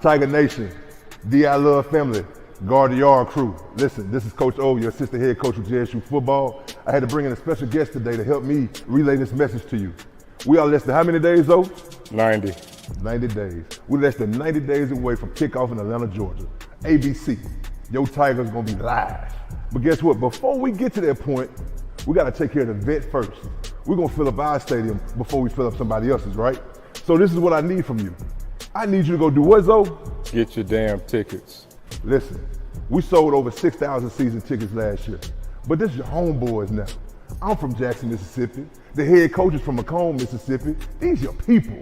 Tiger Nation, DI Love family, Guard the Yard crew. Listen, this is Coach O, your assistant head coach of JSU football. I had to bring in a special guest today to help me relay this message to you. We are less than how many days, though? 90. 90 days. We're less than 90 days away from kickoff in Atlanta, Georgia. ABC, your Tigers gonna be live. But guess what? Before we get to that point, we gotta take care of the vet first. We're gonna fill up our stadium before we fill up somebody else's, right? So this is what I need from you. I need you to go do what, Zoe? Get your damn tickets. Listen, we sold over 6,000 season tickets last year, but this is your homeboys now. I'm from Jackson, Mississippi. The head coach is from Macomb, Mississippi. These are your people.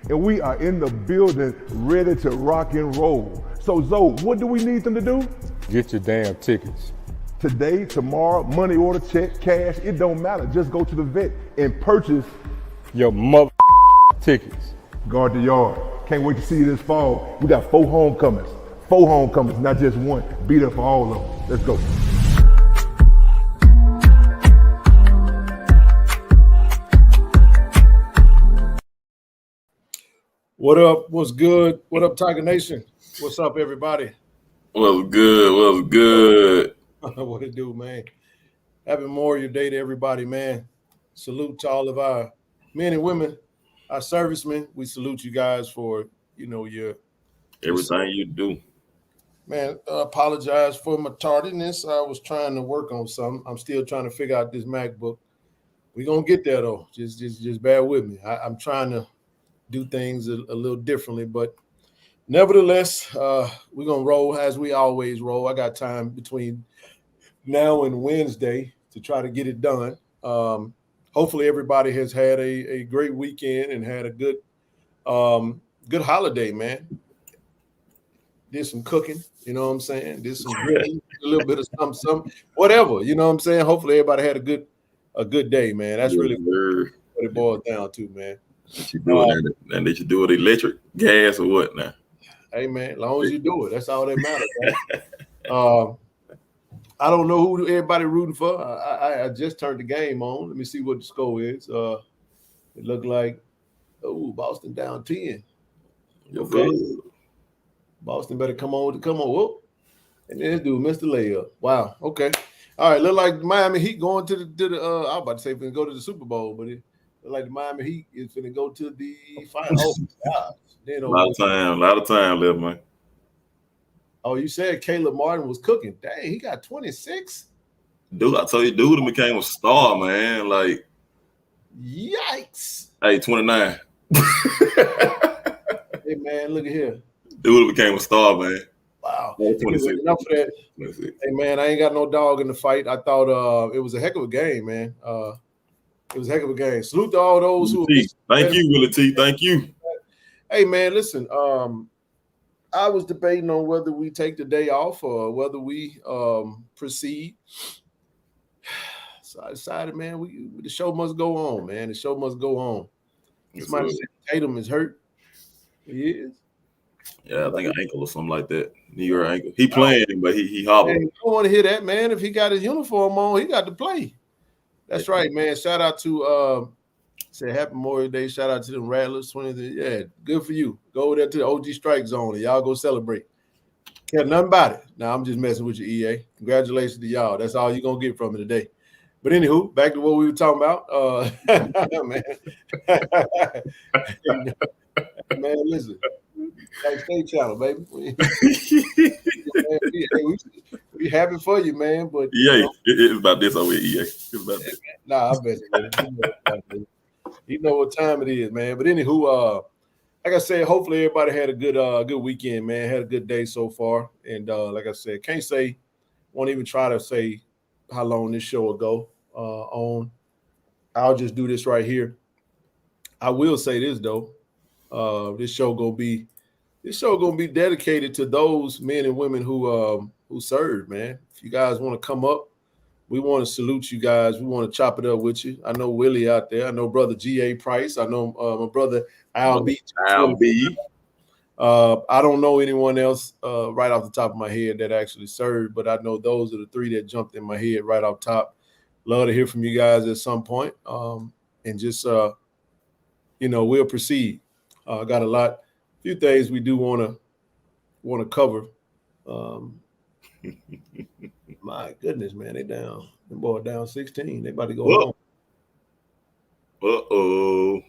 And we are in the building ready to rock and roll. So Zoe, what do we need them to do? Get your damn tickets. Today, tomorrow, money order, check, cash, it don't matter. Just go to the vet and purchase your mother tickets. Guard the Yard. Can't wait to see you this fall. We got 4 homecomings. 4 homecomings, not just one. Be there for all of them. Let's go. What up? What's good? What up, Tiger Nation? What's up, everybody? What's good? What's good? What it do, man? Happy Memorial Day to everybody, man. Salute to all of our men and women, our servicemen. We salute you guys for, your everything you do. Man, apologize for my tardiness. I was trying to work on something. I'm still trying to figure out this MacBook. We're gonna get there though. Just bear with me. I'm trying to do things a little differently, but nevertheless, we're gonna roll as we always roll. I got time between now and Wednesday to try to get it done. Hopefully everybody has had a great weekend and had a good holiday, man. Did some cooking, you know what I'm saying? Did some grilling, a little bit of something, whatever, you know what I'm saying? Hopefully everybody had a good day, man. That's really what it boils down to, man. And they should do it electric, gas, or what now? Hey, man, as long as you do it, that's all that matters. I don't know who everybody rooting for. I just turned the game on. Let me see what the score is. It looked like, Boston down 10. Okay. Boston better come on. Whoop. And then this dude missed the layup. Wow. Okay. All right. Look like Miami Heat going to the I was about to say going to go to the Super Bowl, but it look like the Miami Heat is going to go to the final. Oh, God. A lot of time left, man. Oh, you said Caleb Martin was cooking. Dang, he got 26. Dude, I told you, dude became a star, man. Like, yikes. Hey, 29. Hey, man, look at here. Dude became a star, man. Wow. 26. Enough for that. 26. Hey, man, I ain't got no dog in the fight. I thought it was a heck of a game, man. It was a heck of a game. Salute to all those who. Thank you, Willie T. Thank you. Hey, man, listen. I was debating on whether we take the day off or whether we proceed. So I decided, man, the show must go on, man. The show must go on. Somebody said Tatum is hurt. He is. Yeah, I think an ankle or something like that. Knee or ankle. He playing, but he hobbled. I don't want to hear that, man. If he got his uniform on, he got to play. That's right, man. Shout out to say happy Memorial Day. Shout out to them Rattlers. 20. Yeah, good for you. Go over there to the OG strike zone and y'all go celebrate. Care nothing about it. Now I'm just messing with you, EA. Congratulations to y'all. That's all you're gonna get from me today. But anywho, back to what we were talking about. Man. Man, listen. State channel, baby. We happy for you, man. But EA, it's about this over here, EA. It's about this. Nah, I bet you know what time it is, man. But anywho, like I said, hopefully everybody had a good weekend, man. Had a good day so far. And like I said, won't even try to say how long this show will go on. I'll just do this right here. I will say this though. This show gonna be dedicated to those men and women who serve, man. If you guys want to come up, we want to salute you guys. We want to chop it up with you. I know Willie out there. I know brother G.A. Price. I know my brother Al B. I don't know anyone else right off the top of my head that actually served, but I know those are the 3 that jumped in my head right off top. Love to hear from you guys at some point. And just, we'll proceed. Got a few things we do want to want to cover. My goodness, man, they down. The boy down 16. They about to go home. Uh-oh.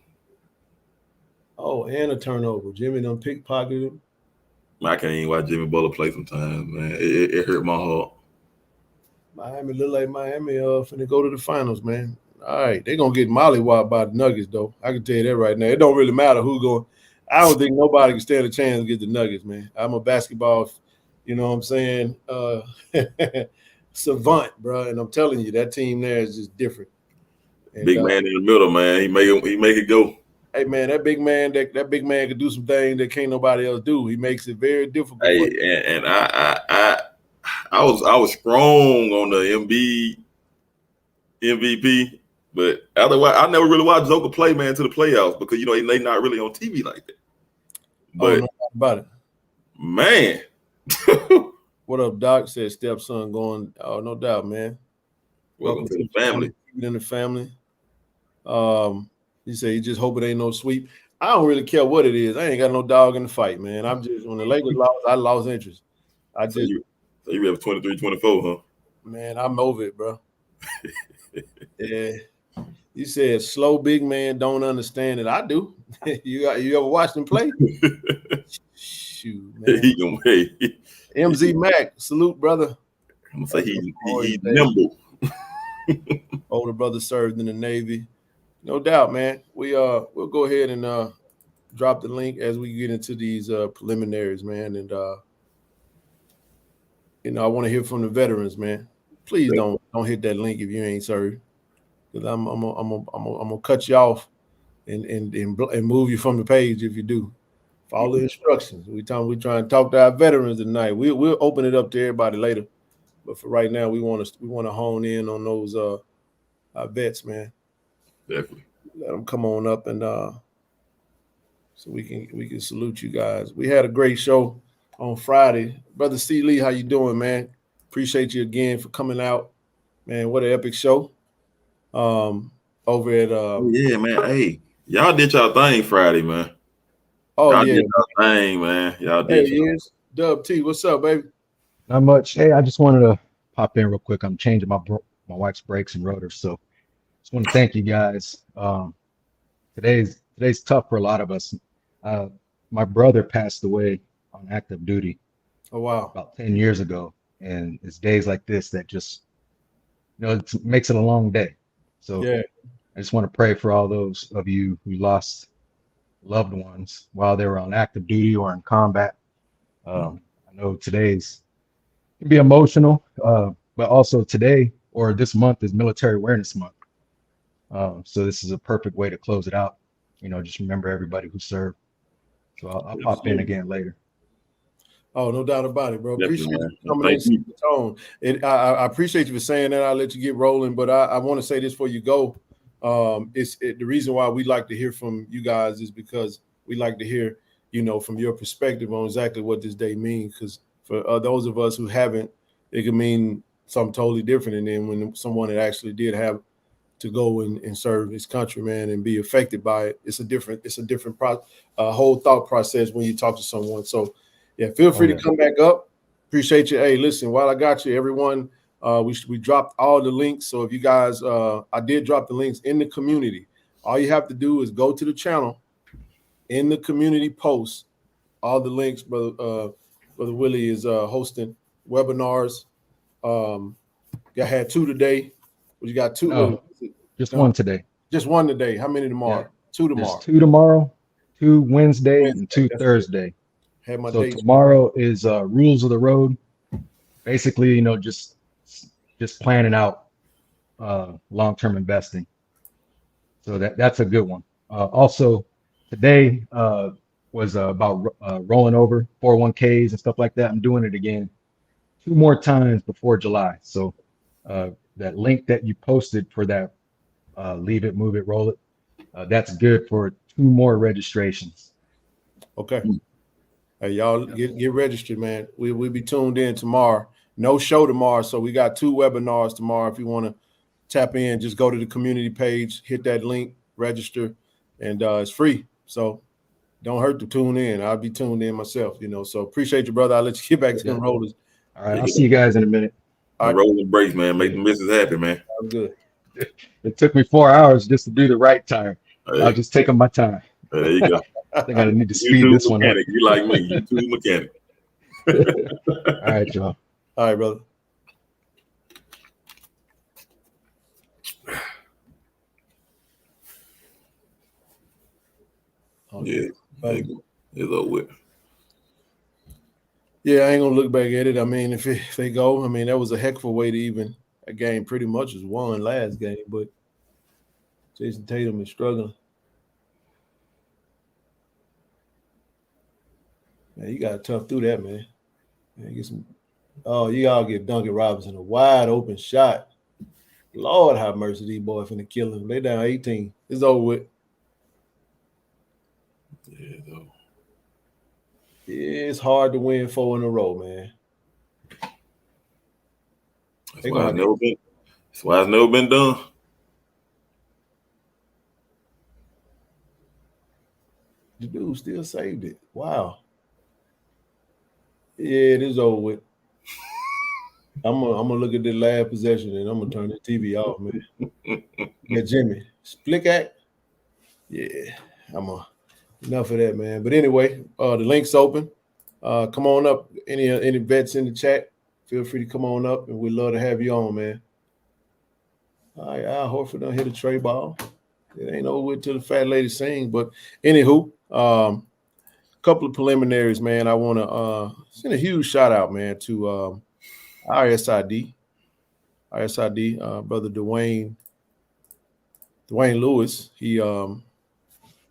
Oh, and a turnover. Jimmy done pickpocketed him. I can't even watch Jimmy Butler play sometimes, man. It hurt my heart. Miami look like Miami finna go to the finals, man. All right, they're gonna get mollywopped by the Nuggets, though. I can tell you that right now. It don't really matter who going. I don't think nobody can stand a chance to get the Nuggets, man. I'm a basketball, you know what I'm saying, savant, bro. And I'm telling you, that team there is just different. And, big man in the middle, man. He make it go. Hey man, that big man can do some things that can't nobody else do. He makes it very difficult. Hey, and I was strong on the Embiid MVP, but otherwise I never really watched Joker play, man, to the playoffs because you know they not really on TV like that. But no about it, man. What up, Doc? Said stepson going. Oh, no doubt, man. Welcome to the family. In the family. He said he just hope it ain't no sweep. I don't really care what it is. I ain't got no dog in the fight, man. I'm just when the Lakers lost, I lost interest. So you have 23-24, huh? Man, I'm over it, bro. Yeah. You said slow big man don't understand it. I do. You ever watched him play? Shoot, man. He can wait. MZ Mac, salute, brother. I'm gonna say he's nimble. Older brother served in the Navy. No doubt, man. We'll go ahead and drop the link as we get into these preliminaries, man. And I want to hear from the veterans, man. Please don't hit that link if you ain't served, because I'm gonna cut you off and move you from the page if you do. Follow the instructions. We trying to talk to our veterans tonight. We'll open it up to everybody later, but for right now, we want to hone in on those our vets, man. Definitely. Let them come on up and so we can salute you guys. We had a great show on Friday. Brother C. Lee, how you doing, man? Appreciate you again for coming out. Man, what an epic show. Over at yeah, man. Hey, y'all did y'all thing Friday, man. Oh, y'all yeah. did y'all thing, man. Y'all did. Hey, yes. Dub T, what's up, baby? Not much. Hey, I just wanted to pop in real quick. I'm changing my wife's brakes and rotors, so just want to thank you guys. Today's tough for a lot of us. My brother passed away on active duty. Oh, wow. About 10 years ago, and it's days like this that just, it makes it a long day. So yeah. I just want to pray for all those of you who lost loved ones while they were on active duty or in combat. I know today's can be emotional, but also today or this month is Military Awareness Month. So this is a perfect way to close it out. Just remember everybody who served. So I'll pop in again later. Oh, no doubt about it, bro. Definitely, appreciate you coming in the tone. I appreciate you for saying that. I'll let you get rolling, but I want to say this before you go. The reason why we like to hear from you guys is because we like to hear, from your perspective on exactly what this day means. Because for those of us who haven't, it could mean something totally different. And then when someone that actually did have to go and serve his country, man, and be affected by it, it's a different whole thought process when you talk to someone. So yeah, feel free to come back up. Appreciate you. Hey, listen, while I got you, everyone, we dropped all the links. So if you guys, I did drop the links in the community. All you have to do is go to the channel in the community post. All the links, Brother Willie is hosting webinars. You had 2 today. But you got 2. No, just one today. Just one today. How many tomorrow? Yeah. 2 tomorrow. There's 2 tomorrow, 2 Wednesday, and 2 Thursday. So tomorrow is rules of the road. Basically, just planning out long-term investing. So that's a good one. Also, today was about rolling over 401ks and stuff like that. I'm doing it again 2 more times before July. So that link that you posted for that leave it, move it, roll it, that's good for 2 more registrations. Okay. Hey, y'all get registered, man. We'll be tuned in tomorrow. No show tomorrow, so we got 2 webinars tomorrow. If you want to tap in, just go to the community page, hit that link, register, and it's free. So don't hurt to tune in. I'll be tuned in myself, So appreciate you, brother. I'll let you get back to them rollers. All right, I'll see you guys in a minute. All right. Rolling breaks, man. Make the missus happy, man. I'm good. It took me 4 hours just to do the right tire. Hey. I'll just take my time. There you go. I think I need to speed this one up. You like me, YouTube mechanic. All right, y'all. All right, brother. Yeah, it's over with. Yeah, I ain't gonna look back at it. I mean, if they go, I mean, that was a heck of a way to even a game pretty much was won last game, but Jason Tatum is struggling. Man, you gotta tough through that, man. Get some. Oh, you all get Duncan Robinson a wide open shot. Lord have mercy, these boys finna kill him. They down 18. It's over with. Yeah, though. It's hard to win 4 in a row, man. That's why it's never been done. The dude still saved it. Wow. Yeah, it is over with. I'm gonna look at the last possession and I'm gonna turn the TV off, man. Yeah, Jimmy. Split act. Yeah, enough of that, man. But anyway, the link's open. Come on up. Any vets in the chat, feel free to come on up, and we'd love to have you on, man. All right, Al Horford done hit a tray ball. It ain't over with till the fat lady sing. But anywho, couple of preliminaries, man. I want to send a huge shout out, man, to our SID, brother Dwayne Lewis.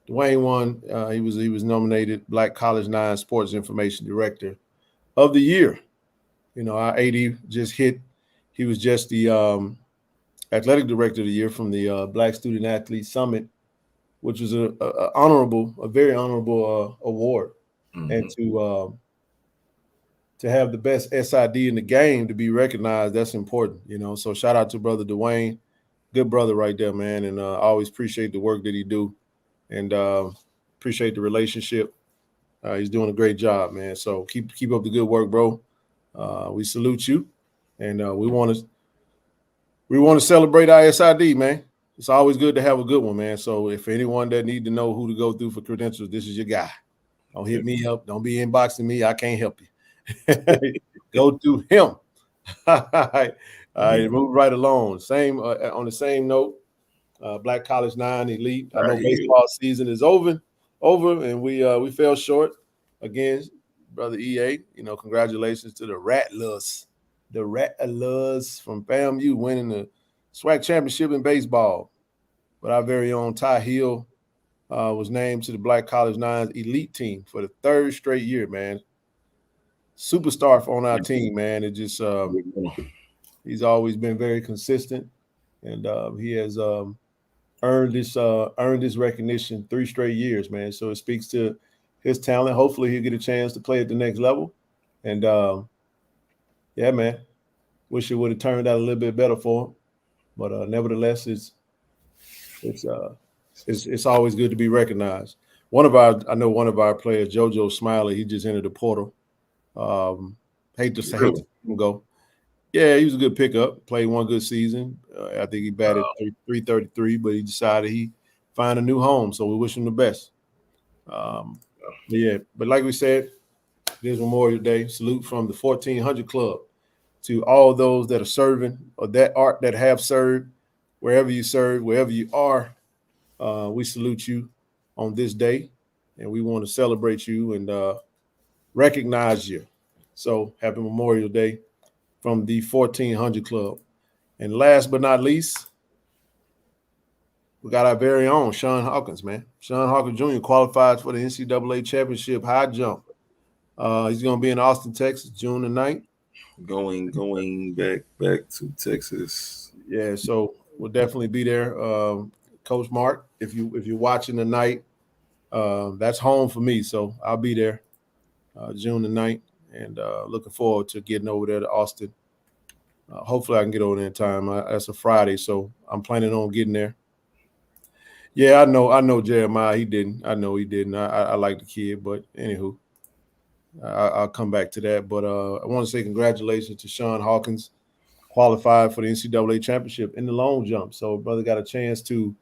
Dwayne won. He was nominated Black College 9 Sports Information Director of the Year. Our AD just hit. He was just the Athletic Director of the Year from the Black Student Athlete Summit, which was a very honorable award. Mm-hmm. And to have the best SID in the game to be recognized, that's important. So shout out to brother Dwayne, good brother right there, man. And I always appreciate the work that he do. And appreciate the relationship. He's doing a great job, man. So keep up the good work, bro. We salute you, and we want to celebrate our SID, man. It's always good to have a good one, man. So if anyone that need to know who to go through for credentials, this is your guy. Don't hit me up. Don't be inboxing me. I can't help you. Go through him. All right, move right along. Same on the same note. Black College 9 Elite. I know baseball season is over, and we fell short again, brother EA. Congratulations to the Rattlers from FAMU winning the SWAC championship in baseball. But our very own Ty Hill was named to the Black College 9's elite team for the 3rd straight year, man. Superstar on our team, man. It just he's always been very consistent, and he has earned this recognition 3 straight years, man. So it speaks to his talent. Hopefully he'll get a chance to play at the next level. And yeah, man, wish it would have turned out a little bit better for him. But nevertheless, it's always good to be recognized. One of our players, JoJo Smiley, he just entered the portal. Hate to see him go. Yeah, he was a good pickup. Played one good season. I think he batted 333, but he decided he find a new home. So we wish him the best. But like we said, it is Memorial Day. Salute from the 1400 Club to all those that are serving or that have served, wherever you are. We salute you on this day, and we want to celebrate you and recognize you. So happy Memorial Day from the 1400 Club. And last but not least, we got our very own Sean Hawkins, man. Sean Hawkins Jr. qualified for the NCAA championship high jump. He's going to be in Austin, Texas, June the 9th. Going back to Texas. Yeah, so we'll definitely be there. Coach Mark, if you're watching tonight, that's home for me. So I'll be there June the 9th, and looking forward to getting over there to Austin. Hopefully I can get over there in time. That's a Friday, so I'm planning on getting there. Yeah, I know Jeremiah. He didn't. I know he didn't. I like the kid, but anywho, I'll come back to that. But I want to say congratulations to Sean Hawkins, qualified for the NCAA championship in the long jump. So brother got a chance to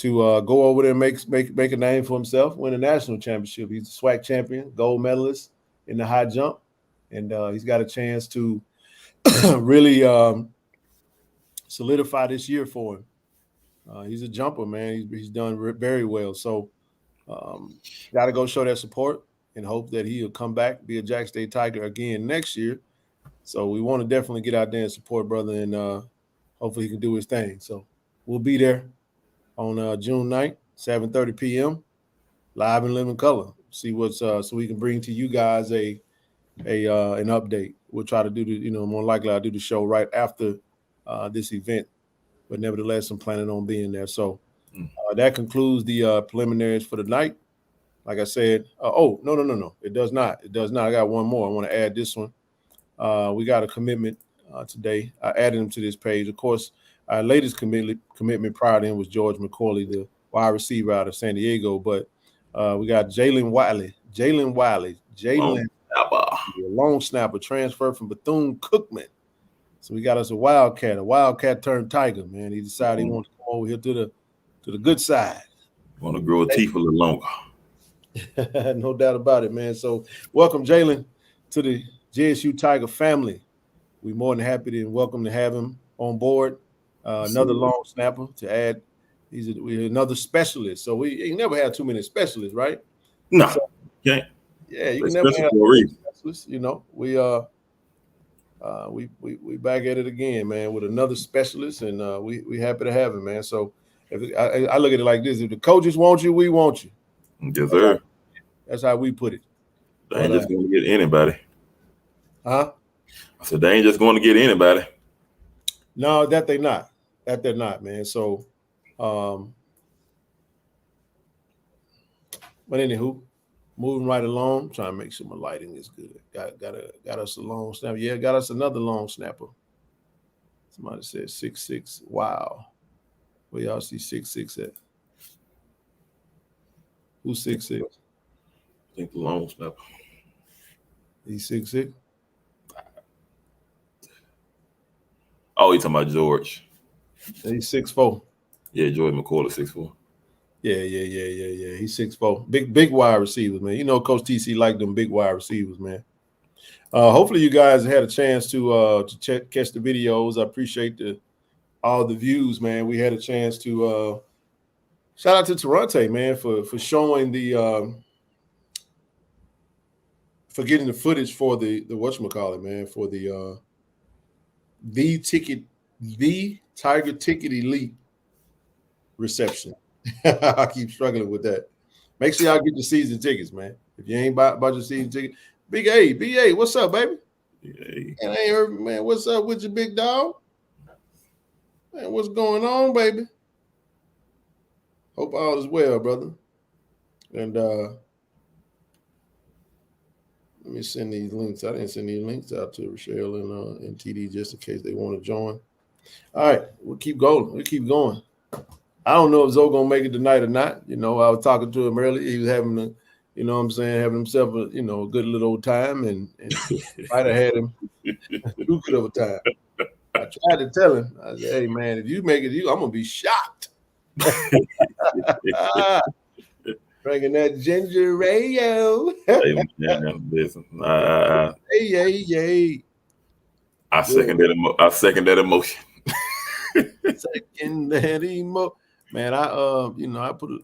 go over there and make a name for himself, win a national championship. He's a SWAC champion, gold medalist in the high jump, and he's got a chance to really solidify this year for him. He's a jumper, man. He's done very well. So got to go show that support and hope that he'll come back, be a Jack State Tiger again next year. So we want to definitely get out there and support brother, and hopefully he can do his thing. So we'll be there on June 9th, 7:30 p.m. live in living color. See what's so we can bring to you guys an update. We'll try to do more likely I'll do the show right after this event, but nevertheless I'm planning on being there. So that concludes the preliminaries for the night. Like I said, no, it does not. I got one more. I want to add this one. We got a commitment today. I added him to this page. Of course, our latest commitment prior to him was George McCauley, the wide receiver out of San Diego. But we got Jalen Wiley, long snapper, transferred from Bethune-Cookman. So we got us a wildcat turned Tiger, man. He decided he wanted to come over here to the good side. Want to grow a teeth a little longer. No doubt about it, man. So welcome, Jalen, to the JSU Tiger family. We're more than happy and welcome to have him on board. Another long snapper to add. He's another specialist. So we never had too many specialists, right? No. So, okay. Yeah, you can never have specialists. You know, we back at it again, man, with another specialist, and we happy to have him, man. So if I look at it like this: if the coaches want you, we want you. Yes, sir. That's how we put it. They ain't just going to get anybody. Huh? I said, they ain't just going to get anybody. No, that they're not. They're not, man. So, but anywho, moving right along, trying to make sure my lighting is good. Got us a long snapper. Yeah, got us another long snapper. Somebody said 6'6". Wow. Where y'all see 6'6" at? Who's 6'6"? I think the long snapper. He's 6'6". Oh, you talking about George? He's 6'4". Yeah, George McCauley 6'4". Yeah. He's 6'4". Big wide receivers, man. You know, Coach TC liked them big wide receivers, man. Hopefully, you guys had a chance to catch the videos. I appreciate all the views, man. We had a chance to shout out to Toronto, man, for showing for getting the footage for the whatchamacallit, man, for the Tiger Ticket Elite reception. I keep struggling with that. Make sure y'all get your season tickets, man. If you ain't bought your season ticket, Big A, BA, what's up, baby? Hey. And I ain't heard, man. What's up with your big dog? Man, what's going on, baby? Hope all is well, brother. And let me send these links. I didn't send these links out to Rochelle and TD just in case they want to join. All right, we'll keep going. I don't know if Zoe gonna make it tonight or not. You know, I was talking to him earlier. He was having having himself a good little old time, and might have had him too good of a time. I tried to tell him, I said, hey man, if you make it, I'm gonna be shocked. Drinking that ginger ale. Listen, I second that emotion. Second that emotion. Man, I put a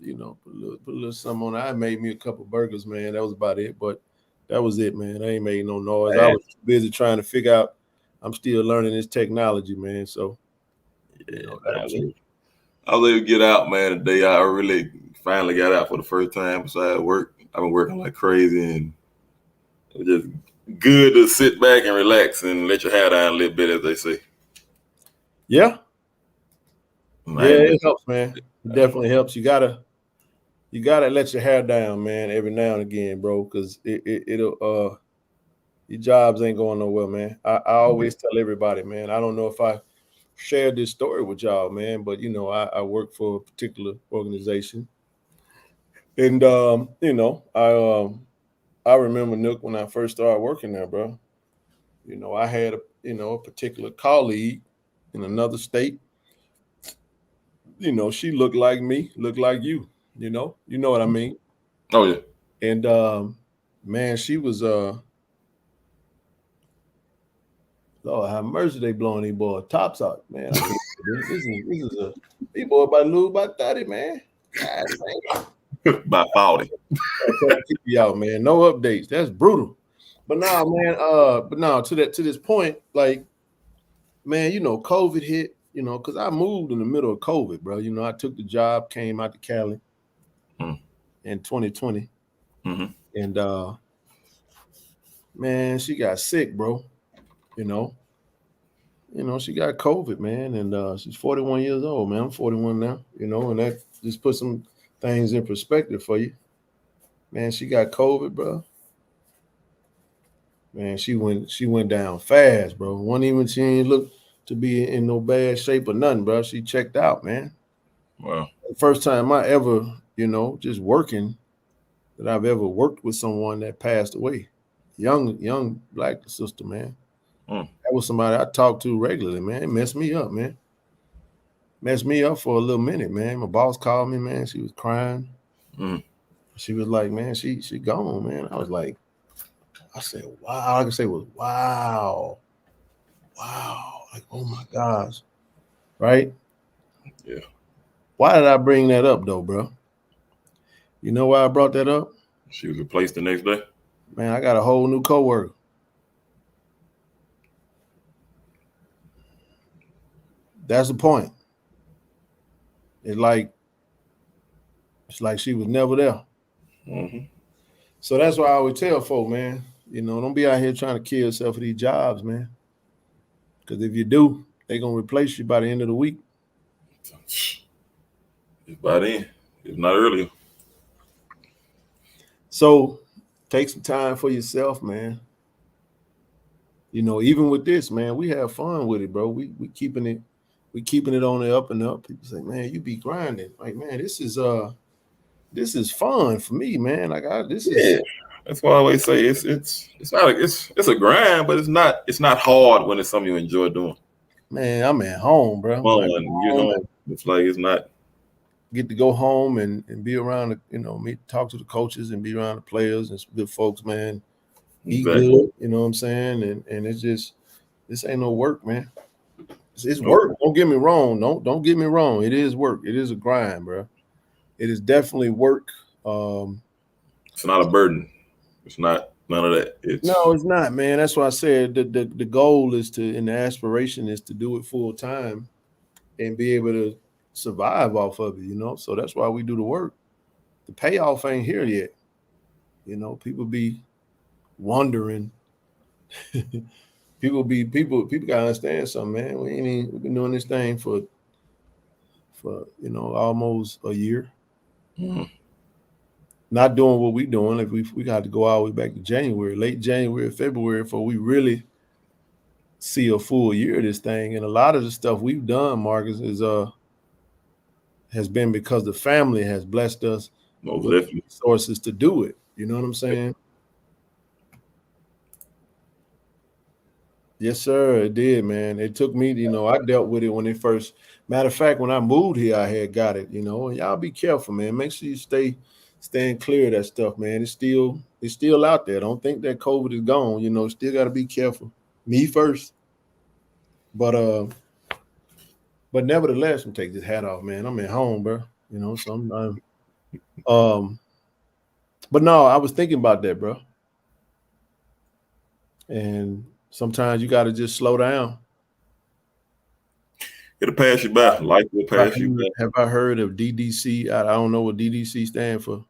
little something on it. I made me a couple burgers, man. That was about it. But that was it, man. I ain't made no noise. I was busy trying to figure out. I'm still learning this technology, man. So yeah, I was able to get out, man. Today I really finally got out for the first time besides work. I've been working like crazy, and it was just good to sit back and relax and let your hair down a little bit, as they say. Yeah. Yeah, it helps, man. It definitely helps. You gotta let your hair down, man, every now and again, bro, because it'll your jobs ain't going nowhere, man. I always tell everybody, man. I don't know if I share this story with y'all, man. But you know, I work for a particular organization, and you know, I remember, Nook, when I first started working there, bro. You know, I had a particular colleague in another state. You know, she looked like me, looked like you. You know what I mean. Oh yeah. And man, she was Lord have mercy, they blowing these boys tops out, man. This is a these boy about to lose about 30, man. God, man. By 40. Keep you out, man. No updates. That's brutal. But now, man, to this point, like, man, you know, COVID hit, you know, because I moved in the middle of COVID, bro. You know, I took the job, came out to Cali in 2020. Mm-hmm. And man, she got sick, bro. You know, she got COVID, man, and she's 41 years old, man. I'm 41 now, you know, and that just put some things in perspective for you. Man, she got COVID, bro. Man, she went down fast, bro. She ain't look to be in no bad shape or nothing, bro. She checked out, man. Wow. First time I ever, you know, just working, that I've ever worked with someone that passed away. Young black sister, man. That was somebody I talked to regularly, man. It messed me up, man. Messed me up for a little minute, man. My boss called me, man. She was crying. She was like, man, she gone, man. I was like, I said, wow. All I could say was, wow. Like, oh my gosh. Right? Yeah. Why did I bring that up though, bro? You know why I brought that up? She was replaced the next day. Man, I got a whole new coworker. That's the point. It's like she was never there. Mm-hmm. So that's why I always tell folk, man, you know, don't be out here trying to kill yourself for these jobs, man. Because if you do, they're going to replace you by the end of the week. It's by then, if not earlier. So take some time for yourself, man. You know, even with this, man, we have fun with it, bro. We keeping it on the up and up. People say, man, you be grinding. Like, man, this is fun for me, man. Like, that's why I always say it's a grind, but it's not hard when it's something you enjoy doing. Man, I'm at home, bro. It's like it's not. Get to go home and be around, talk to the coaches and be around the players and some good folks, man. Eat good, you know what I'm saying? And it's just, this ain't no work, man. It's work. Don't get me wrong. Don't get me wrong. It is work. It is a grind, bro. It is definitely work. It's not a burden. It's not none of that. No, it's not, man. That's why I said the goal is to, and the aspiration is to do it full time and be able to survive off of it, you know. So that's why we do the work. The payoff ain't here yet. You know, people be wondering. people gotta understand something, man. We've been doing this thing for almost a year. Not doing what we doing. Like we got to go all the way back to January, late January, February, before we really see a full year of this thing. And a lot of the stuff we've done, Marcus, has been because the family has blessed us with resources to do it. You know what I'm saying? Yes, sir. It did, man. It took me, I dealt with it when it first. Matter of fact, when I moved here, I had got it, and y'all be careful, man. Make sure you staying clear of that stuff, man. It's still out there. Don't think that COVID is gone. Still got to be careful. Me first. But nevertheless, I'm take this hat off, man. I'm at home, bro. So but no, I was thinking about that, bro. And sometimes you got to just slow down. It'll pass you by. Life will pass you by. Have I heard of DDC? I don't know what DDC stand for.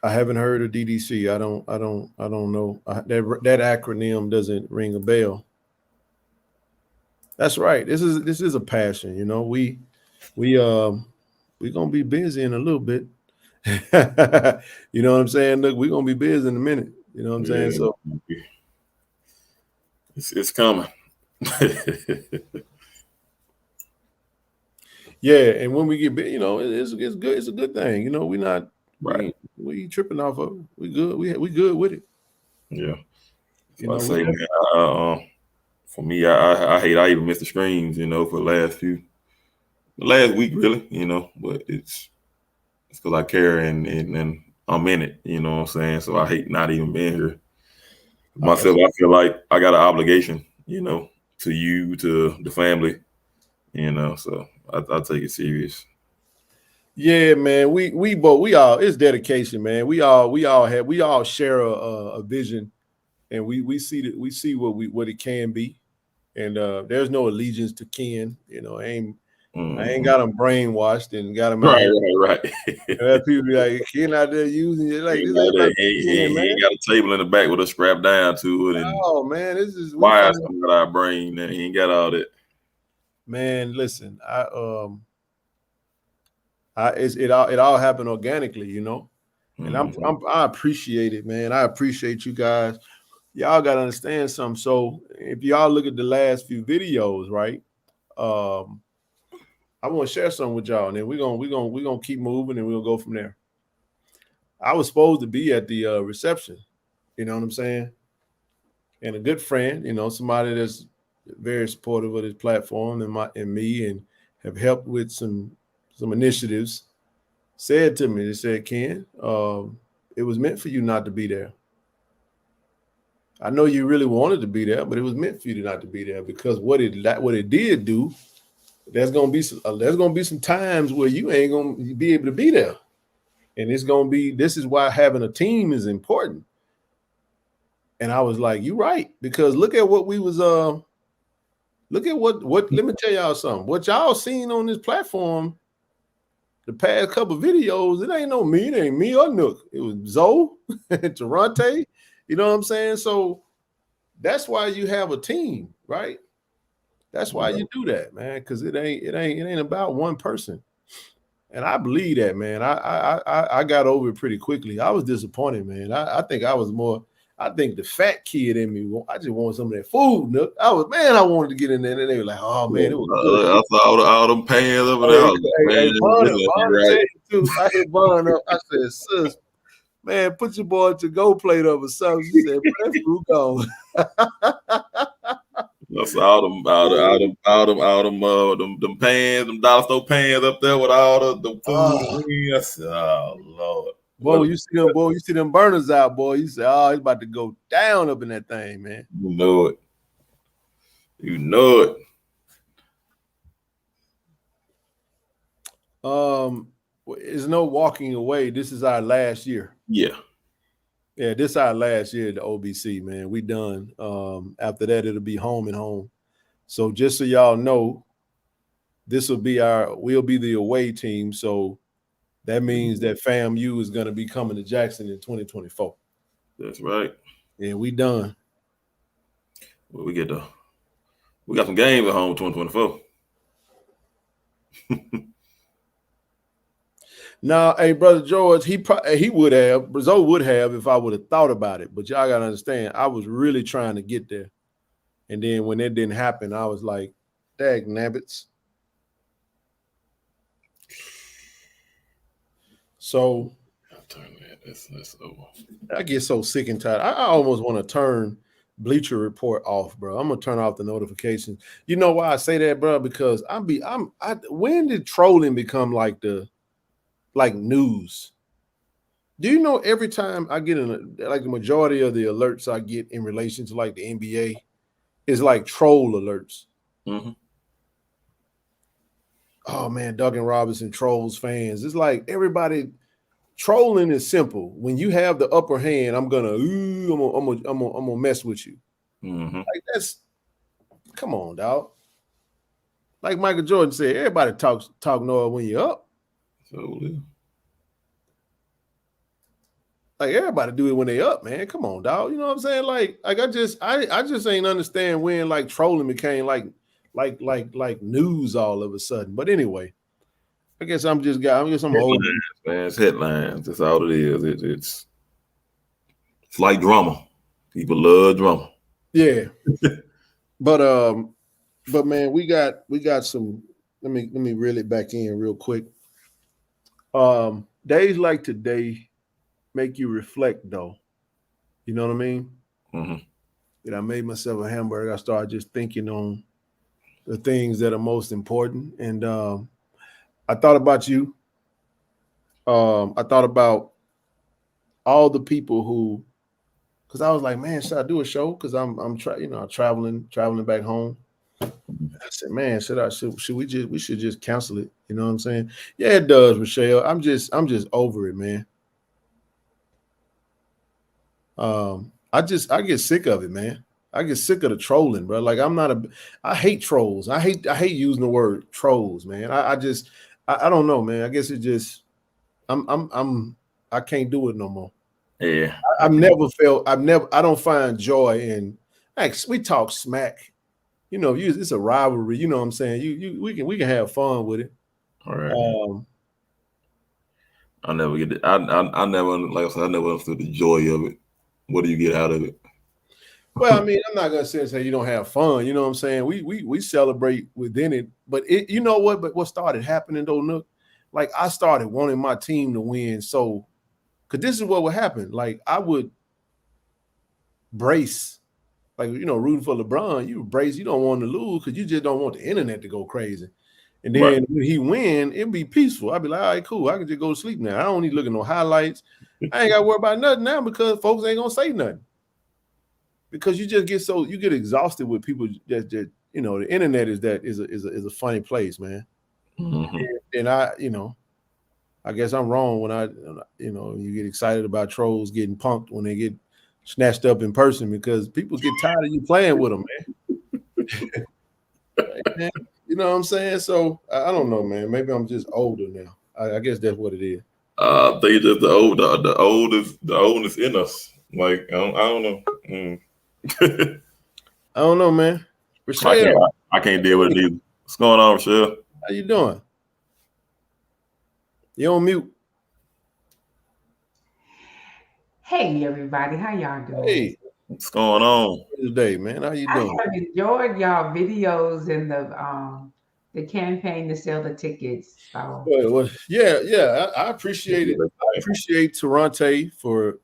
I haven't heard of DDC. I don't know. That acronym doesn't ring a bell. That's right. This is a passion. We gonna be busy in a little bit. You know what I'm saying? Look, we're gonna be busy in a minute. You know what I'm saying? So it's coming. Yeah, and when we get big, it's good. It's a good thing. We're not Right. we tripping off of it. We good. We good with it. Yeah. You I know, say, man, for me, I hate I even missed the screens, for the last week really, but it's because I care and I'm in it, you know what I'm saying? So I hate not even being here. Myself, I feel like I got an obligation, to you, to the family, so I take it serious. Yeah, man. We all, it's dedication, man. We all share a vision, and we see what it can be. And there's no allegiance to Ken. I ain't got them brainwashed and got them out here. Right. People be like, Ken out there using it. Like, this ain't about Ken, man. He ain't got a table in the back with a strap down to it. And oh, man, this is wires coming out our brain. And he ain't got all that. Man, listen, it all happened organically, and I appreciate it, man. I appreciate you guys. Y'all got to understand something. So if y'all look at the last few videos, right? I want to share something with y'all, and then we're gonna keep moving, and we'll go from there. I was supposed to be at the reception, you know what I'm saying? And a good friend, somebody that's very supportive of this platform and me, and have helped with some initiatives, said to me, they said, Ken, it was meant for you not to be there. I know you really wanted to be there, but it was meant for you not to be there, because what it did do, there's gonna be some times where you ain't gonna be able to be there, and this is why having a team is important. And I was like, you're right, because look at what we was look at what let me tell y'all something. What y'all seen on this platform the past couple of videos, it ain't me or Nook. It was Zoe and Tarante. You know what I'm saying? So that's why you have a team, right? That's why you do that, man, because it ain't about one person. And I believe that, man. I got over it pretty quickly. I was disappointed, man. I think the fat kid in me, I just want some of that food. Nook. I wanted to get in there, and they were like, oh, man, it was good. I saw all them pans over there. I hit Vaughn up. I said, sis, man, put your boy to go plate up or something. She said, that food gone. I saw them pans, them dollar store pans up there with all the food. I said, oh Lord. Boy, you see them burners out, boy. You say, oh, it's about to go down up in that thing, man. You know it. There's no walking away. This is our last year. Yeah, this is our last year at the OBC, man. We done. After that, it'll be home and home. So just so y'all know, we'll be the away team. So that means that FAMU is going to be coming to Jackson in 2024. That's right. Yeah, we done. Well, we got some games at home 2024. Now, hey, brother George, he would have, Brazil would have if I would have thought about it. But y'all gotta understand, I was really trying to get there, and then when it didn't happen, I was like, "Dag nabbits." So I get so sick and tired. I almost want to turn Bleacher Report off, bro. I'm gonna turn off the notifications. You know why I say that, bro? Because when did trolling become like news? Do you know every time I get the majority of the alerts I get in relation to like the NBA is like troll alerts. Mm-hmm. Oh man, Duncan Robinson trolls fans. It's like everybody trolling is simple. When you have the upper hand, I'm gonna mess with you. Mm-hmm. Like come on, dog. Like Michael Jordan said, everybody talk noise when you're up. So yeah. Like everybody do it when they up, man. Come on, dog. You know what I'm saying? Like I just ain't understand when like trolling became like news all of a sudden. But anyway, I guess I'm old. Man, it's headlines. That's all it is. It's like drama. People love drama. Yeah. But man, we got some. Let me reel it back in real quick. Days like today make you reflect, though. You know what I mean? Mm-hmm. And I made myself a hamburger. I started just thinking on the things that are most important, and I thought about you. I thought about all the people who, because I was like, man, should I do a show? Because I'm traveling back home. I said, man, should we should just cancel it? You know what I'm saying? Yeah, it does, Michelle. I'm just over it, man. I get sick of it, man. I get sick of the trolling, bro. Like I hate trolls. I hate using the word trolls, man. I don't know, man. I guess it just I can't do it no more. Yeah. I don't find joy in, like, we talk smack. It's a rivalry. You know what I'm saying? We can have fun with it. All right. I never get it. I never, like I said, I never understood the joy of it. What do you get out of it? Well, I mean, I'm not gonna say you don't have fun. You know what I'm saying? We celebrate within it, but you know what? But what started happening though, Nook? Like, I started wanting my team to win. So, because this is what would happen. Like, I would brace, like, rooting for LeBron. You brace. You don't want to lose because you just don't want the internet to go crazy. And then Right. when he win, it'd be peaceful. I'd be like, all right, cool. I can just go to sleep now. I don't need to look at no highlights. I ain't got to worry about nothing now because folks ain't gonna say nothing. Because you just get exhausted with people that the internet is a funny place, man. Mm-hmm. And I guess I'm wrong when you get excited about trolls getting punked when they get snatched up in person, because people get tired of you playing with them, man. You know what I'm saying? So I don't know, man. Maybe I'm just older now. I guess that's what it is. I think just the oldest in us. Like, I don't know. I don't know, man. Rochelle, I can't deal with it either. What's going on, Rochelle? how you doing? You on mute? Hey everybody, how y'all doing? Hey, what's going on today, man? How you doing? I have enjoyed y'all videos and the campaign to sell the tickets. So well, yeah. I appreciate it. I appreciate Toronto for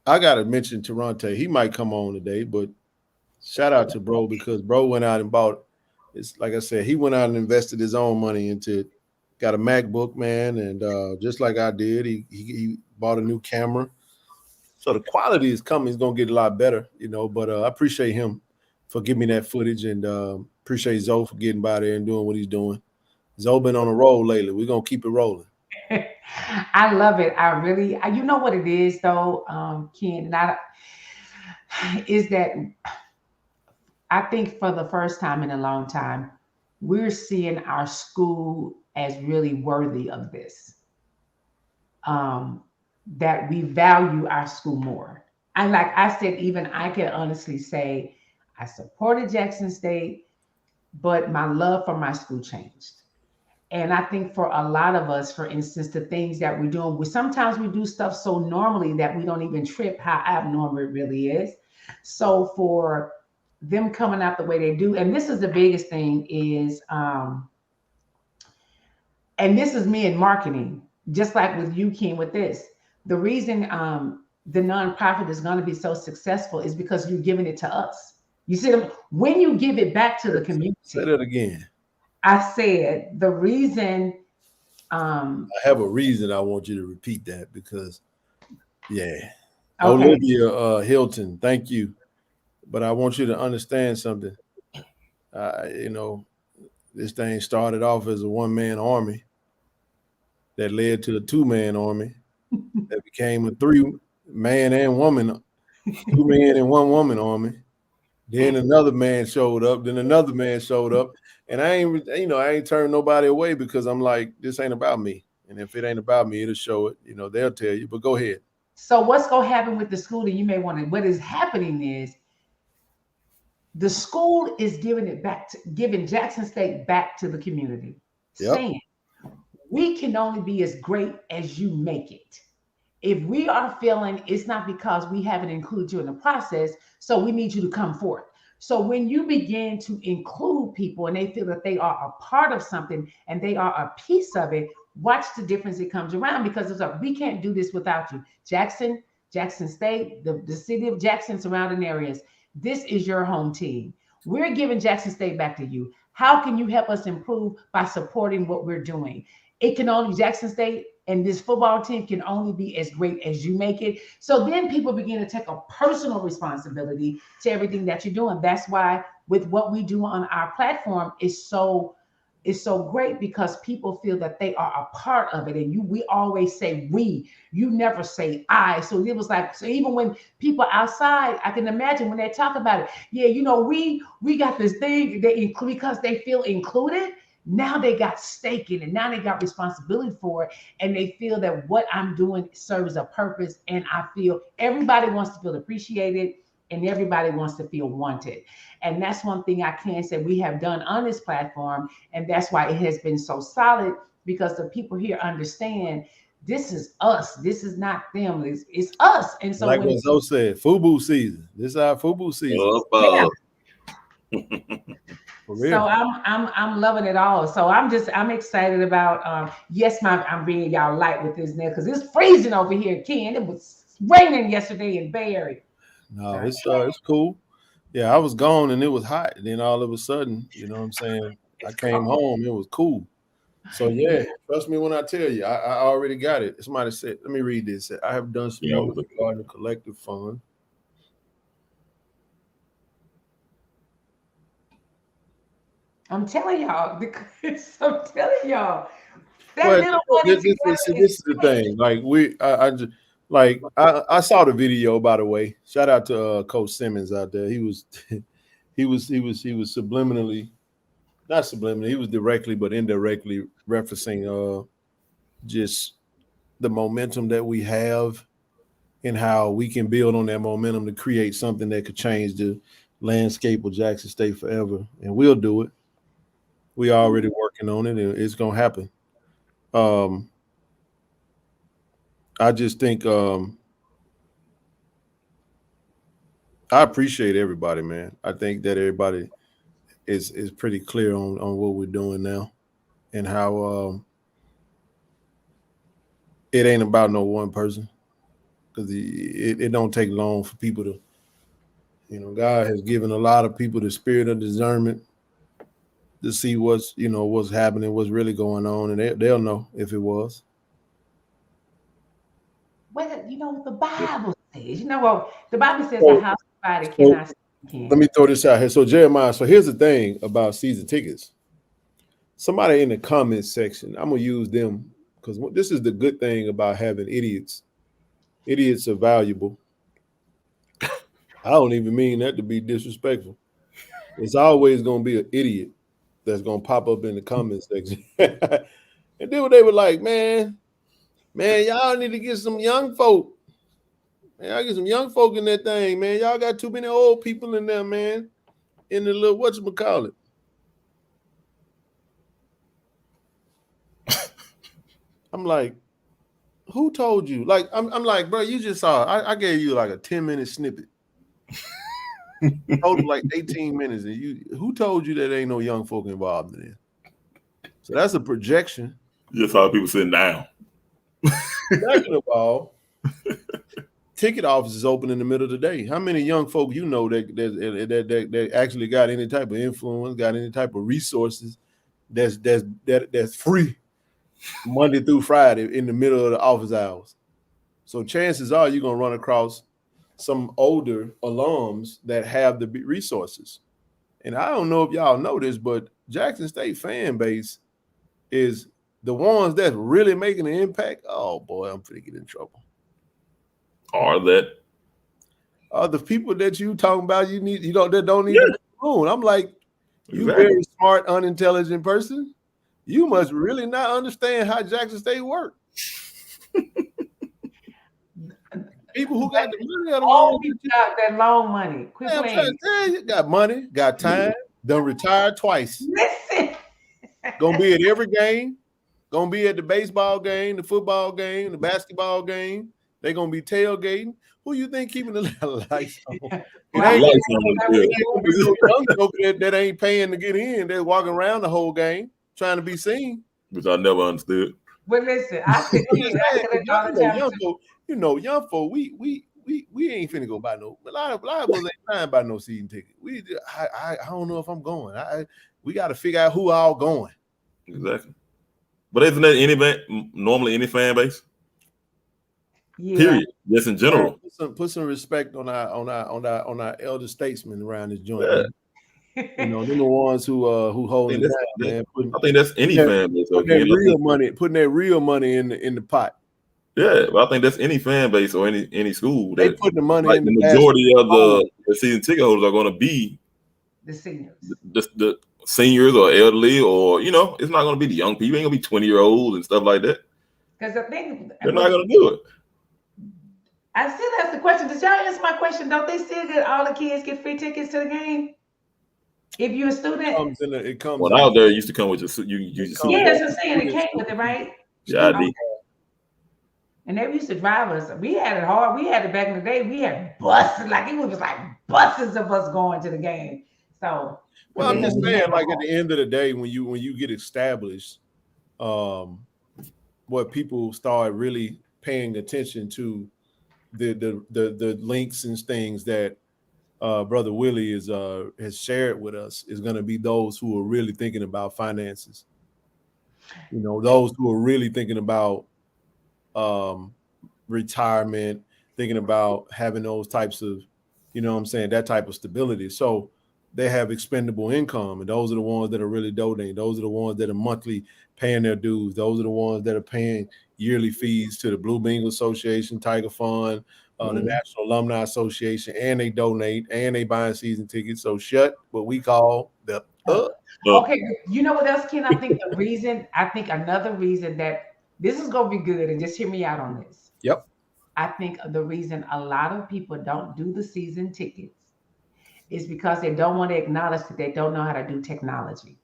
I gotta mention Toronto. He might come on today, but shout out to bro, because bro went out and bought. It's like I said, he went out and invested his own money into it. Got a MacBook, man, and just like I did, he bought a new camera. So the quality is coming. It's gonna get a lot better, But I appreciate him for giving me that footage, and appreciate Zoe for getting by there and doing what he's doing. Zoe been on a roll lately. We're gonna keep it rolling. I love it. You know what it is though, Ken, is that I think for the first time in a long time, we're seeing our school as really worthy of this. That we value our school more. And like I said, even I can honestly say I supported Jackson State, but my love for my school changed. And I think for a lot of us, for instance, the things that we're doing, sometimes we do stuff so normally that we don't even trip how abnormal it really is. So for them coming out the way they do, and this is the biggest thing is, and this is me in marketing, just like with you, Ken, with this. The reason the nonprofit is going to be so successful is because you're giving it to us. You see, when you give it back to the community. Say that again. I said the reason. I have a reason I want you to repeat that because, yeah. Okay. Olivia Hilton, thank you. But I want you to understand something. This thing started off as a one-man army that led to a two-man army that became a three-man and woman, 2 men and 1 woman army. Then another man showed up. Then another man showed up. And I ain't turned nobody away because I'm like, this ain't about me. And if it ain't about me, it'll show it. They'll tell you. But go ahead. So what's going to happen with the school? And you may want to. What is happening is the school is giving Jackson State back to the community. Yep. Saying we can only be as great as you make it. If we are feeling it's not because we haven't included you in the process, so we need you to come forth. So when you begin to include people and they feel that they are a part of something and they are a piece of it, watch the difference that comes around, because it's like, we can't do this without you. Jackson State, the city of Jackson, surrounding areas, this is your home team. We're giving Jackson State back to you. How can you help us improve? By supporting what we're doing. It can only, Jackson State and this football team can only be as great as you make it. So then people begin to take a personal responsibility to everything that you're doing. That's why with what we do on our platform is so great, because people feel that they are a part of it. And we always say we, you never say I. So it was like, so even when people outside, I can imagine when they talk about it, yeah, we got this thing, they include, because they feel included. Now they got stake in it. Now they got responsibility for it. And they feel that what I'm doing serves a purpose. And I feel everybody wants to feel appreciated and everybody wants to feel wanted. And that's one thing I can say we have done on this platform. And that's why it has been so solid, because the people here understand this is us. This is not them. It's us. And so, like what Zoe said, FUBU season. This is our FUBU season. Yeah. So I'm loving it all. So I'm excited about yes, I'm bringing y'all light with this now, because it's freezing over here, Ken. It was raining yesterday in Bay Area. No, it's cool. Yeah, I was gone and it was hot. And then all of a sudden, you know what I'm saying? I came home, it was cool. So yeah, trust me when I tell you, I already got it. Somebody said, let me read this. I have done some notes regarding the collective fund. I'm telling y'all, because I'm telling y'all, this is the thing. Like I saw the video, by the way. Shout out to Coach Simmons out there. He was subliminally, not subliminally, he was directly but indirectly referencing just the momentum that we have and how we can build on that momentum to create something that could change the landscape of Jackson State forever. And we'll do it. We already working on it, and it's gonna happen. I just think I appreciate everybody, man. I think that everybody is pretty clear on what we're doing now, and how it ain't about no one person, because it don't take long for people to, God has given a lot of people the spirit of discernment to see what's happening, what's really going on, and they'll know if it was. Well, what the Bible says. The Bible says a house divided cannot stand. Let me throw this out here. So Jeremiah, so here's the thing about season tickets. Somebody in the comments section, I'm gonna use them, because this is the good thing about having idiots. Idiots are valuable. I don't even mean that to be disrespectful. It's always gonna be an idiot that's gonna pop up in the comment section. And then they were like, man, y'all need to get some young folk. Man, I get some young folk in that thing, man. Y'all got too many old people in there, man. In the little whatchamacallit. I'm like, who told you? Like, I'm like, bro, you just saw. I gave you like a 10-minute snippet. Told like 18 minutes, and who told you that ain't no young folk involved in it? So that's a projection. You just saw people sitting down. Second of all, ticket offices open in the middle of the day. How many young folk that actually got any type of influence, got any type of resources that's free Monday through Friday in the middle of the office hours? So chances are you're gonna run across some older alums that have the resources. And I don't know if y'all know this, but Jackson State fan base is the ones that's really making an impact. Oh boy, I'm finna get in trouble. Are that the people that you talking about? That don't need to room. I'm like, you very smart, unintelligent person. You must really not understand how Jackson State works. People who got the money, all people got that long money. Quit playing. I'm trying to tell you, got money, got time, done retired twice. Listen. Gonna be at every game, gonna be at the baseball game, the football game, the basketball game, They're gonna be tailgating. Who you think keeping the lights on? Well, I It Lights think on that's the ain't field. gonna be no young joker that ain't paying to get in. They're walking around the whole game trying to be seen. Which I never understood. Well, listen, I said it all the time. Young folk, we ain't finna go buy no. A lot of us ain't trying to buy no season ticket. I don't know if I'm going. We got to figure out who all going. Exactly. But isn't that normally any fan base? Yeah. Period. Just in general. Put some respect on our elder statesmen around this joint. Yeah. You know, they're the ones who holding it down, man. I think that's any fan base. Putting that real money in the pot. Yeah, but I think that's any fan base or any school. They put the money in the the majority of the season ticket holders are going to be the seniors, the seniors or elderly, or it's not going to be the young people. Ain't going to be 20-year-olds and stuff like that. Because the thing, they're not going to do it. I still ask the question. Did y'all answer my question? Don't they still get all the kids get free tickets to the game? If you're a student, it comes. Well, out there used to come with your yeah, that's what I'm saying. It came with it, right? Yeah, I did. And they used to drive us. We had it hard. We had it back in the day. We had buses, like it was like buses of us going to the game. So, well, I'm just saying, like at the end of the day, when you get established, what people start really paying attention to the links and things that Brother Willie has shared with us is going to be those who are really thinking about finances. Those who are really thinking about retirement, thinking about having those types of, that type of stability. So they have expendable income, and those are the ones that are really donating. Those are the ones that are monthly paying their dues. Those are the ones that are paying yearly fees to the Blue Bengal Association, Tiger Fund, the National Alumni Association, and they donate and they buying season tickets. So shut what we call the Okay, you know what else, Ken? I think another reason that this is gonna be good, and just hear me out on this. Yep. I think the reason a lot of people don't do the season tickets is because they don't want to acknowledge that they don't know how to do technology.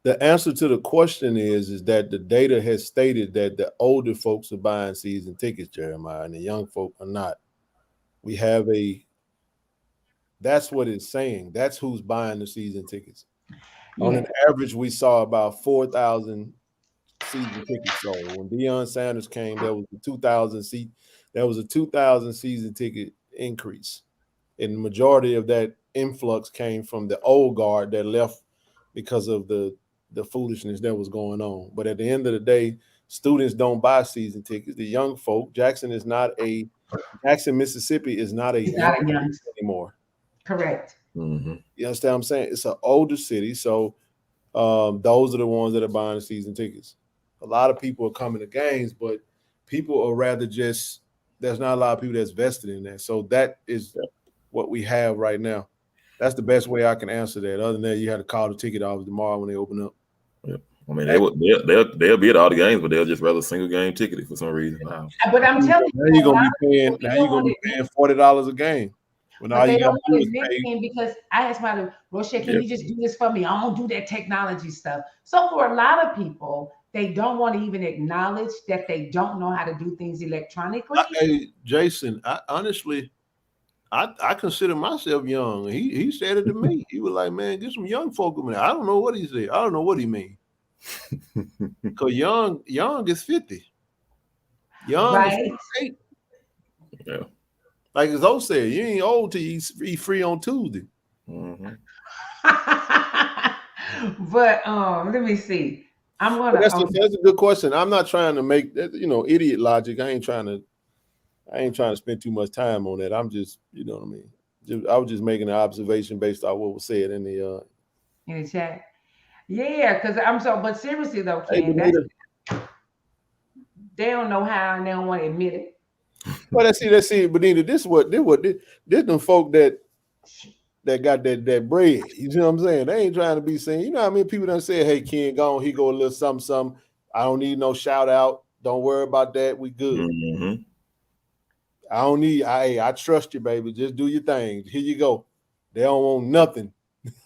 The answer to the question is that the data has stated that the older folks are buying season tickets, Jeremiah, and the young folk are not. We have that's what it's saying. That's who's buying the season tickets. Yeah. On an average, we saw about 4,000 season tickets sold. When Deion Sanders came, there was a 2,000 season ticket increase. And the majority of that influx came from the old guard that left because of the foolishness that was going on. But at the end of the day, students don't buy season tickets. The young folk, Jackson, Mississippi is not a young city anymore. Correct. Mm-hmm. You understand what I'm saying? It's an older city. So those are the ones that are buying the season tickets. A lot of people are coming to games, but people are rather there's not a lot of people that's vested in that. So that is what we have right now. That's the best way I can answer that. Other than that, you had to call the ticket office tomorrow when they open up. Yeah. I mean, they'll be at all the games, but they'll just rather single game ticket for some reason. Wow. But I'm telling you, now you're gonna be paying $40 a game. When all you got to do is pay. Because I asked my Rochelle, can you just do this for me? I don't do that technology stuff. So for a lot of people, they don't want to even acknowledge that they don't know how to do things electronically. Hey, Jason, I consider myself young. He said it to me. He was like, man, get some young folk in there. I don't know what he said. I don't know what he mean. Because young is 50. Young is 58. Yeah. Like as O said, you ain't old till you be free on Tuesday. Mm-hmm. But let me see. That's a good question. I'm not trying to make that, idiot logic. I ain't trying to spend too much time on that. I'm just, you know what I mean. I was just making an observation based on what was said in the chat. Yeah, because but seriously though, Ken, they don't know how and they don't want to admit it. Well, let's see, Benita. This them folk that got that bread. You know what I'm saying? They ain't trying to be seen. You know what I mean? People done say, hey, Ken, go on, he go a little something. I don't need no shout out. Don't worry about that. We good. Mm-hmm. I trust you, baby. Just do your thing. Here you go. They don't want nothing.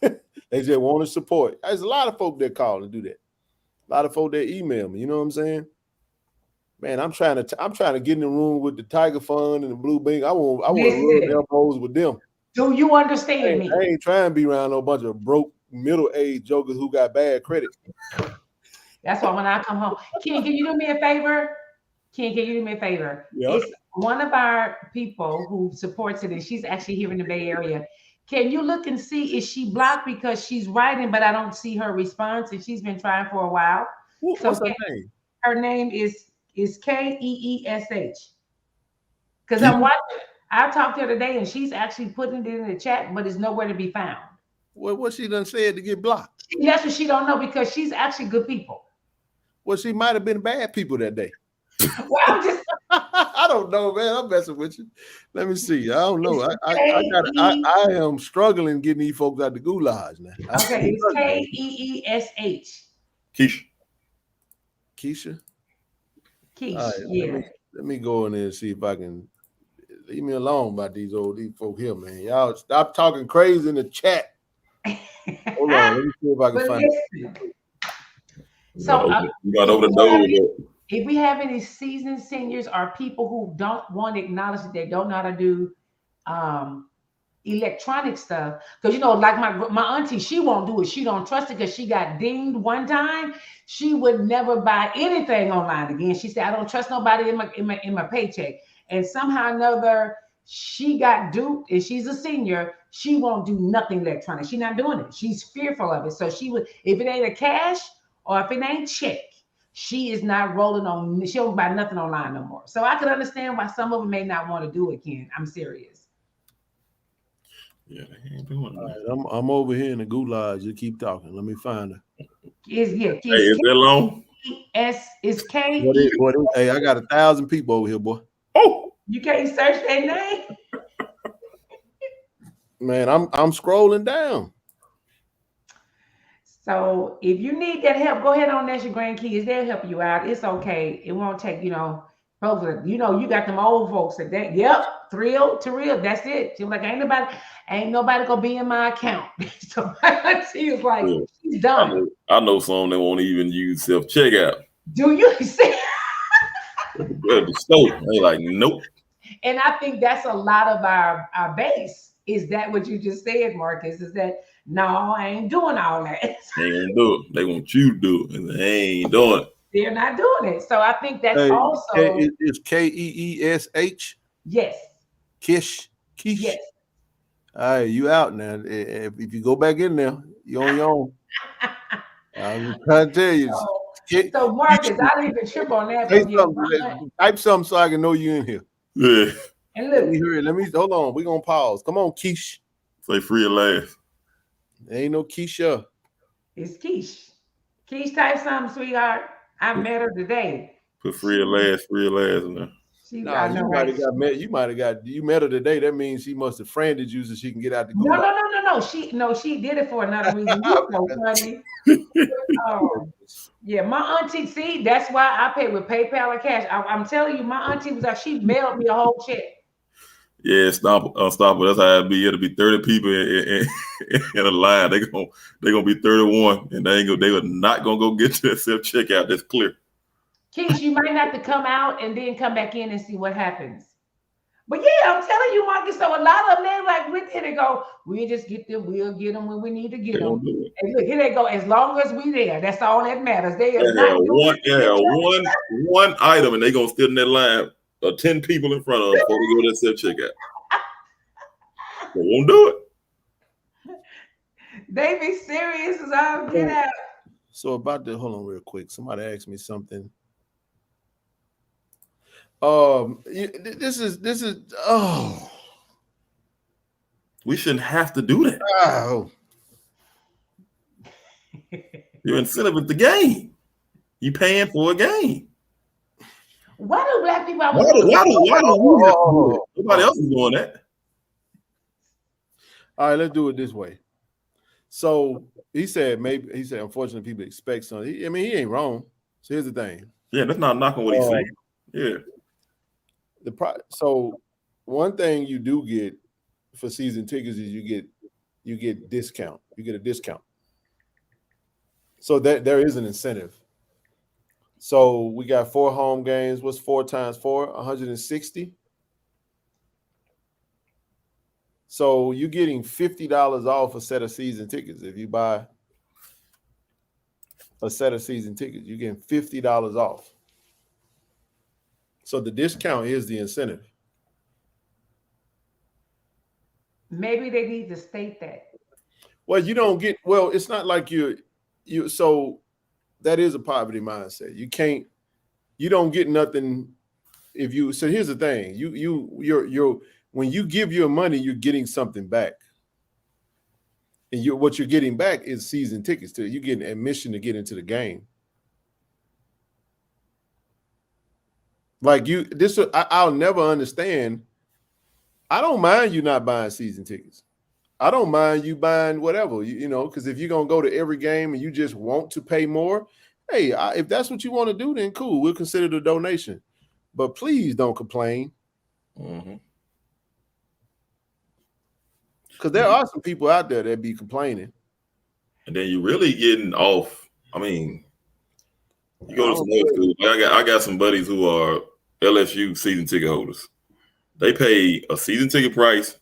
They just want to support. There's a lot of folk that call and do that. A lot of folk that email me. You know what I'm saying? Man, I'm trying to get in the room with the Tiger Fund and the Blue Bing. I want to rub elbows with them. Do you understand me? I ain't trying to be around no bunch of broke middle-aged jokers who got bad credit. That's why when I come home, Ken, can you do me a favor? Ken, can you do me a favor? Yeah. It's one of our people who supports it, and she's actually here in the Bay Area. Can you look and see, is she blocked because she's writing, but I don't see her response, and she's been trying for a while. What's her name? Her name is Keesh. Because I'm watching. I talked to her today, and she's actually putting it in the chat, but it's nowhere to be found. What she done said to get blocked? That's what she don't know, because she's actually good people. Well, she might have been bad people that day. Well, I'm just. I don't know, man. I'm messing with you. Let me see. I don't know. I am struggling getting these folks out the goulash now. Okay, it's Keesh. Keisha. Right, yeah. Let me go in there and see if I can. Leave me alone about these folk here, man. Y'all stop talking crazy in the chat. Hold on, let me see if I can find it. So you got over the door. If we have any seasoned seniors or people who don't want to acknowledge that they don't know how to do electronic stuff, because like my auntie, she won't do it. She don't trust it because she got dinged one time. She would never buy anything online again. She said, "I don't trust nobody in my paycheck." And somehow or another, she got duped, and she's a senior. She won't do nothing electronic. She's not doing it. She's fearful of it. So she would, if it ain't a cash or if it ain't check, she is not rolling on. She don't buy nothing online no more. So I could understand why some of them may not want to do it, Ken. I'm serious. Yeah, they ain't doing that. Right, I'm over here in the goulash. You keep talking. Let me find her. Is that long? Is K. Hey, I got 1,000 people over here, boy. Oh, you can't search their name. Man, I'm scrolling down. So if you need that help, go ahead on National Grandkids. They'll help you out. It's okay. It won't take, probably, you got them old folks that yep, thrill to real. That's it. She's like, ain't nobody gonna be in my account. So she was like, she's done. I know some that won't even use self-checkout. Do you see? The store. They like, nope. And I think that's a lot of our base. Is that what you just said, Marcus? Is that no, I ain't doing all that. They ain't do it. They want you to do it, and they ain't doing it. They're not doing it. So I think that's also it's Keesh. Yes. Keesh. Yes. All right, you out now. If you go back in there, you on your own. I'm trying to tell you. So Marcus, I didn't even trip on that. Type something so I can know you in here. Yeah. And look, let me hold on. We're gonna pause. Come on, Keesh. Say free at last. There ain't no Keisha. It's Keesh. Keesh, type something, sweetheart. I met her today. Put free at last in there. You might have got you met her today. That means she must have friended you so she can get out the goulash. No. She did it for another reason. You so funny. Yeah, my auntie, see, that's why I pay with PayPal or cash. I'm telling you, my auntie was like, she mailed me a whole check. Yeah, unstoppable. That's how it be. It'll be 30 people in a line. They're gonna be 31, and they are not gonna go get to that self checkout. That's clear. Keesh, you might have to come out and then come back in and see what happens. But yeah, I'm telling you, Marcus. So a lot of them, they're like, here they go. We'll just get them. We'll get them when we need to get them. And look, here they go. As long as we there, that's all that matters. They are not one item, and they gonna sit in that line. 10 people in front of them before we go to that self checkout. They won't do it. They be serious as I'll get out. So about the hold on real quick. Somebody asked me something. This is we shouldn't have to do that. Oh. Your incentive is the game. You paying for a game. Why do black people? Why do we have to do it? Nobody else is doing that. All right, let's do it this way. So he said, unfortunately, people expect something. He ain't wrong. So here's the thing. Yeah, that's not knocking what he's saying. Yeah. So one thing you do get for season tickets is you get discount. You get a discount. So that there is an incentive. So we got 4 home games. What's 4 times 4? 160. So you're getting $50 off a set of season tickets. If you buy a set of season tickets, you're getting $50 off. So the discount is the incentive. Maybe they need to state that. Well, you don't get, well, it's not like you so that is a poverty mindset. You don't get nothing if you, so here's the thing. You're when you give your money, you're getting something back. And what you're getting back is season tickets to, you're getting admission to get into the game. Like I'll never understand. I don't mind you not buying season tickets. I don't mind you buying whatever, you know, because if you're going to go to every game and you just want to pay more, hey, if that's what you want to do, then cool. We'll consider the donation. But please don't complain. Because there are some people out there that be complaining. And then you're really getting off. I mean, you go to some other school. I got some buddies who are LSU season ticket holders. They pay a season ticket price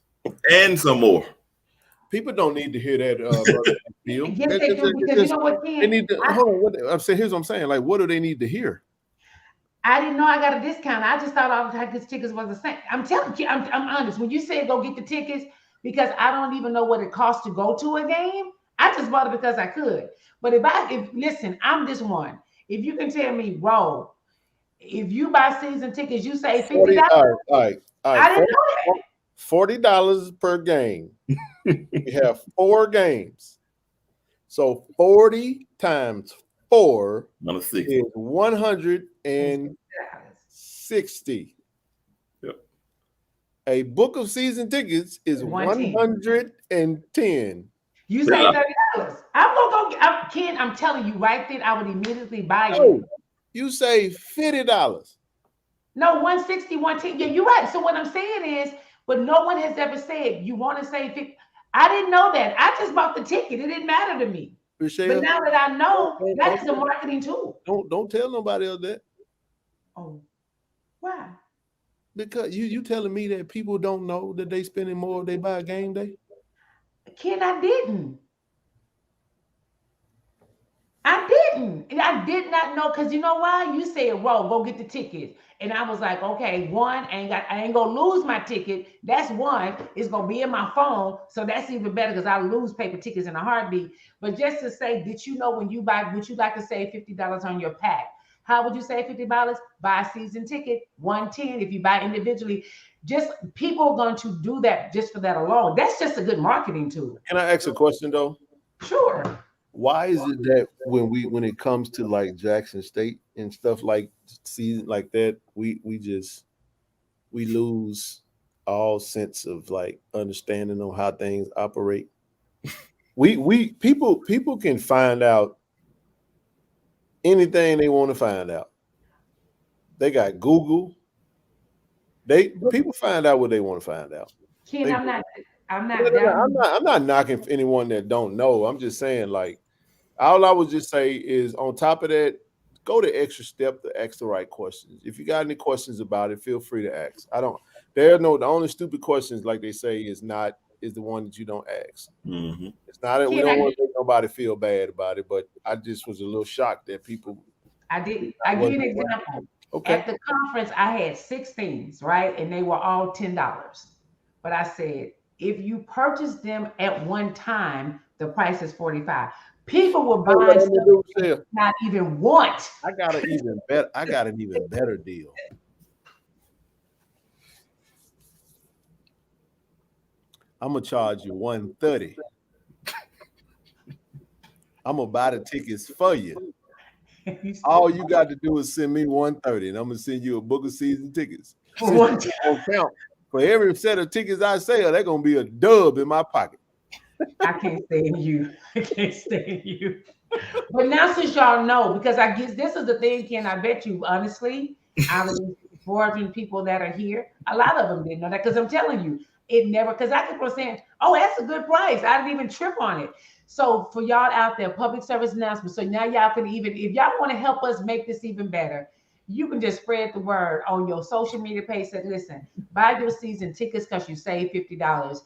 and some more. People don't need to hear that. Deal. Yes, they do, because you know what, Ken? They need to, hold on. I'm saying, here's what I'm saying. Like, what do they need to hear? I didn't know I got a discount. I just thought all the tickets was the same. I'm telling you, I'm honest. When you say go get the tickets, because I don't even know what it costs to go to a game, I just bought it because I could. But listen, I'm this one. If you can tell me, Ro, if you buy season tickets, you say $50. All right. I didn't know that. $40 per game. We have 4 games. So 40 times 4 is 160. Yep. A book of season tickets is 110. You say $30. I'm gonna go. Ken, I'm telling you right then, I would immediately buy it. You say $50. No, 160, 110. Yeah, you're right. So what I'm saying is, but no one has ever said you want to say 50. I didn't know that. I just bought the ticket. It didn't matter to me. Michelle, but now that I know, that is a marketing tool. Don't tell nobody else that. Oh, why? Because you telling me that people don't know that they spending more if they buy a game day? Ken, I didn't. And I did not know, because you know why? You said, "Whoa, go get the tickets." And I was like, okay, I ain't gonna lose my ticket. That's one. It's gonna be in my phone. So that's even better, because I lose paper tickets in a heartbeat. But just to say, did you know when you buy, would you like to save $50 on your pack? How would you save $50? Buy a season ticket, 110 if you buy individually. Just people are going to do that just for that alone. That's just a good marketing tool. Can I ask a question though? Sure. Why is it that when it comes to like Jackson State and stuff like season like that, we lose all sense of like understanding on how things operate? People can find out anything they want to find out. They got Google. People find out what they want to find out. Ken, I'm not knocking anyone that don't know. I'm just saying, like, all I would just say is, on top of that, go the extra step to ask the right questions. If you got any questions about it, feel free to ask. The only stupid questions, like they say, is the one that you don't ask. Mm-hmm. It's not, we don't want to make nobody feel bad about it, but I just was a little shocked that people. I give you an example. Okay. At the conference, I had 6 things, right? And they were all $10. But I said, if you purchase them at one time, the price is $45. People were buying stuff they not even want. I got an even better deal. I'm gonna charge you $130. I'm gonna buy the tickets for you. All you got to do is send me $130, and I'm gonna send you a book of season tickets. Count. For every set of tickets I sell, they're gonna be a dub in my pocket. I can't stand you. But now, since y'all know, because I guess this is the thing, Ken, I bet you, honestly, out of these 400 people that are here, a lot of them didn't know that, because I'm telling you, It never, because I kept on saying, oh, that's a good price. I didn't even trip on it. So for y'all out there, public service announcement. So now y'all can even, if y'all want to help us make this even better, you can just spread the word on your social media page. That listen, buy your season tickets because you save $50.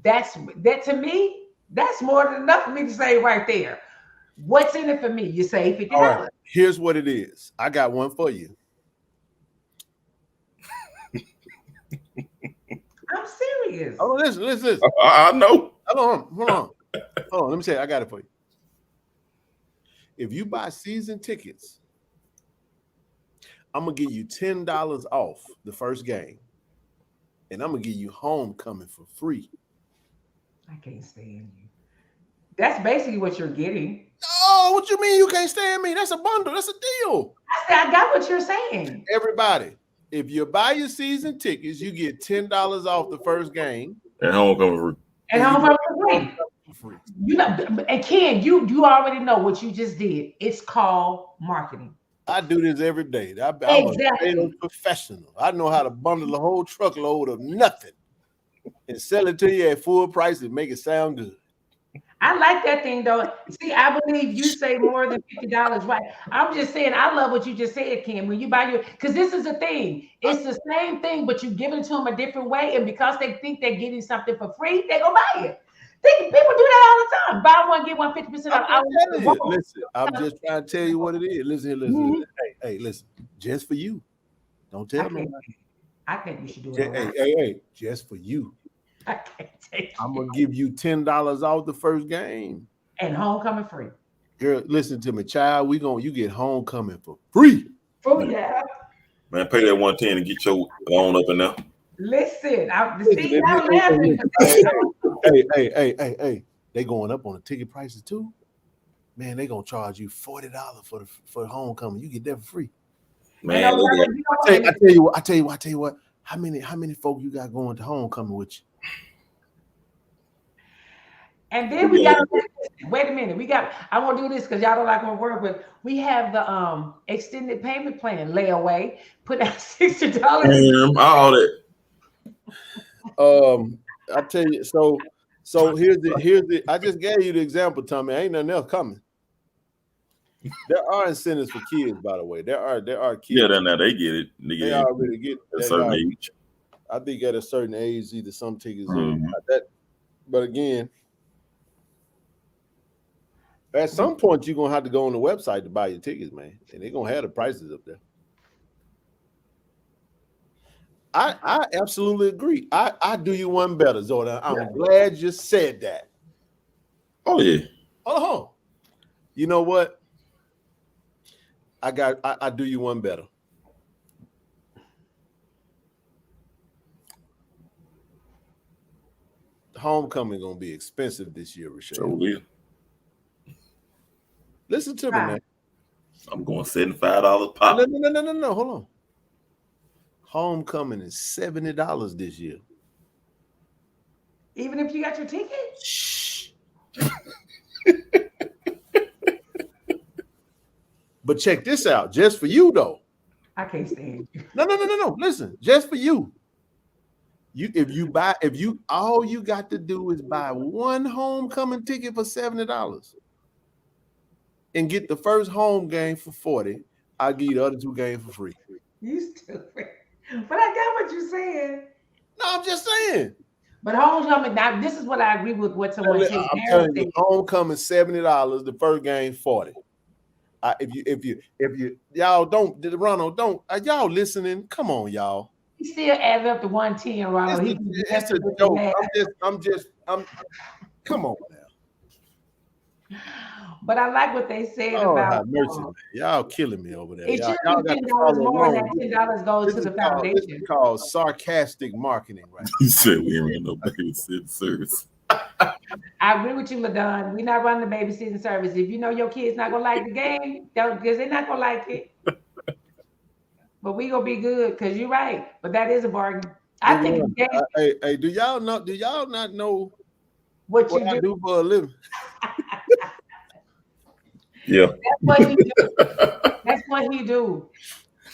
That to me, that's more than enough for me to say right there. What's in it for me? You save $50. All right, here's what it is. I got one for you. I'm serious. Oh, listen. I know. Hold on. Let me say it. I got it for you. If you buy season tickets, I'm gonna give you $10 off the first game, and I'm gonna give you homecoming for free. I can't stand you. That's basically what you're getting. Oh, what you mean you can't stand me? That's a bundle. That's a deal. I said I got what you're saying. Everybody, if you buy your season tickets, you get $10 off the first game. And homecoming free. And homecoming for free. You know, and Ken, you already know what you just did. It's called marketing. I do this every day. I'm Exactly. a professional. I know how to bundle a whole truckload of nothing and sell it to you at full price and make it sound good. I like that thing though. See, I believe you say more than $50, right? I'm just saying, I love what you just said, Kim. When you buy your, because this is the thing, it's the same thing, but you give it to them a different way, and because they think they're getting something for free, they go buy it. People do that all the time. Buy one, get one 50% off. Listen, I'm just trying to tell you what it is. Listen. Mm-hmm. Hey, listen. Just for you. Don't tell me. I think you should do it. Hey, just for you. I can't take it. I'm gonna give you $10 off the first game. And homecoming free. Girl, listen to me, child. You get homecoming for free. Oh yeah. Man, pay that 110 and get your loan up in there. Listen, I'm Hey, they going up on the ticket prices too. Man, they gonna charge you $40 for homecoming. You get that for free. Man, I tell you what. How many folk you got going to homecoming with you? And then we got, wait a minute, I want to do this because y'all don't like my work, but we have the extended payment plan layaway. Put out $60. All that. I tell you, so here's the I just gave you the example, Tommy. Ain't nothing else coming. There are incentives for kids, by the way. There are kids. Yeah, now they get it. They already get at a certain age. I think at a certain age, either some tickets Mm-hmm. like that. But again, at some point you're gonna have to go on the website to buy your tickets, man. And they're gonna have the prices up there. I absolutely agree. I do you one better, Zoda. I'm glad you said that. Oh yeah. Oh, you know what? I do you one better. Homecoming gonna be expensive this year, Rashad. So will. Listen to me, man. I'm going $75 pop. No. Hold on. Homecoming is $70 this year. Even if you got your ticket? Shh. But check this out, just for you though. I can't stand you. No. Listen, just for you. All you got to do is buy one homecoming ticket for $70 and get the first home game for $40. I'll give you the other two games for free. You stupid. But I got what you're saying. No, I'm just saying. But homecoming, now this is what I agree with what someone said. I'm telling you, homecoming $70, the first game $40. If you y'all don't, Ronald, don't y'all listening? Come on, y'all. He still added up to 110, Ronald. It's a joke. I'm come on now. But I like what they said Oh, about mercy, man. Y'all killing me over there. it should Y'all be got to $10 follow more, along. and that $10 goes to the foundation. This is called sarcastic marketing, right? He said we ain't running no babysitting service. I agree with you, LaDon. We're not running the babysitting service. If you know your kid's not gonna like the game, because they're not gonna like it. But we gonna be good because you're right. But that is a bargain. I think. Hey, do y'all not know what you I do for a living? Yeah. That's what he do. That's what he do.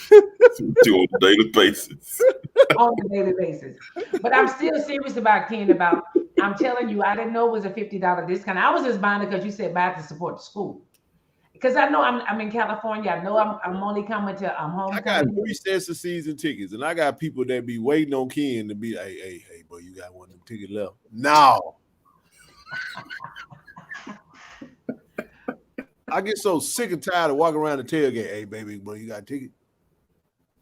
Do on a daily basis. On a daily basis. But I'm still serious about Ken. I'm telling you, I didn't know it was a $50 discount. I was just buying it because you said buy it to support the school. Because I know I'm in California. I know I'm only coming to I got homecoming. 3 sets of season tickets, and I got people that be waiting on Ken to be, hey, boy, you got one of them tickets left. No. I get so sick and tired of walking around the tailgate. Hey, baby, bro, you got a ticket?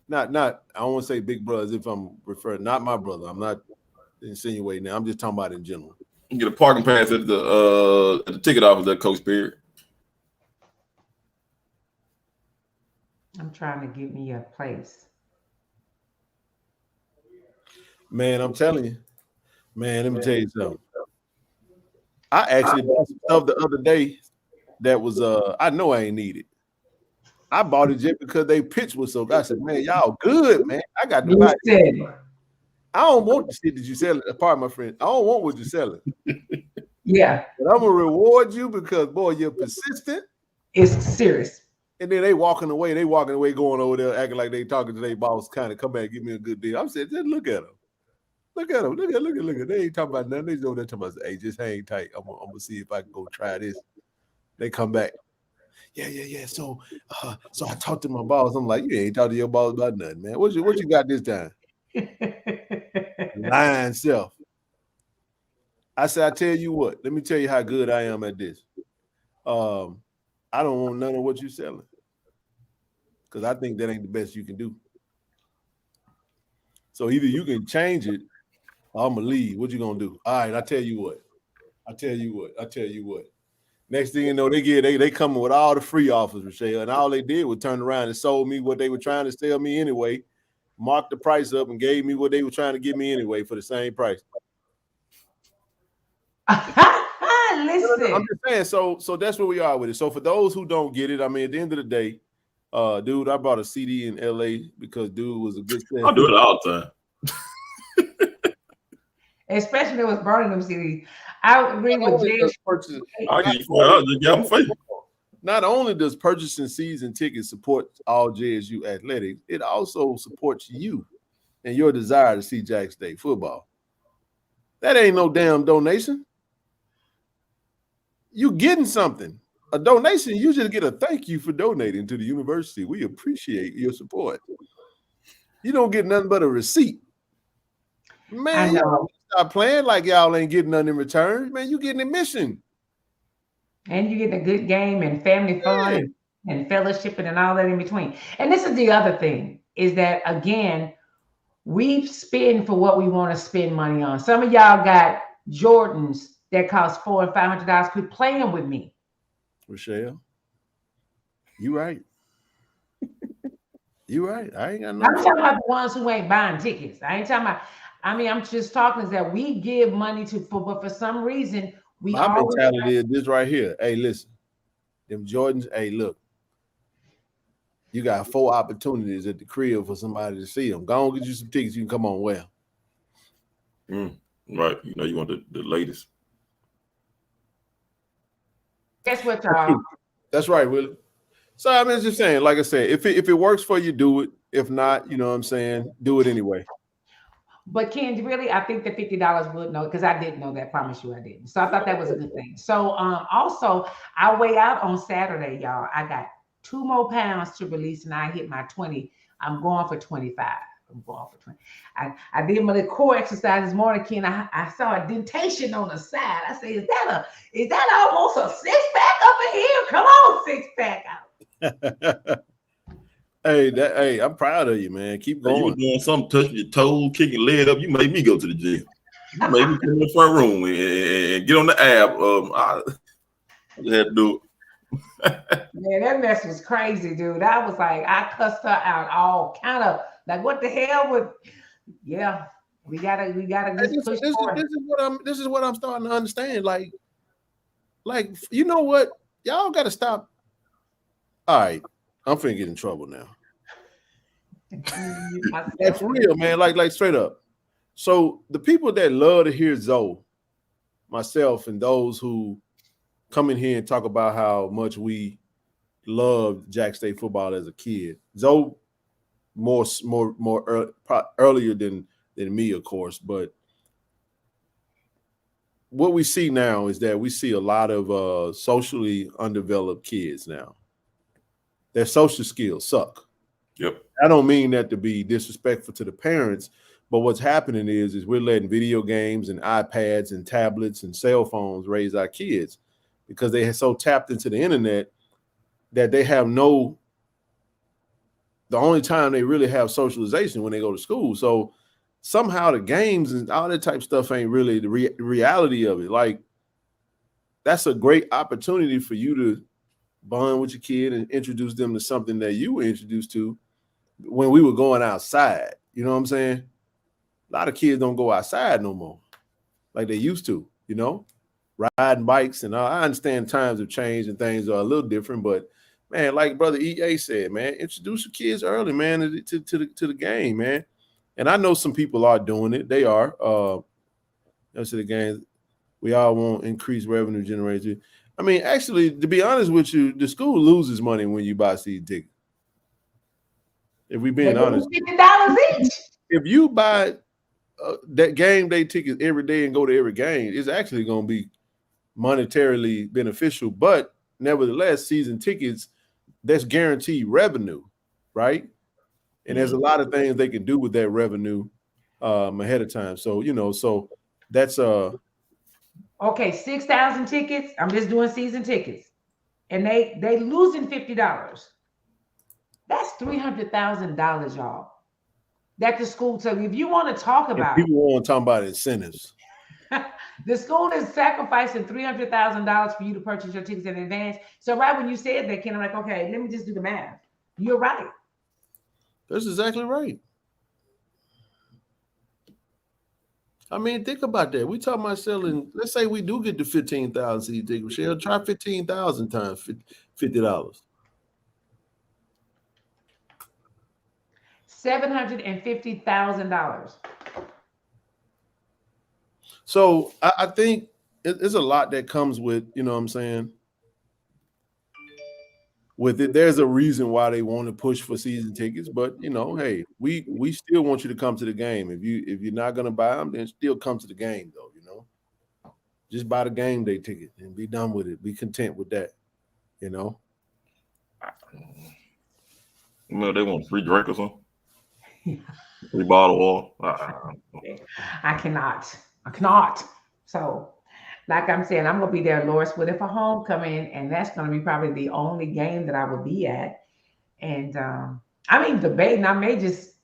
Not. I don't want to say big brothers if I'm referring. Not my brother. I'm not insinuating that. I'm just talking about in general. You get a parking pass at the ticket office at Coach Perry. I'm trying to get me a place. Man, I'm telling you. Man, let me tell you something. I actually bought some stuff the other day that was I know I ain't needed. I bought it just because they pitch was so good. I said, man, y'all good, man. I got to buy it. I don't want the shit that you selling. Pardon my friend. I don't want what you're selling. Yeah. But I'm gonna reward you because boy, you're persistent. It's serious. And then they walking away, going over there, acting like they talking to their boss, kind of come back and give me a good deal. I'm saying, just look at them. Look at them. Look at. They ain't talking about nothing. They over there talking about, hey, just hang tight. I'm gonna see if I can go try this. They come back. Yeah. So I talked to my boss. I'm like, you ain't talked to your boss about nothing, man. What you got this time? Lying self. I said, I tell you what, let me tell you how good I am at this. I don't want none of what you're selling. Because I think that ain't the best you can do. So either you can change it or I'm gonna leave. What you gonna do? All right, I tell you what. Next thing you know, they coming with all the free offers, Rochelle, and all they did was turn around and sold me what they were trying to sell me anyway, marked the price up and gave me what they were trying to give me anyway for the same price. Listen. I'm just saying, so that's where we are with it. So for those who don't get it, I mean, at the end of the day, dude, I bought a CD in LA because dude was a good fan. I'll do it all the time. Especially with burning them CDs. I agree with JSU. Not only does purchasing season tickets support all JSU athletics, it also supports you and your desire to see Jack State football. That ain't no damn donation. You getting something. A donation, you just get a thank you for donating to the university. We appreciate your support. You don't get nothing but a receipt. Man, y'all stop playing like y'all ain't getting nothing in return. Man, you getting admission. And you get a good game and family fun and fellowship and all that in between. And this is the other thing, is that, again, we spend for what we want to spend money on. Some of y'all got Jordans that cost $400 and $500. Quit playing with me. Rochelle, you right. You right. I ain't got no. I'm talking about the ones who ain't buying tickets. I ain't talking about. I mean, I'm just talking is that we give money to, but for some reason my mentality is this right here. Hey, listen, them Jordans. Hey, look, you got 4 opportunities at the crib for somebody to see them. Go on, get you some tickets. You can come on. Well, right. You know, you want the latest. Guess what, y'all? That's right, Willie. So I mean, just saying, like I said, if it works for you, do it. If not, you know what I'm saying, do it anyway. But Ken, really, I think the $50 would know, because I didn't know that. Promise you, I didn't. So I thought that was a good thing. So also, I weigh out on Saturday, y'all. I got 2 more pounds to release, and I hit my 20. I'm going for 25. I'm going for 20. I did my little core exercise this morning, Ken. I saw a dentation on the side. I say, is that almost a 6-pack up in here? Come on, 6-pack out. Hey, I'm proud of you, man. Keep going. You doing something, touching your toes, kicking your leg up. You made me go to the gym. You made me come in the front room and get on the app. I just had to do it. Man, that mess was crazy, dude. I was like, I cussed her out all kind of like, what the hell would? Yeah, we gotta just push forward. This is what I'm starting to understand. Like, you know what? Y'all got to stop. All right, I'm finna get in trouble now. That's real, man. Like straight up. So the people that love to hear Zoe, myself, and those who come in here and talk about how much we loved Jack State football as a kid. Zoe more earlier than me, of course. But what we see now is that we see a lot of socially undeveloped kids now. Their social skills suck. Yep. I don't mean that to be disrespectful to the parents, but what's happening is we're letting video games and iPads and tablets and cell phones raise our kids because they are so tapped into the internet that they have the only time they really have socialization when they go to school. So somehow the games and all that type of stuff ain't really the reality of it. Like, that's a great opportunity for you to bond with your kid and introduce them to something that you were introduced to when we were going outside. You know what I'm saying? A lot of kids don't go outside no more like they used to, riding bikes. And I understand times have changed and things are a little different, but man, like Brother EA said, man, introduce your kids early, man, to the game, man. And I know some people are doing it. They are. That's the game. We all want increased revenue generation. I mean, actually, to be honest with you, the school loses money when you buy season tickets. If we're being honest, $50 each. If you buy that game day tickets every day and go to every game, it's actually going to be monetarily beneficial. But nevertheless, season tickets, that's guaranteed revenue, right? And there's a lot of things they can do with that revenue ahead of time. So, so that's okay, 6,000 tickets. I'm just doing season tickets. And they losing $50. That's $300,000, y'all. That the school. So if you want to talk about, people want to talk about incentives. The school is sacrificing $300,000 for you to purchase your tickets in advance. So right when you said that, Ken, I'm like, okay, let me just do the math. You're right. That's exactly right. I mean, think about that. We talking about selling. Let's say we do get to 15,000 seat tickets. Shell, try 15,000 times $50. $750,000. So I think there's a lot that comes with, you know what I'm saying? With it, there's a reason why they want to push for season tickets, but hey, we still want you to come to the game. If you're not gonna buy them, then still come to the game, though. Just buy the game day ticket and be done with it. Be content with that. They want free drink or something. Free bottle of water. I cannot. So, like I'm saying, I'm gonna be there, Loris, with it for homecoming, and that's gonna be probably the only game that I will be at. And I mean, debating, I may just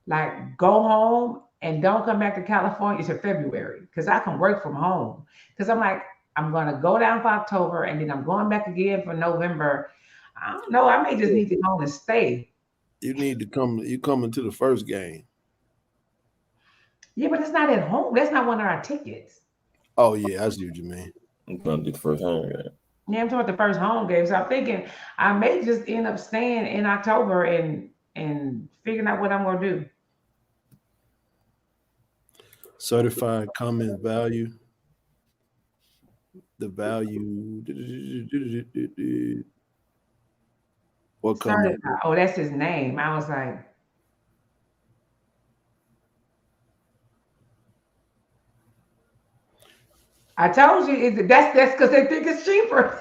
like go home and don't come back to California until February because I can work from home. Because I'm like, I'm gonna go down for October and then I'm going back again for November. I don't know. I may just need to go and stay. You need to come. You coming to the first game? Yeah, but it's not at home. That's not one of our tickets. Oh yeah, I see what you mean. I'm gonna do the first home game. Yeah, I'm talking about the first home game. So I'm thinking I may just end up staying in October and figuring out what I'm gonna do. Certified comment value. The value. What comment? Oh, that's his name. I was like, I told you that's because they think it's cheaper.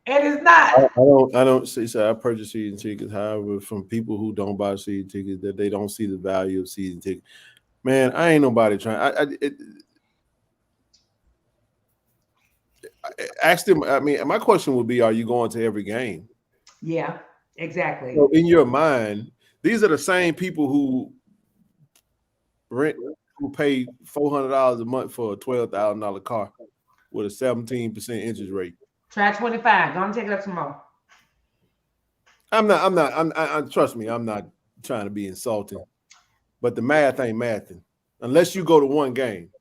And it's not. I don't see. So I purchase season tickets. However, from people who don't buy season tickets, that they don't see the value of season tickets. Man, I ain't nobody trying. I ask them. I mean, my question would be: are you going to every game? Yeah, exactly. So in your mind, these are the same people who pay $400 a month for a $12,000 car with a 17% interest rate. Try 25. Go and take it up some more. Trust me, I'm not trying to be insulting, but the math ain't mathing unless you go to one game.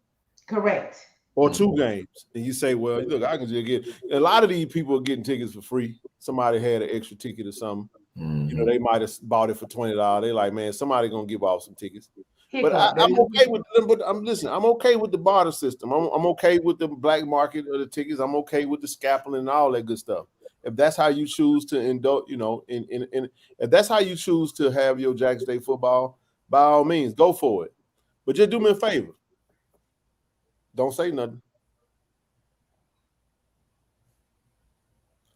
Correct. Or two games, and you say, well, look, I can just get a lot of these people are getting tickets for free. Somebody had an extra ticket or something. Mm-hmm. They might have bought it for $20. They're like, man, somebody gonna give off some tickets. But I'm okay with them. But I'm okay with the barter system. I'm okay with the black market of the tickets. I'm okay with the scalping and all that good stuff. if that's how you choose to indulge, you know, in if that's how you choose to have your Jackson State football, by all means, go for it. But just do me a favor. Don't say nothing.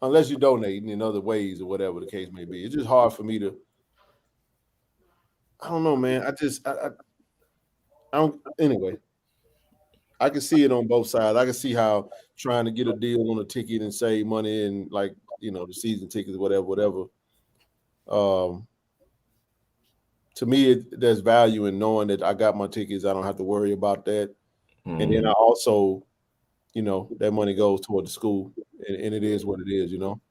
Unless you're donating in other ways or whatever the case may be. It's just hard for me to, I don't know, man. I don't, anyway. I can see it on both sides. I can see how trying to get a deal on a ticket and save money and like, you know, the season tickets, whatever. To me, there's value in knowing that I got my tickets. I don't have to worry about that. And then I also, you know, that money goes toward the school, and it is what it is, you know.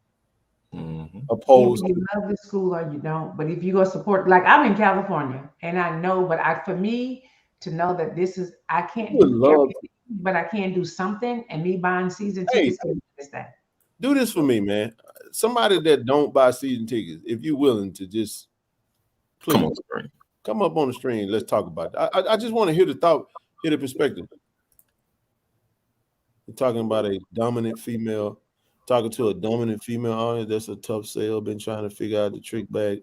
Opposed, either you love the school or you don't. But if you go support, like I'm in California, and I know, but for me to know that this is, I can't do everything, but I can do something. And me buying season tickets is that. Do this for me, man. Somebody that don't buy season tickets, if you're willing to just please come up on the screen. Let's talk about it. I just want to hear the thought, hear the perspective. You're talking about a dominant female, talking to a dominant female audience. That's a tough sell. Been trying to figure out the trick bag.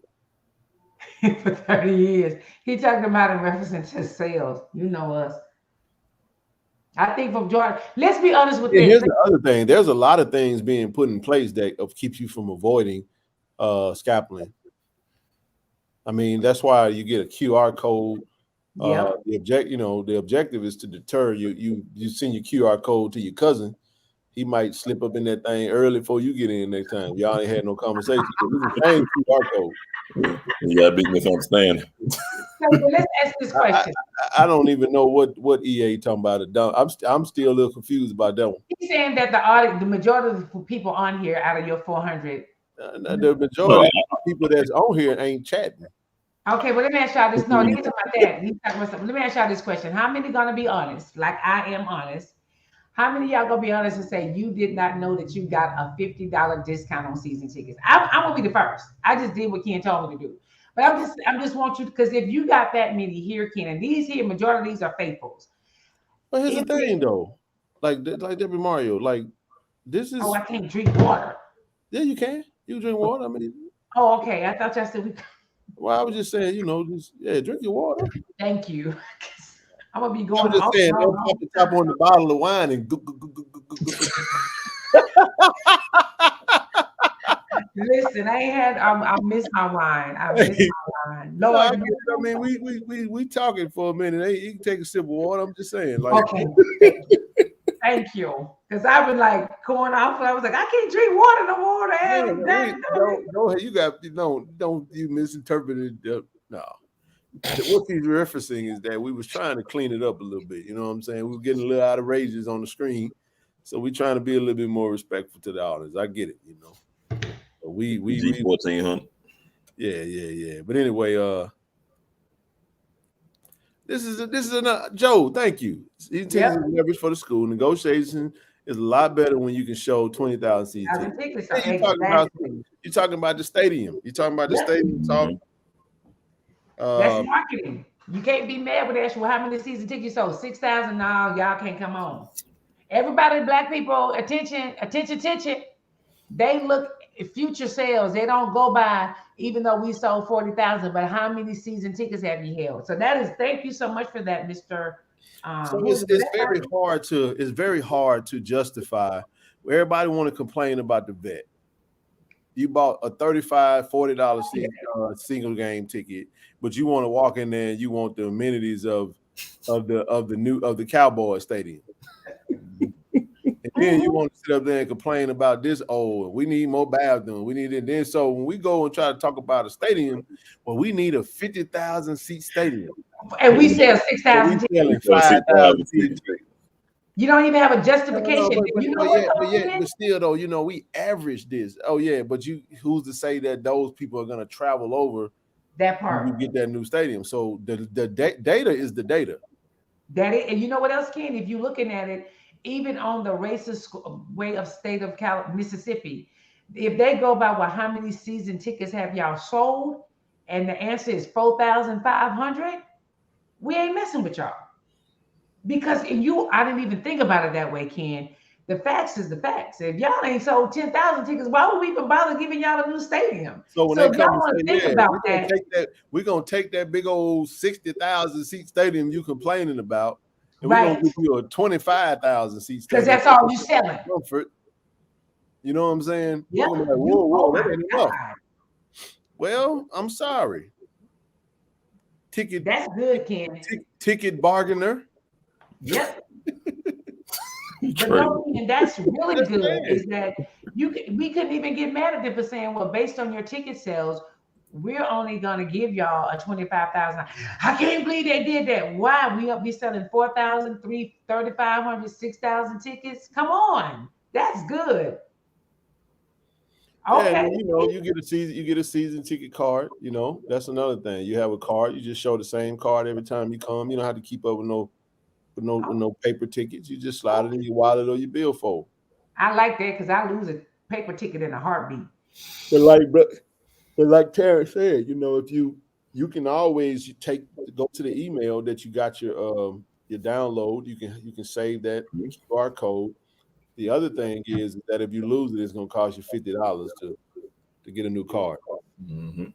For 30 years. He talking about in reference to sales. You know us. I think from Jordan, let's be honest with this. Here's the other thing. There's a lot of things being put in place that keeps you from avoiding scalping. I mean, that's why you get a QR code. The objective is to deter you. You send your QR code to your cousin. He might slip up in that thing early before you get in next time. Y'all ain't had no conversation. It's the same QR code. You got a big misunderstanding. Let's ask this question. I don't even know what EA talking about. I'm still a little confused about that one. He's saying that the majority of the people on here out of your 400, the majority of the people that's on here ain't chatting. Okay, well, let me ask y'all this. No, he's talking about that. He's talking about something. Let me ask y'all this question. How many gonna be honest? Like I am honest. How many of y'all gonna be honest and say you did not know that you got a $50 discount on season tickets? I'm gonna be the first. I just did what Ken told me to do. But I'm just want you, because if you got that many here, Ken, and these here, majority of these are faithfuls. But here's the thing though. Like Debbie Mario, like this is, I can't drink water. Yeah, you can. You drink water. I mean, okay. I thought y'all said we. Well, I was just saying, drink your water. Thank you. I'm gonna be going. I'm just saying, don't pop the top on the bottle of wine and. Listen, I missed my wine. I missed my wine. Lord, I mean, we talking for a minute. You can take a sip of water. I'm just saying, like. Okay. Thank you, because I've been like going off, and I was like, I can't drink water no more. Don't you misinterpret it? No. What he's referencing is that we was trying to clean it up a little bit. You know what I'm saying? We were getting a little outrageous on the screen, so we trying to be a little bit more respectful to the audience. I get it, you know. We 1400. Yeah. But anyway, this is another Joe. Thank you. Leverage for the school. Negotiation is a lot better when you can show 20,000 seats. You're talking about the stadium. You're talking about the stadium talk. That's marketing. You can't be mad with that. Well, how many season tickets you sold? 6,000. Now y'all can't come on. Everybody, black people, attention. They look at future sales. They don't go by, even though we sold 40,000, but how many season tickets have you held? So that is, thank you so much for that, Mr. So it's very hard to justify. Everybody want to complain about the vet. You bought a $35, $40 single game ticket, but you want to walk in there and you want the amenities of the Cowboy Stadium. And then you want to sit up there and complain about this. Oh, we need more bathrooms. We need it. Then so when we go and try to talk about a stadium, well, we need a 50,000 seat stadium, and we sell 6,000. 5,000 seats. You don't even have a justification. But still, though, we average this. Oh yeah, but who's to say that those people are going to travel over that part? You get that new stadium. So the data is the data. And you know what else, Ken? If you're looking at it, even on the racist way of state of Mississippi, if they go by how many season tickets have y'all sold, and the answer is 4,500, we ain't messing with y'all. Because I didn't even think about it that way, Ken. The facts is the facts. If y'all ain't sold 10,000 tickets, why would we even bother giving y'all a new stadium? So when So they if y'all come want and to say, think yeah, about that, we're gonna take that big old 60,000 seat stadium you complaining about, and we're right? gonna give you a 25,000 seat Because stadium. that's all you selling. Comfort. You know what I'm saying? Yeah. Like, whoa, that ain't enough. God. Well, I'm sorry. That's good, Ken. Ticket bargainer. Yep. But no, and that's really good. Is that we couldn't even get mad at them for saying, well, based on your ticket sales, we're only gonna give y'all a 25,000. I can't believe they did that. Why? We'll be selling 4,000, 3,500, 6,000 tickets. Come on, that's good. Okay. Okay. Yeah, you get a season ticket card. That's another thing. You have a card. You just show the same card every time you come. You don't have to keep up with no paper tickets. You just slide it in your wallet or your billfold. I like that because I lose a paper ticket in a heartbeat. But like Terrence said, if you can always go to the email that you got your download. You can save that QR code. The other thing is that if you lose it, it's going to cost you $50 to get a new card. Mm-hmm.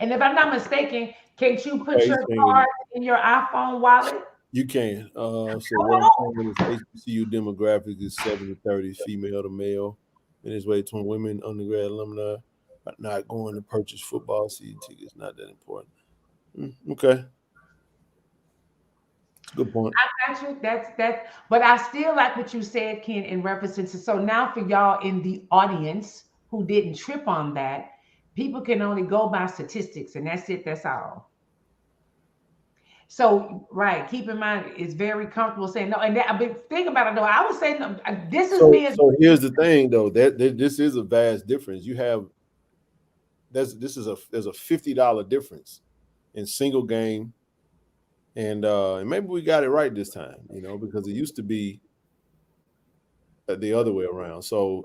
And if I'm not mistaken, can't you put your card in your iPhone wallet? You can. So what I'm saying is HBCU demographic is 70-30 female to male, and it's way between women, undergrad alumni, but not going to purchase football season tickets. Not that important. Okay. Good point. I got you. That's but I still like what you said, Ken, in reference to so now for y'all in the audience who didn't trip on that, people can only go by statistics, and that's it, that's all. So right, keep in mind it's very comfortable saying no. And that, I've been thinking about it though. I was saying no, this is me. So here's the thing though, that this is a vast difference. You have there's a $50 difference in single game. And maybe we got it right this time, because it used to be the other way around. So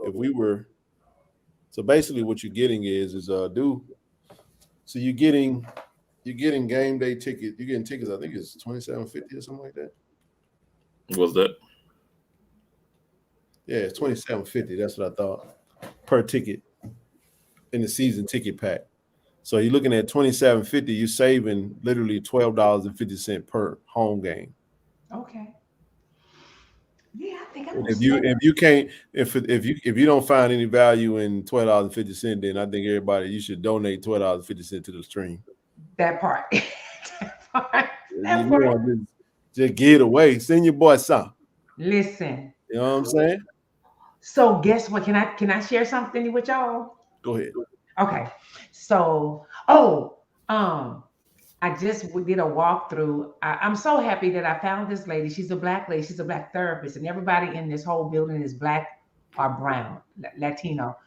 basically what you're getting is you're getting game day tickets. You're getting tickets. I think it's $27.50 or something like that. What's that? Yeah, it's $27.50. That's what I thought per ticket in the season ticket pack. So you're looking at $27.50. You're saving literally $12.50 per home game. Okay. Yeah, I think I'm. If you don't find any value in $12.50, then I think you should donate $12.50 to the stream. That part. Just get it away. Send your boy some. Listen. You know what I'm saying? So guess what? Can I share something with y'all? Go ahead. Okay. So, I just did a walkthrough. I'm so happy that I found this lady. She's a black lady. She's a black therapist, and everybody in this whole building is black or brown, Latino.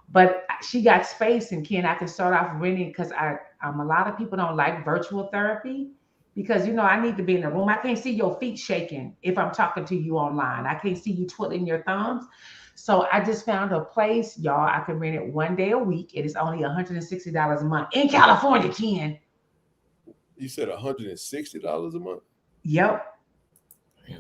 But she got space, and Ken, I can start off renting because a lot of people don't like virtual therapy because I need to be in the room. I can't see your feet shaking if I'm talking to you online. I can't see you twiddling your thumbs. So I just found a place, y'all. I can rent it one day a week. It is only $160 a month in California, Ken. You said $160 a month? Yep. Yeah.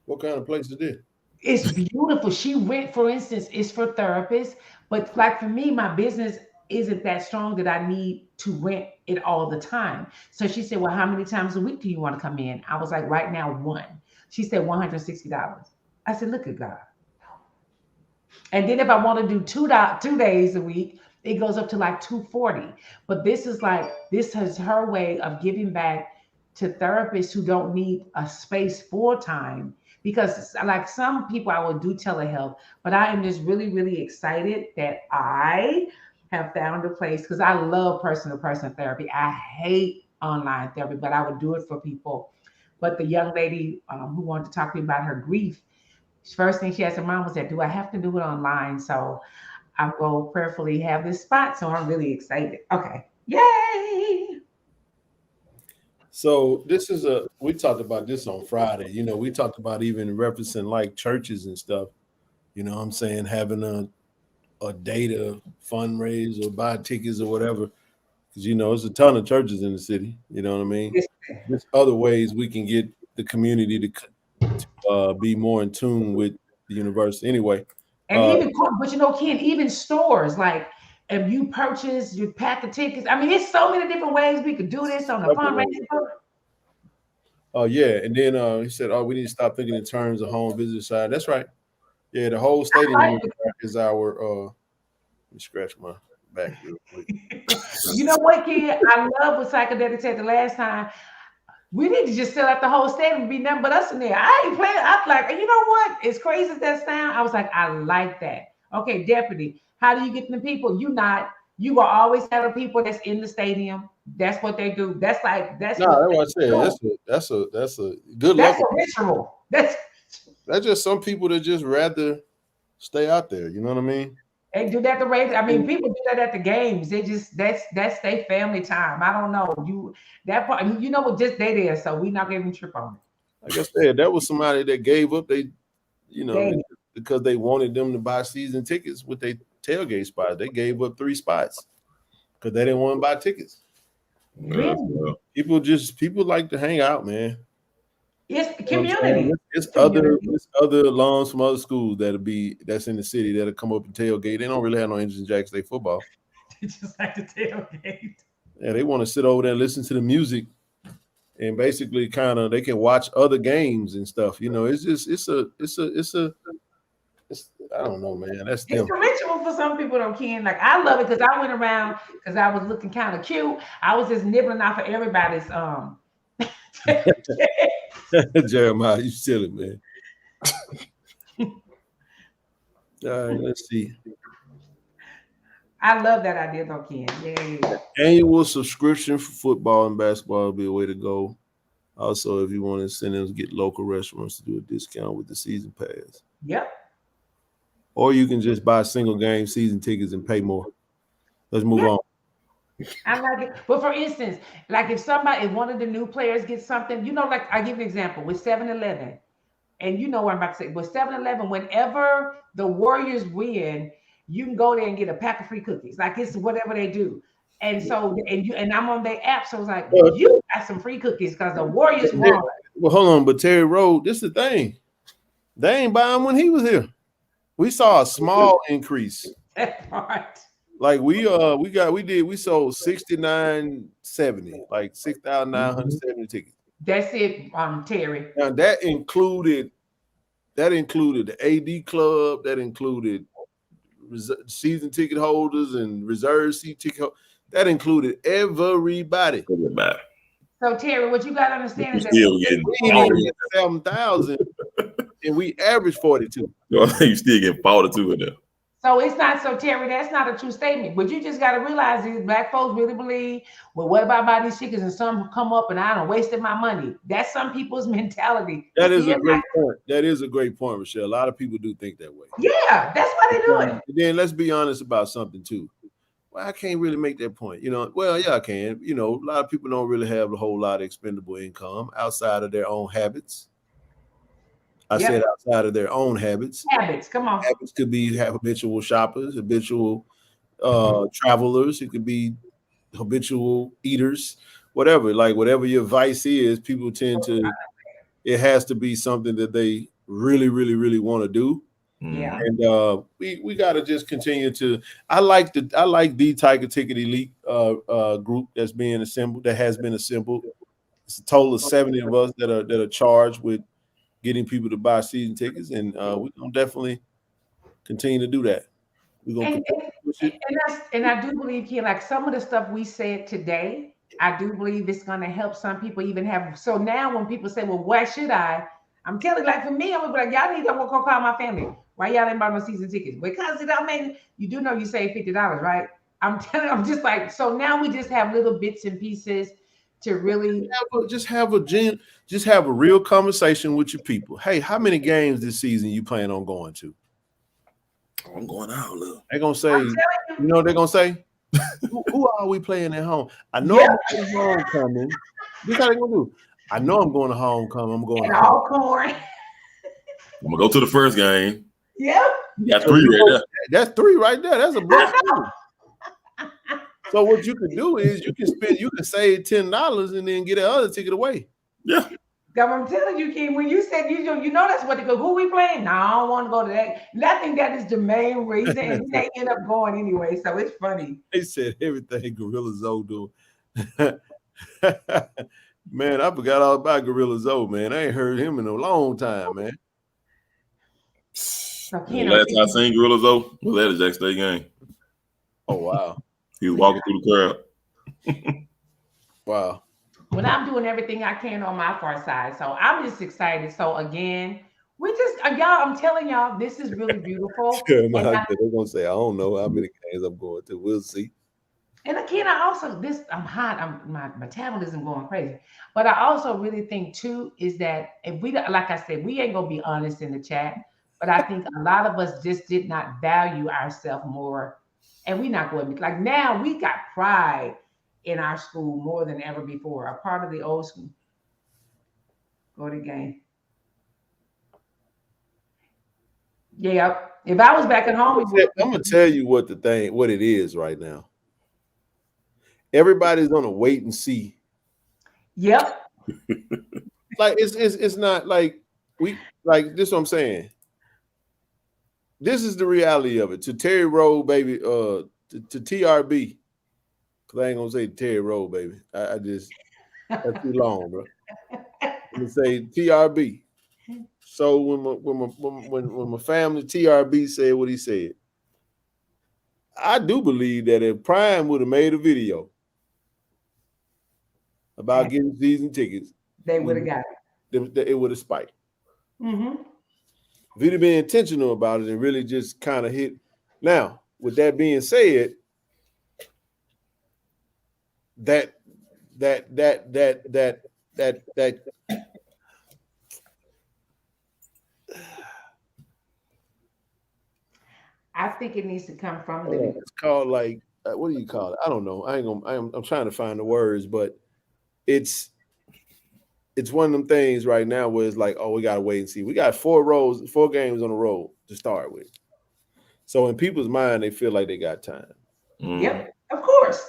What kind of place is it? It's beautiful. She rent, for instance, is for therapists. But like for me, my business isn't that strong that I need to rent it all the time. So she said, well, how many times a week do you want to come in? I was like, right now, one. She said $160. I said, look at God. And then if I want to do 2 days a week, it goes up to like $240. But this is her way of giving back to therapists who don't need a space full time. Because like some people, I will do telehealth, but I am just really, really excited that I have found a place because I love person-to-person therapy. I hate online therapy, but I would do it for people. But the young lady who wanted to talk to me about her grief, first thing she asked her mom was that, do I have to do it online? So I will prayerfully have this spot. So I'm really excited. Okay. Yay. So we talked about this on Friday. We talked about even referencing like churches and stuff. You know what I'm saying? Having a day to fundraise or buy tickets or whatever. Because, there's a ton of churches in the city. You know what I mean? There's other ways we can get the community to be more in tune with the university. Anyway. And even, but you know, Ken, even stores, like if you purchase, you pack the tickets. I mean, it's so many different ways we could do this on the fundraising. Oh yeah, and then he said, "Oh, we need to stop thinking in terms of home visitor side." That's right. Yeah, the whole stadium is our. Let me scratch my back real quick. You know what, Ken? I love what Psychedelic said the last time. We need to just sell out the whole stadium and be nothing but us in there. I ain't playing. I'm like, you know what? As crazy as that sound, I was like, I like that. Okay, deputy, how do you get the people? You will always have the people that's in the stadium. That's what they do. That's what I said. That's a good That's level. a ritual. That's just some people that just rather stay out there. You know what I mean? They do that to raise. I mean, people do that at the games. They just that's their family time. I don't know that part. You know what? Just they there, so we not getting trip on it. Like I said, that was somebody that gave up. Because they wanted them to buy season tickets with their tailgate spots. They gave up 3 spots because they didn't want to buy tickets. Really? People like to hang out, man. It's community. It's other alums from other schools that's in the city that'll come up and tailgate. They don't really have no interest in Jackson State football. They just like to tailgate. Yeah, they want to sit over there and listen to the music, and basically they can watch other games and stuff. You know, it's I don't know, man. That's them. It's a ritual for some people, though, Ken. Like I love it because I went around because I was looking kind of cute. I was just nibbling off of everybody's Jeremiah, you silly, man. All right, let's see. I love that idea, though, Ken. Yeah. Annual subscription for football and basketball would be a way to go. Also, if you want incentives, get local restaurants to do a discount with the season pass. Yep. Or you can just buy single game season tickets and pay more. Let's move on. I like it. But for instance, like if one of the new players gets something, like I give you an example with 7-Eleven, and you know what I'm about to say. With 7-Eleven, whenever the Warriors win, you can go there and get a pack of free cookies. Like it's whatever they do. And so, and I'm on their app, so it's like you got some free cookies because the Warriors won. Well, hold on, but Terry Rowe, this is the thing. They ain't buying when he was here. We saw a small increase. That part. Like we sold 6,970, like 6,970 tickets. That's it, Terry. Now that included the AD club, that included season ticket holders and reserve seat ticket holders. That included everybody. So Terry, what you gotta understand is that we get 7,000 and we average 42. You still get 42 in there. So it's not so Terry, that's not a true statement. But you just got to realize these black folks really believe, well, what about buying these tickets and some come up and I done wasted my money. That's some people's mentality. That is a great point. That is a great point, Rochelle. A lot of people do think that way. Yeah, that's why they do it. And then let's be honest about something too. Well, I can't really make that point. Well, yeah, I can. A lot of people don't really have a whole lot of expendable income outside of their own habits. I said outside of their own habits. Habits, come on. Habits could be habitual shoppers, habitual travelers. It could be habitual eaters, whatever. Like whatever your vice is, people tend to. It has to be something that they really, really, really want to do. Yeah. And we got to just continue to. I like the Tiger Ticket Elite group that's being assembled. That has been assembled. It's a total of 70 of us that are charged with getting people to buy season tickets, and we're gonna definitely continue to do that. We're gonna and I do believe here, like some of the stuff we said today, I do believe it's gonna help some people even have. So now when people say, "Well, why should I?" I'm telling, like for me, I'm gonna be like, "Y'all need to go call my family. Why y'all didn't buy no season tickets?" Because you do know you save $50, right? I'm telling. I'm just like, so now we just have little bits and pieces to really just have a real conversation with your people. Hey, how many games this season you plan on going to? I'm going out, look. They're gonna say, they're gonna say, who are we playing at home? I know I'm going to homecoming. This is how they're gonna do. I know I'm going to homecoming. I'm going to Alcorn. I'm gonna go to the first game. Yep. That's 3 right there. That's 3 right there. That's a block. So what you can do is you can save $10 and then get the other ticket away. Yeah. I'm telling you, King, when you said you know that's what they go, who we playing? No, I don't want to go to that. And I think that is the main reason, and they end up going anyway. So it's funny. They said everything Gorilla Zoe do. Man, I forgot all about Gorilla Zoe, man. I ain't heard him in a long time, man. So, the last time I seen Gorilla Zoe was at a Jackson State game. Oh, wow. He was walking through the crowd. Wow. Well, I'm doing everything I can on my far side. So I'm just excited. So again, we just y'all, I'm telling y'all, this is really beautiful. They're gonna say, I don't know how many games I'm going to. We'll see. And again, I also I'm hot. My metabolism going crazy. But I also really think too is that if we, like I said, we ain't gonna be honest in the chat. But I think a lot of us just did not value ourselves more, and we're not going to be like now. We got pride in our school more than ever before. A part of the old school. Go to the game. Yeah. If I was back at home, I'm gonna tell you what it is right now. Everybody's on a wait and see. Yep. Like it's not like we like this. What I'm saying. This is the reality of it. To Terry Rowe, baby. To TRB. Cause I ain't gonna say Terry Rowe, baby. I just that's too long, bro. I'm gonna say TRB. So when my family TRB said what he said, I do believe that if Prime would have made a video about getting season tickets, they would have got it. It would have spiked. Mm-hmm. If he'd have been intentional about it and really just kind of hit. Now, with that being said, that I think it needs to come from the. It's called like what do you call it? I don't know. I'm trying to find the words, but it's one of them things right now where it's like, oh, we gotta wait and see. We got 4 games on the road to start with. So in people's mind, they feel like they got time. Yep, of course.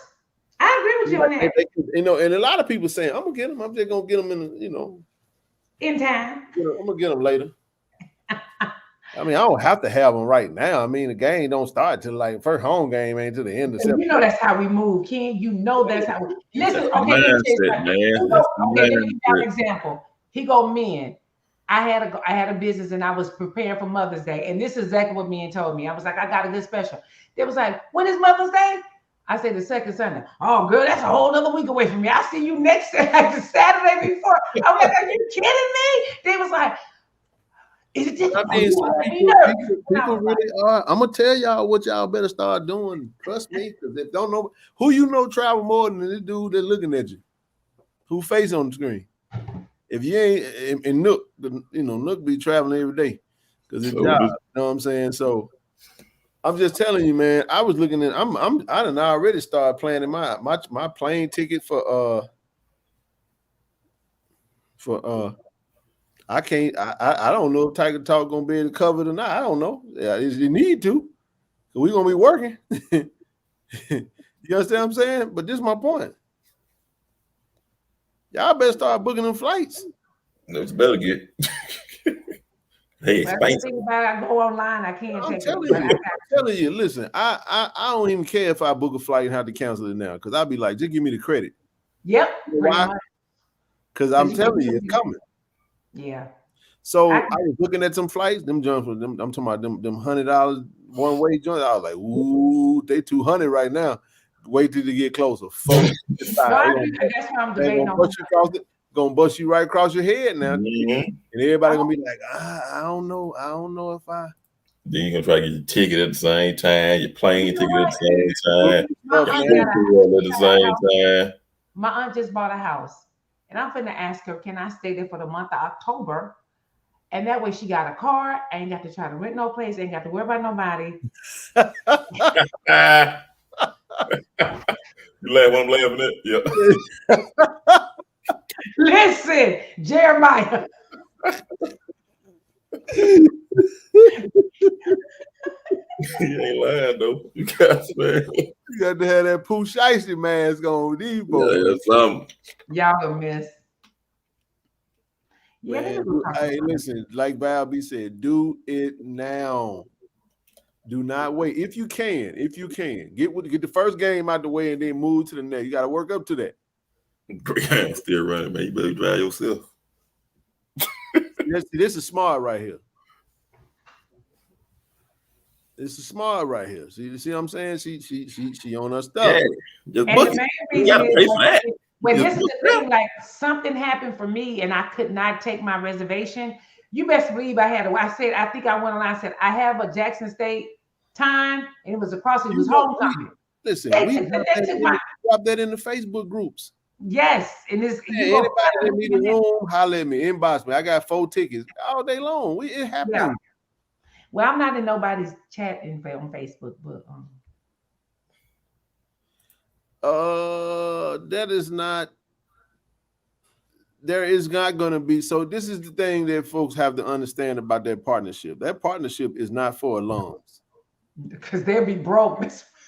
I agree with you on that. And a lot of people saying, I'm gonna get them. I'm just gonna get them in time. I'm gonna get them later. I mean, I don't have to have them right now. I mean, the game don't start till like first home game ain't till the end of September. You know that's how we move, Ken. You know that's how we listen. Okay, let me give you an example. He go, men. I had a business and I was preparing for Mother's Day, and this is exactly what men told me. I was like, I got a good special. They was like, when is Mother's Day? I said the second Sunday. Oh, girl, that's a whole other week away from me. I'll see you next like the Saturday before. I was like, are you kidding me? They was like, is it just people really are. I'm gonna tell y'all what y'all better start doing. Trust me, because if don't know who you know travel more than this dude that's looking at you, who face on the screen. If you ain't in Nook, Nook be traveling every day because it's job. You know what I'm saying? So I'm just telling you, man. I was looking at. I done already started planning my plane ticket for I can't. I don't know if Tiger Talk gonna be able to cover it or not. I don't know. Yeah, you need to. We're gonna be working. You understand what I'm saying? But this is my point. Y'all better start booking them flights. It's better get. Hey, I go online. I can't. I'm telling you. Listen, I don't even care if I book a flight and have to cancel it now because I'll be like, just give me the credit. Yep. Why? Because I'm telling you, it's coming. Yeah. So I was looking at some flights. Them jumps. I'm talking about them $100 one way joints. I was like, ooh, they $200 right now. Wait till they get closer. That's why I'm debating on. Gonna bust you right across your head now, and everybody gonna be like, I don't know if I. Then you're gonna try to get your ticket at the same time, your plane ticket at the same time, at the same time. My aunt just bought a house, and I'm finna ask her, can I stay there for the month of October? And that way she got a car, I ain't got to try to rent no place, ain't got to worry about nobody. You laugh when I'm laughing at? Yeah. Listen, Jeremiah. You ain't lying though. You got to have that Pooh Shiesty mask on with these boys. Yeah, something. Y'all a miss. Yeah, Man, hey, listen, like Val B said, do it now. Do not wait. If you can, get the first game out the way and then move to the next. You got to work up to that. Great, still running, man. You better drive yourself. This is smart right here. This is smart right here. See what I'm saying? She on her stuff. Yeah, and the main reason is when this is the thing, like something happened for me and I could not take my reservation. You best believe I said, I think I went online and said, I have a Jackson State time, and it was across, it was homecoming. Listen, we drop that in the Facebook groups. Yes, and this anybody that need a room, holler at me, inbox me. I got 4 tickets all day long. It happens. Yeah. Well, I'm not in nobody's chat on Facebook, but there is not going to be. So this is the thing that folks have to understand about that partnership. That partnership is not for alums. Because they'll be broke.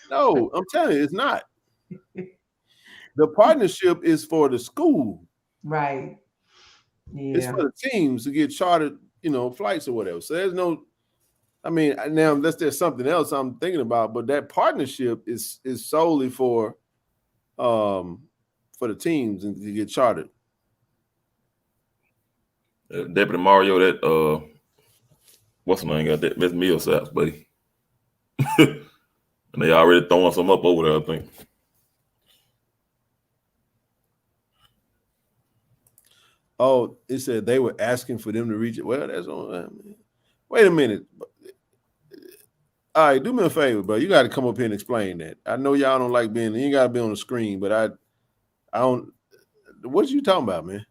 No, I'm telling you, it's not. The partnership is for the school. Right. Yeah. It's for the teams to get chartered, flights or whatever. So there's no, now unless there's something else I'm thinking about, but that partnership is solely for the teams and to get chartered. Deputy Mario, that what's the name? Got that Miss Millsap's, buddy. And they already throwing some up over there, I think. Oh, it said they were asking for them to reach it. Well, that's on. Wait a minute. All right, do me a favor, bro. You got to come up here and explain that. I know y'all don't like being. You got to be on the screen, but I don't. What you talking about, man?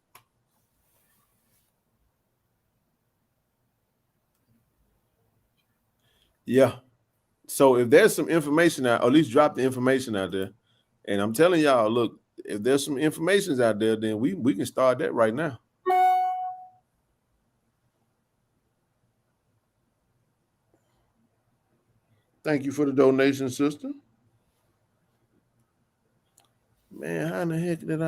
Yeah. So if there's some information out, or at least drop the information out there. And I'm telling y'all, look, if there's some information out there, then we can start that right now. Thank you for the donation, sister. Man, how in the heck did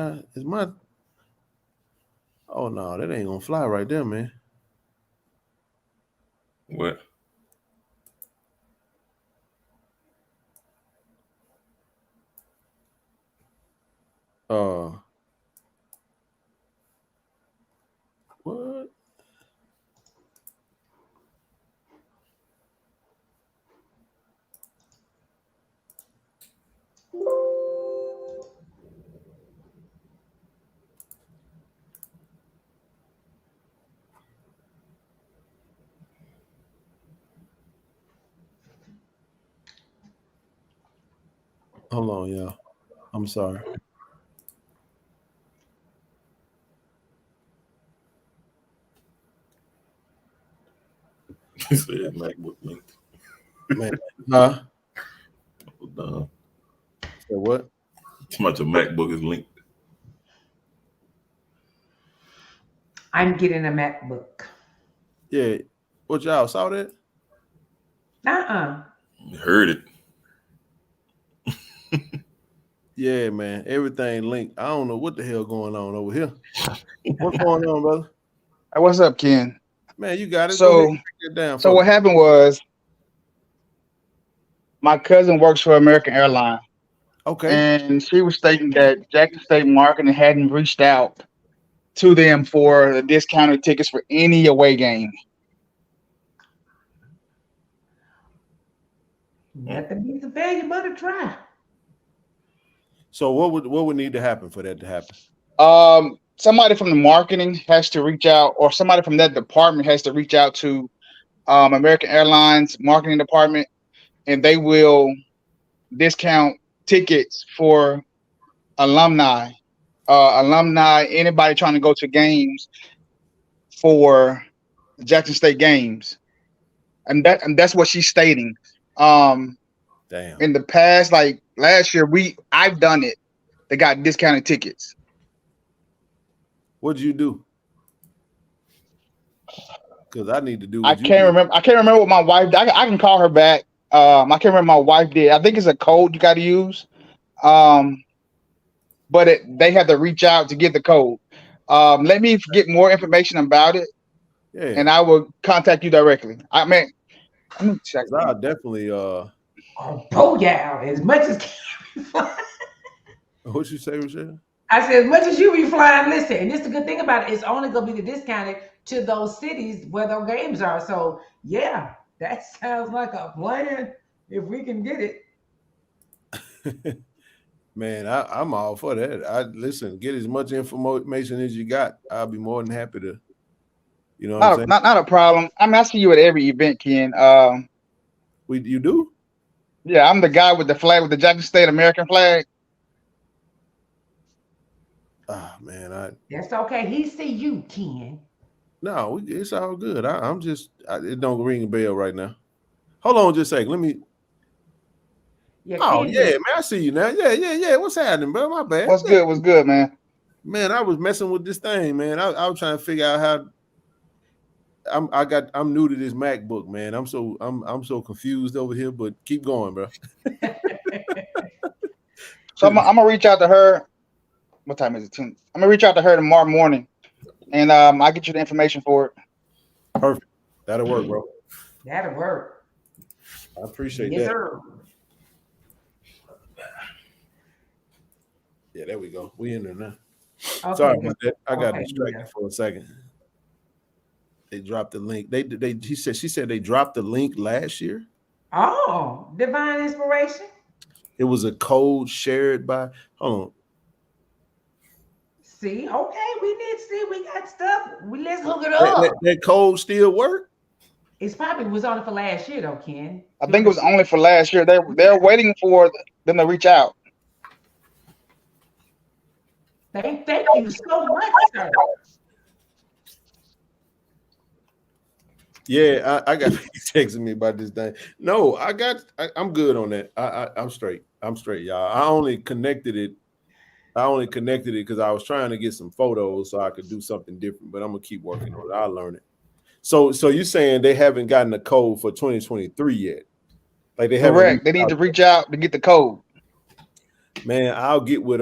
oh no, that ain't gonna fly right there, man. What? What? Hold on, y'all. I'm sorry. He said MacBook linked. Man, huh? So what? Too much of MacBook is linked. I'm getting a MacBook. Yeah. What y'all saw that? Heard it. Yeah, man. Everything linked. I don't know what the hell going on over here. What's going on, brother? Hey, what's up, Ken? Man, you got it. So what happened was my cousin works for American Airlines. Okay. And she was stating that Jackson State Marketing hadn't reached out to them for the discounted tickets for any away game. Nothing beats a failure but a try. So what would need to happen for that to happen? Somebody from the marketing has to reach out, or somebody from that department has to reach out to American Airlines marketing department, and they will discount tickets for alumni, anybody trying to go to games for Jackson State games, and that's what she's stating. Damn. In the past, like last year, I've done it. They got discounted tickets. What'd you do? Because I need to do. I can't remember what my wife did. I can call her back. I can't remember what my wife did. I think it's a code you got to use. But they have to reach out to get the code. Let me get more information about it, and I will contact you directly. I mean, let me check. I'll definitely. Oh, yeah, as much as. What you say, Michelle? I said, as much as you be flying, listen, and this is the good thing about it, it's only going to be the discounted to those cities where those games are. So, yeah, that sounds like a plan if we can get it. Man, I'm all for that. Listen, get as much information as you got. I'll be more than happy to, you know what I'm saying? Not a problem. I see you at every event, Ken. You do? Yeah, I'm the guy with the flag, with the Jackson State American flag. Ah, man, that's okay. He see you, Ken. No, it's all good. I'm just, it don't ring a bell right now. Hold on just a second. Let me. Yeah, oh, Ken, yeah, man, I see you now. Yeah. What's happening, bro? My bad. What's good, man? Man, I was messing with this thing, man. I was trying to figure out how. I'm new to this MacBook, man. I'm so confused over here, but keep going, bro. So I'm gonna reach out to her. What time is it? I'm gonna reach out to her tomorrow morning, and I'll get you the information for it. Perfect. That'll work, bro. That'll work. I appreciate that. Yes, sir. Yeah, there we go. We in there now. Okay, sorry about that. I got okay, distracted yeah. for a second. They dropped the link. She said they dropped the link last year. Oh, divine inspiration. It was a code shared by. Hold on. See, okay, we got stuff. Let's hook it up. That code still work? It's probably was only for last year though, Ken. I think it was only for last year. They're waiting for them to reach out. Thank you so much, sir. Yeah, I got texting me about this thing. No, I'm good on that. I'm straight. I'm straight, y'all. I only connected it because I was trying to get some photos so I could do something different, but I'm gonna keep working on it. I'll learn it. So you're saying they haven't gotten a code for 2023 yet? Like they haven't. Correct. They need to reach out to get the code. Man, I'll get with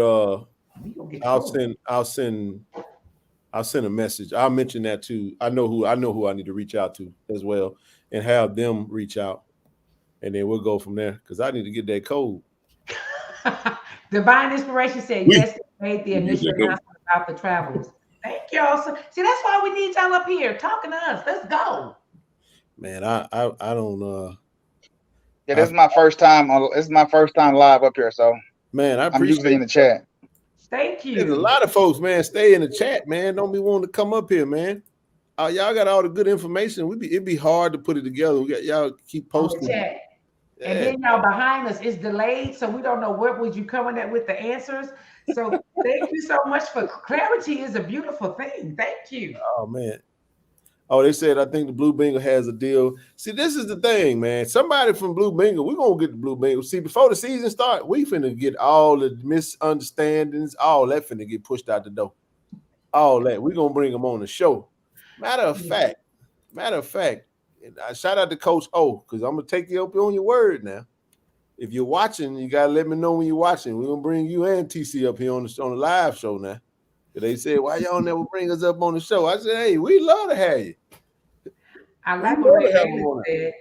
I'll send a message. I'll mention that too. I know who I need to reach out to as well, and have them reach out, and then we'll go from there. Because I need to get that code. Divine Inspiration said yes, they made the initial announcement about the travels. Thank y'all. So, see, that's why we need y'all up here talking to us. Let's go. Man, I don't. Yeah, this is my first time. This is my first time live up here. So, man, I'm usually in the chat. Thank you. There's a lot of folks, man, stay in the chat, man. Don't be wanting to come up here, man. Y'all got all the good information. It'd be hard to put it together. We got y'all keep posting. Chat. Yeah. And then y'all behind us is delayed, so we don't know what was you coming at with the answers. So thank you so much for clarity. Is a beautiful thing. Thank you. Oh man. Oh, they said I think the Blue Bengal has a deal. See, this is the thing, man. Somebody from Blue Bengal, we're gonna get the Blue Bengal. See, before the season start, we finna get all the misunderstandings, all that finna get pushed out the door. All that. We're gonna bring them on the show. Matter of fact, shout out to Coach O, because I'm gonna take you up on your word now. If you're watching, you gotta let me know when you're watching. We're gonna bring you and TC up here on the live show now. They said, why y'all never bring us up on the show? I said, hey, we love to have you. I like what Ray said.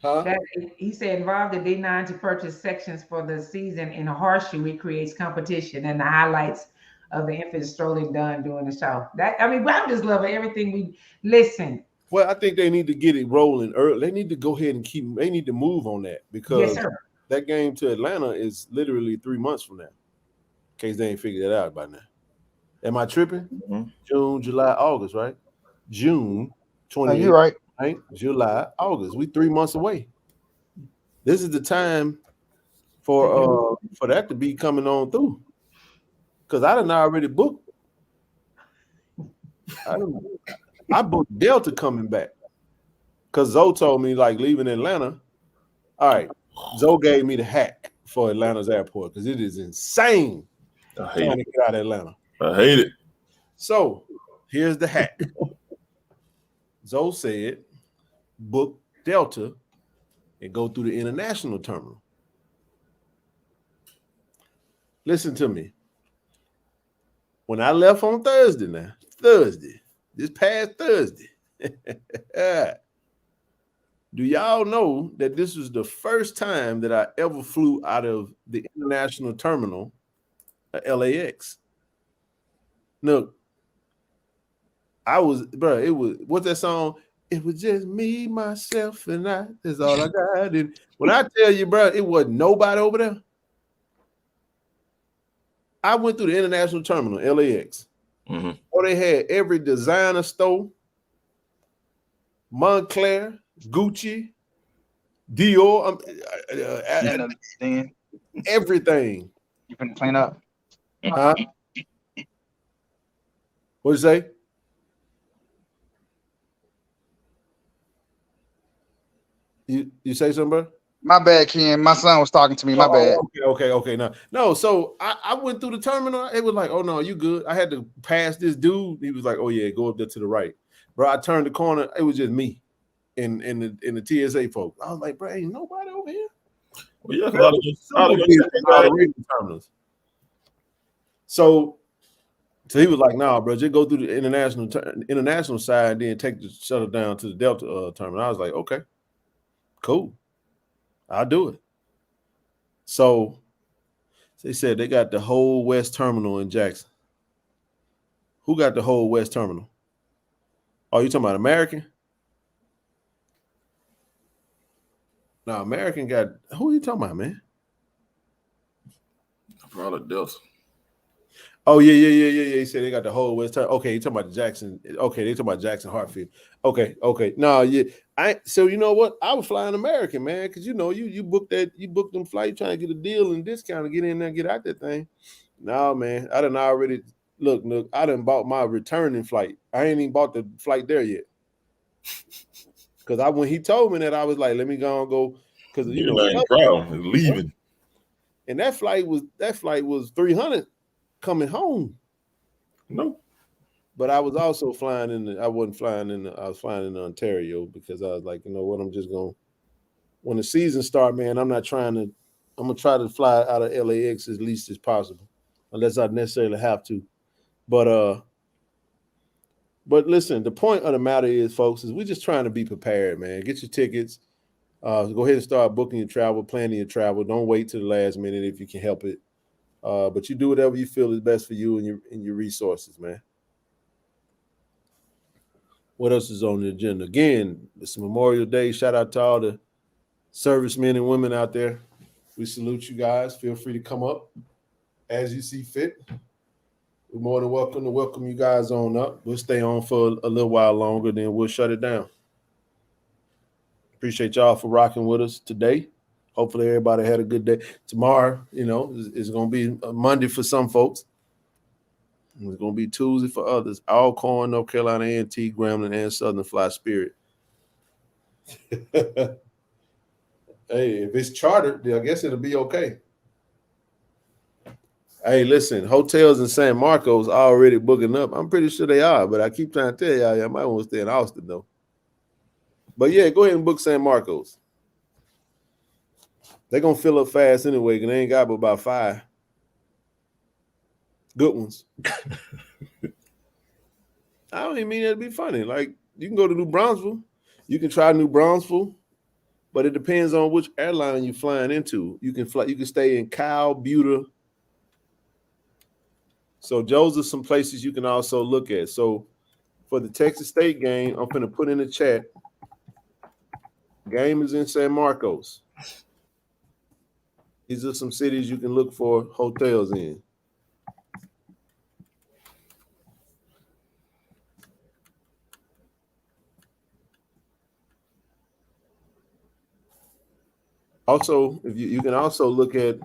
That he said involved the D9 to purchase sections for the season in a horseshoe. It creates competition and the highlights of the infant strolling done during the show. I'm just loving everything we listen. Well, I think they need to get it rolling early. They need to go ahead and they need to move on that because that game to Atlanta is literally 3 months from now. In case they ain't figured that out by now. Am I tripping? Mm-hmm. June, July, August, right? June 20. You're right. Right? July, August. We 3 months away. This is the time for that to be coming on through. Because I done already booked. I booked Delta coming back. Because Zoe told me, like, leaving Atlanta. All right. Zoe gave me the hack for Atlanta's airport because it is insane trying to get out of Atlanta. I hate it. So here's the hack. Zoe said, book Delta and go through the international terminal. Listen to me. when I left on Thursday, this past Thursday, do y'all know that this was the first time that I ever flew out of the international terminal at LAX? Look, it was, what's that song? It was just me, myself, and I. That's all I got. And when I tell you, bro, it wasn't nobody over there. I went through the international terminal, LAX. Mm-hmm. Oh, they had every designer store, Moncler, Gucci, Dior, everything. You can clean up. Huh? What'd you say? You say something, bro? My bad, Ken. My son was talking to me. My bad. Okay. No. So I went through the terminal. It was like, oh no, you good. I had to pass this dude. He was like, oh yeah, go up there to the right, bro. I turned the corner. It was just me and the TSA folks. I was like, bro, ain't nobody over here. Well, yeah, a lot of terminals. So he was like, nah, bro, just go through the international side and then take the shuttle down to the Delta terminal. I was like, okay, cool. I'll do it. So they said they got the whole West Terminal in Jackson. Who got the whole West Terminal? Oh, you talking about American? No, American got, who are you talking about, man? Probably Delta. Oh, yeah. He said they got the whole West Terminal. Okay, you talking about Jackson. Okay, they talking about Jackson Hartfield. Okay. No, yeah. So you know what? I was flying American, man, because you booked them flight, trying to get a deal and discount to get in there and get out that thing. No, man, I done already look, I done bought my returning flight. I ain't even bought the flight there yet. Because when he told me that, I was like, let me go and go, because leaving. And that flight was $300 coming home. No. But I was also flying I was flying in Ontario, because I was like, you know what, I'm just going, when the season start, man, I'm gonna try to fly out of LAX as least as possible, unless I necessarily have to. But listen, the point of the matter is, folks, is we're just trying to be prepared, man. Get your tickets. Go ahead and start booking your travel, planning your travel. Don't wait till the last minute if you can help it. But you do whatever you feel is best for you and your resources, man. What else is on the agenda? Again, it's Memorial Day. Shout out to all the servicemen and women out there. We salute you guys. Feel free to come up as you see fit. We're more than welcome to welcome you guys on up. We'll stay on for a little while longer, then we'll shut it down. Appreciate y'all for rocking with us today. Hopefully everybody had a good day. Tomorrow, is going to be a Monday for some folks. It's going to be Tuesday for others. Alcorn, North Carolina, A&T, Grambling, and Southern Fly Spirit. Hey, if it's chartered, I guess it'll be okay. Hey, listen, hotels in San Marcos are already booking up. I'm pretty sure they are, but I keep trying to tell y'all, I might want to stay in Austin, though. But, yeah, go ahead and book San Marcos. They're going to fill up fast anyway, because they ain't got but about 5 good ones. I don't even mean that to be funny. Like, you can go to New Braunfels. You can try New Braunfels, but it depends on which airline you're flying into. You can stay in Kyle, Buda. So those are some places you can also look at. So for the Texas State game, I'm going to put in the chat. Game is in San Marcos. These are some cities you can look for hotels in. Also, if you can also look at,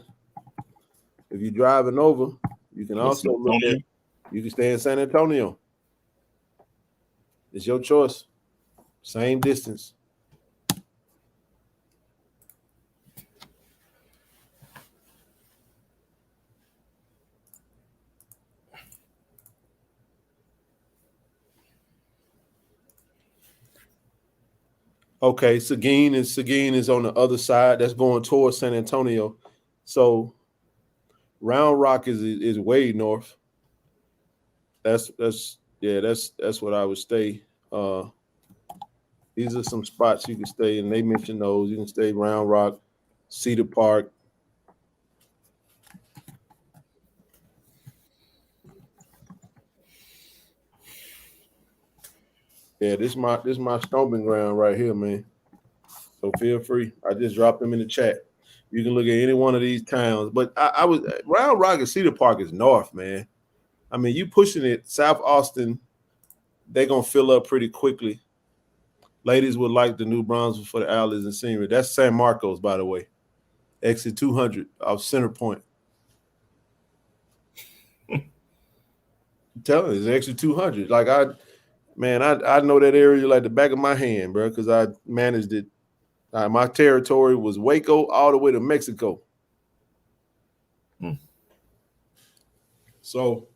if you're driving over, you can also look at, you can stay in San Antonio. It's your choice. Same distance. Okay, Seguin is on the other side. That's going towards San Antonio. So Round Rock is way north. That's what I would stay. These are some spots you can stay in. They mentioned those. You can stay Round Rock, Cedar Park. Yeah, this is my stomping ground right here, man. So feel free. I just dropped them in the chat. You can look at any one of these towns. But I was Round Rock and Cedar Park is north, man. I mean, you pushing it, South Austin, they're gonna fill up pretty quickly. Ladies would like the New Brunswick for the Owls and Senior. That's San Marcos, by the way. Exit 200 off Center Point. I'm telling you, it's exit 200. Like I know that area like the back of my hand, bro, because I managed it. My territory was Waco all the way to Mexico. So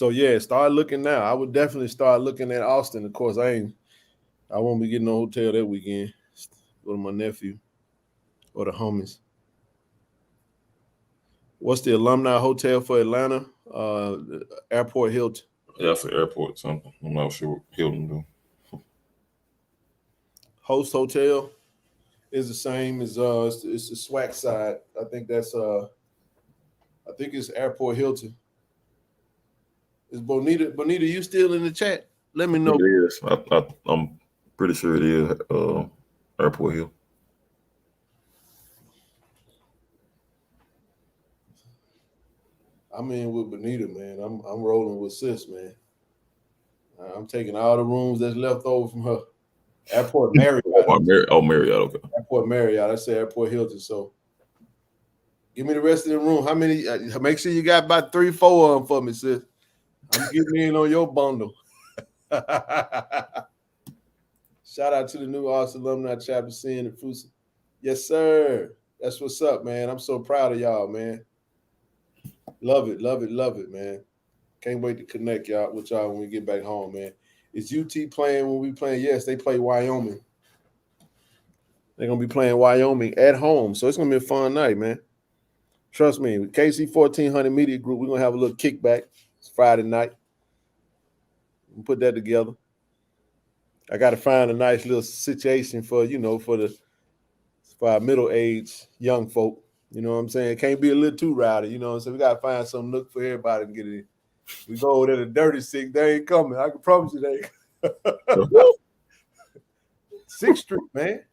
yeah, start looking now. I would definitely start looking at Austin. Of course, I won't be getting no hotel that weekend. Go to my nephew or the homies. What's the alumni hotel for Atlanta? Airport Hilton. Yeah, that's an airport something. I'm not sure what Hilton do. Host Hotel is the same as it's the SWAC side. I think it's Airport Hilton. Is Bonita, you still in the chat? Let me know. It is. I'm pretty sure it is Airport Hill. I'm in with Bonita, man. I'm rolling with sis, man. I'm taking all the rooms that's left over from her. Airport Marriott. Marriott, okay. Airport Marriott. I say Airport Hilton. So give me the rest of the room. How many? Make sure you got about 3-4 of them for me, sis. I'm getting in on your bundle. Shout out to the New Austin Alumni Chapter, seeing it, Fusi. Yes, sir. That's what's up, man. I'm so proud of y'all, man. Love it, man. Can't wait to connect with y'all when we get back home, man. Is UT playing when we playing? Yes, they play Wyoming. They're going to be playing Wyoming at home, so it's going to be a fun night, man. Trust me, with KC 1400 Media Group, we're going to have a little kickback. It's Friday night. We'll put that together. I got to find a nice little situation for our middle-aged young folk. You know what I'm saying? It can't be a little too rowdy, you know what I'm saying? We got to find some nook for everybody to get it in. We go over there to Dirty Six, they ain't coming. I can promise you they ain't. 6th Street, man.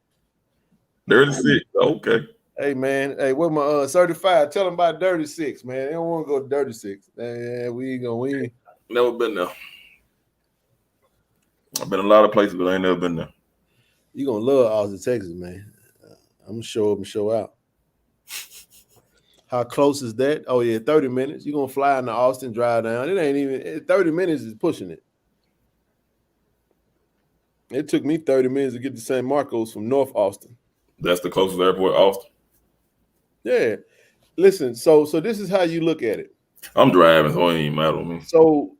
Dirty Six, okay. Hey, man. Hey, where my certified? Tell them about Dirty Six, man. They don't want to go to Dirty Six. We ain't. Never been there. I've been a lot of places, but I ain't never been there. You're going to love Austin, Texas, man. I'm going to show up and show out. How close is that? Oh, yeah, 30 minutes. You're going to fly into Austin, drive down. It ain't even 30 minutes is pushing it. It took me 30 minutes to get to San Marcos from North Austin. That's the closest airport, Austin? Yeah. Listen, so this is how you look at it. I'm driving, so it ain't even matter to me. So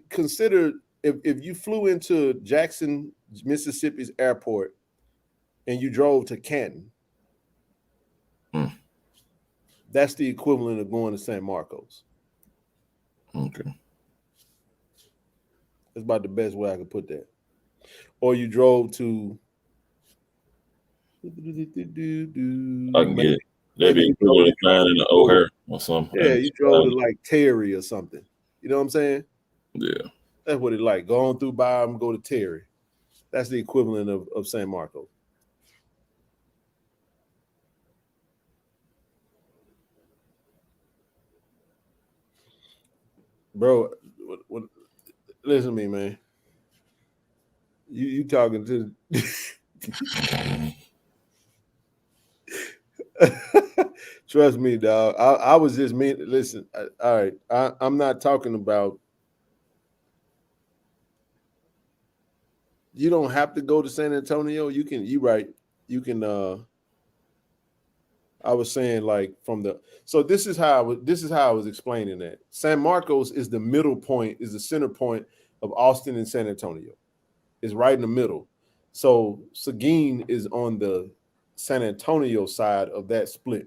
consider if you flew into Jackson, Mississippi's airport and you drove to Canton, that's the equivalent of going to San Marcos. Okay. That's about the best way I could put that. Or you drove to I can get it. Maybe equivalent of flying in the O'Hare or something. Yeah, you drove to like Terry or something. You know what I'm saying? Yeah. That's what it like. Go on through Byram, go to Terry. That's the equivalent of San Marcos. Bro, listen to me, man. You talking to trust me, dog. I was just mean. Listen, all right. I'm not talking about. You don't have to go to San Antonio. You can. You right. You can. I was saying like from the. So this is how I was explaining that. San Marcos is the middle point. Is the center point of Austin and San Antonio. It's right in the middle. So Seguin is on the San Antonio side of that split.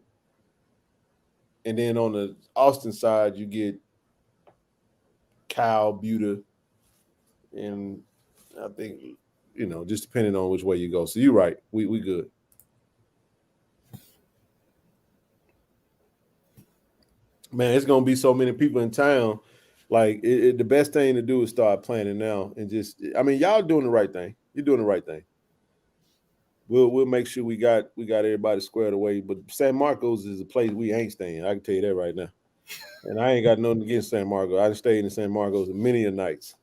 And then on the Austin side, you get child beauty, and I think just depending on which way you go. So you're right. We good. Man, it's gonna be so many people in town. Like the best thing to do is start planning now and y'all doing the right thing. You're doing the right thing. We'll make sure we got everybody squared away. But San Marcos is a place we ain't staying. I can tell you that right now. And I ain't got nothing against San Marcos. I stayed in San Marcos many a nights.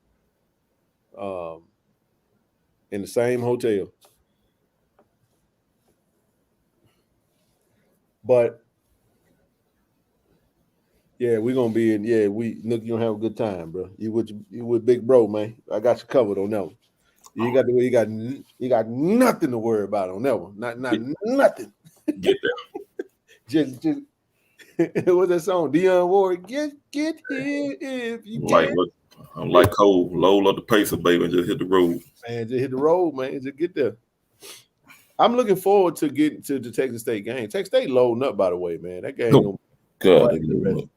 In the same hotel. But yeah, we're gonna be in. Yeah, Nook, you gonna have a good time, bro. You with big bro, man. I got you covered on that one. You got nothing to worry about on that one. Not nothing. Get there. just what's that song? Dionne Warwick. Get here if you can. I'm like Cole. Load up the pacer, baby, and just hit the road. Man, just hit the road, man. Just get there. I'm looking forward to getting to the Texas State game. Texas State loading up, by the way, man. That game gonna be interesting.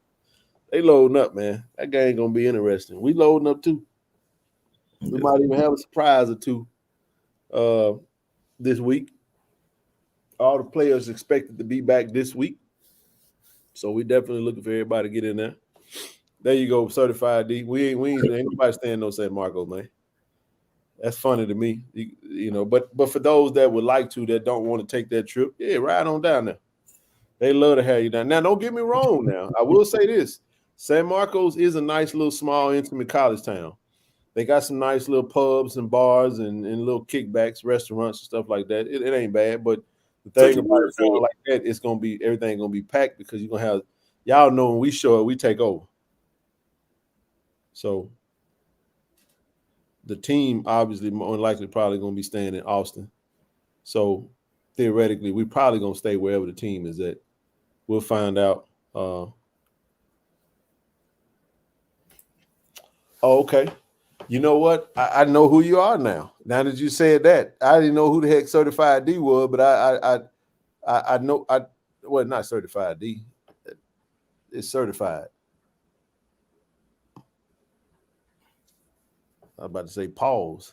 They loading up, man. That game gonna be interesting. We loading up too. We might even have a surprise or two this week. All the players expected to be back this week. So we definitely looking for everybody to get in there. There you go, certified D. We ain't nobody staying no San Marcos, man. That's funny to me, But for those that would like to, that don't want to take that trip, yeah, ride on down there. They love to have you down. Now, don't get me wrong. Now, I will say this: San Marcos is a nice little small, intimate college town. They got some nice little pubs and bars and little kickbacks, restaurants and stuff like that. It ain't bad, but the thing about a town like that, everything gonna be packed because you're gonna have y'all know when we show up, we take over. So the team obviously more than likely probably going to be staying in Austin. So theoretically, we probably going to stay wherever the team is at. We'll find out. Okay. You know what? I know who you are now. Now that you said that, I didn't know who the heck Certified D was, but I know not Certified D. It's certified. I was about to say pause.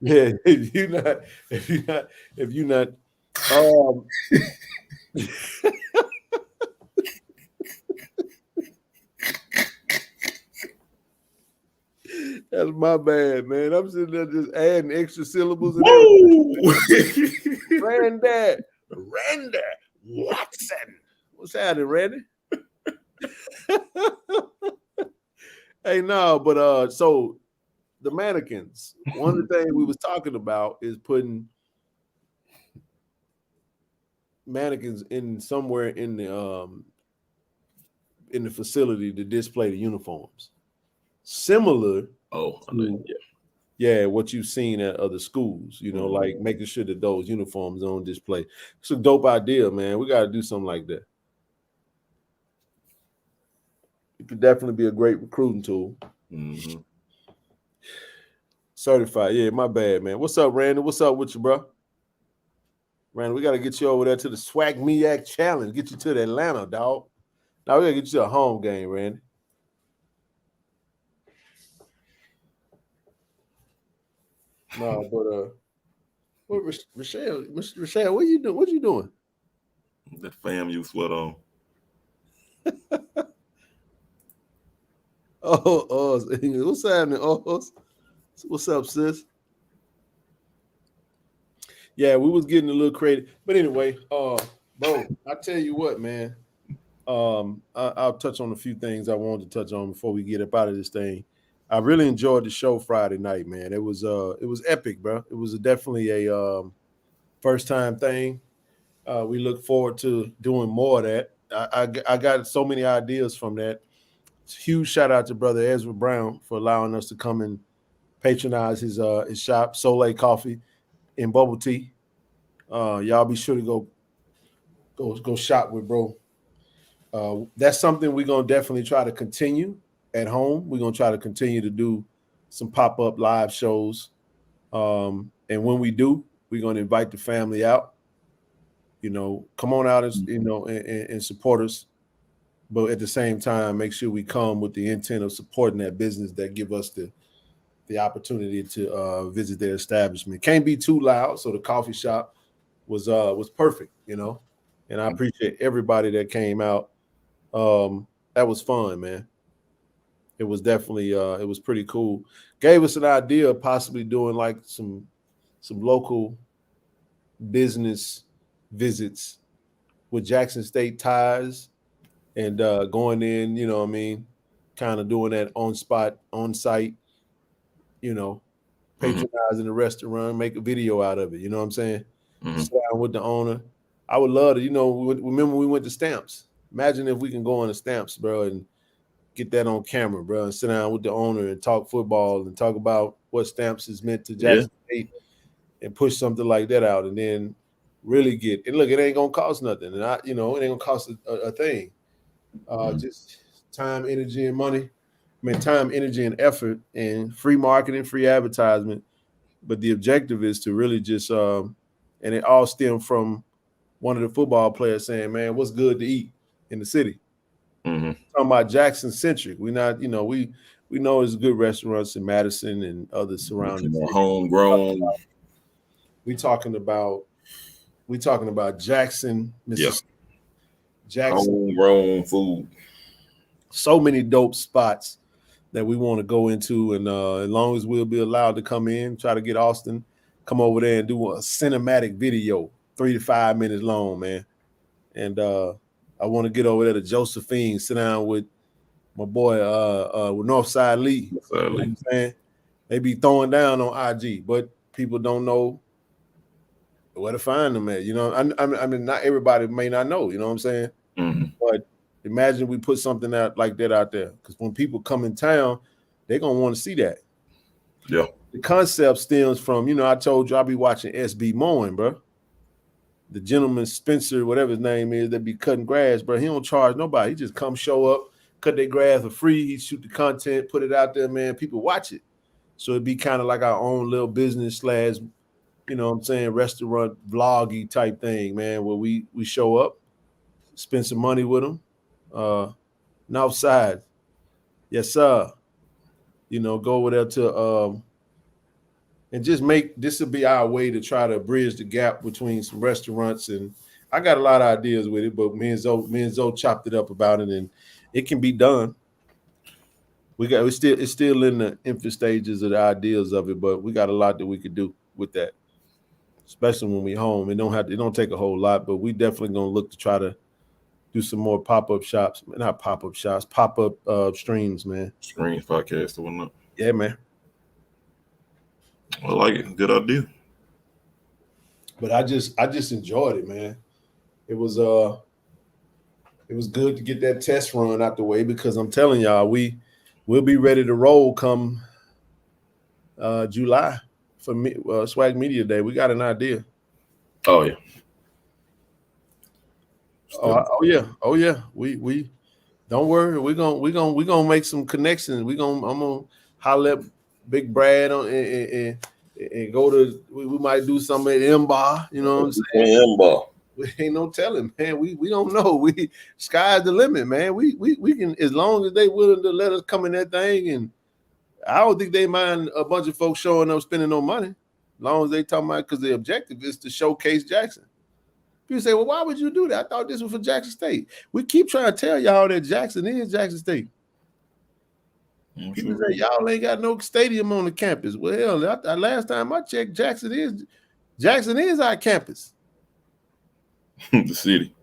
Yeah, if you not that's my bad, man. I'm sitting there just adding extra syllables and everything. Randy Watson. What's happening, Randy? Hey, no, but so the mannequins. One of the things we was talking about is putting mannequins in somewhere in the facility to display the uniforms. Similar what you've seen at other schools, like making sure that those uniforms are on display. It's a dope idea, man. We got to do something like that. It could definitely be a great recruiting tool. Mm-hmm. Certified. Yeah, my bad, man. What's up, Randy? What's up with you, bro? Randy, we got to get you over there to the Swag Miak Challenge. Get you to the Atlanta, dog. Now we got to get you to a home game, Randy. No, but Rochelle, what you doing? What you doing? That FAMU sweat on. What's happening? What's up, sis? Yeah, we was getting a little creative, but anyway, bro, I tell you what, man. I'll touch on a few things I wanted to touch on before we get up out of this thing. I really enjoyed the show Friday night, man. It was epic, bro. It was definitely a first time thing. We look forward to doing more of that. I got so many ideas from that. Huge shout out to brother Ezra Brown for allowing us to come and patronize his shop, Soleil Coffee and Bubble Tea. Y'all be sure to go shop with bro. That's something we're gonna definitely try to continue at home. We're gonna try to continue to do some pop-up live shows. And when we do, we're gonna invite the family out. Come on out and support us. but at the same time, make sure we come with the intent of supporting that business that give us the opportunity to visit their establishment. Can't be too loud, so the coffee shop was perfect, you know. And I appreciate everybody that came out. That was fun, man. It was definitely it was pretty cool. Gave us an idea of possibly doing like some local business visits with Jackson State ties and going in, you know what I mean, kind of doing that on spot, on site, you know, patronizing the restaurant, make a video out of it. You know what I'm saying? Sit down with the owner. I would love to, you know, remember we went to Stamps. Imagine if we can go on to Stamps, bro, and get that on camera, bro, and sit down with the owner and talk football and talk about what Stamps is meant to Jackson State and push something like that out, and then really get it. Look, it ain't gonna cost nothing, and it ain't gonna cost a thing. Just time, energy, and money. I mean, time, energy, and effort, and free marketing, free advertisement. But the objective is to really just, and it all stemmed from one of the football players saying, "Man, what's good to eat in the city?" Talking about Jackson centric. We're not, you know, we know there's good restaurants in Madison and other surrounding cities. Homegrown. We talking about Jackson, Mississippi. Jackson. Homegrown food. So many dope spots that we want to go into, and as long as we'll be allowed to come in, try to get Austin, come over there and do a cinematic video, 3 to 5 minutes long, man. And I want to get over there to Josephine, sit down with my boy with Northside Lee. You know what I'm saying? They be throwing down on IG, but people don't know where to find them at. You know, I mean, not everybody may not know. You know what I'm saying? But imagine we put something out like that out there, because when people come in town, they're gonna want to see that. Yeah. The concept stems from, you know, I told you I'll be watching SB mowing, bro. The gentleman Spencer, whatever his name is, that be cutting grass, bro. He don't charge nobody. He just come show up, cut their grass for free. He shoot the content, put it out there, man. People watch it. So it'd be kind of like our own little business / you know what I'm saying, restaurant vloggy type thing, man, where we show up, spend some money with them. North side. Yes, sir. You know, go over there to and just make this will be our way to try to bridge the gap between some restaurants. And I got a lot of ideas with it, but me and Zoe chopped it up about it, and it can be done. It's still in the infant stages of the ideas of it, but we got a lot that we could do with that, especially when we home. It don't take a whole lot, but we definitely gonna look to try to do some more pop-up shops, not pop-up shops, pop-up streams, man. Streams, podcast, or whatnot. Yeah, man. I like it. Good idea. But I just enjoyed it, man. It was good to get that test run out the way, because I'm telling y'all, we'll be ready to roll come July for Swag Media Day. We got an idea. Oh yeah. Oh yeah. We don't worry. We're gonna make some connections. I'm gonna holler at Big Brad on and go to. We might do something at M-Bar. You know what I'm saying? M-Bar. We ain't no telling, man. We don't know. Sky's the limit, man. We can, as long as they willing to let us come in that thing, and I don't think they mind a bunch of folks showing up spending no money, as long as they talking about, because the objective is to showcase Jackson. People say, well, why would you do that? I thought this was for Jackson State. We keep trying to tell y'all that Jackson is Jackson State. People say y'all ain't got no stadium on the campus. Well, last time I checked, Jackson is our campus. The city.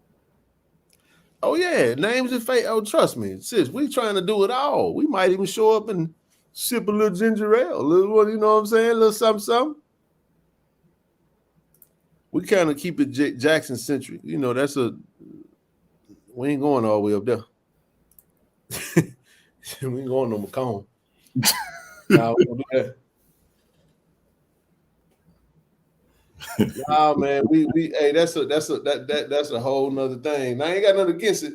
Oh yeah, names and fate. Oh, trust me, sis, we trying to do it all. We might even show up and sip a little ginger ale, a little, you know what I'm saying, a little something. We kind of keep it Jackson centric. You know, we ain't going all the way up there. We ain't going no Macomb. Nah, we don't do that. Nah, man, hey, that's a whole nother thing. I ain't got nothing against it.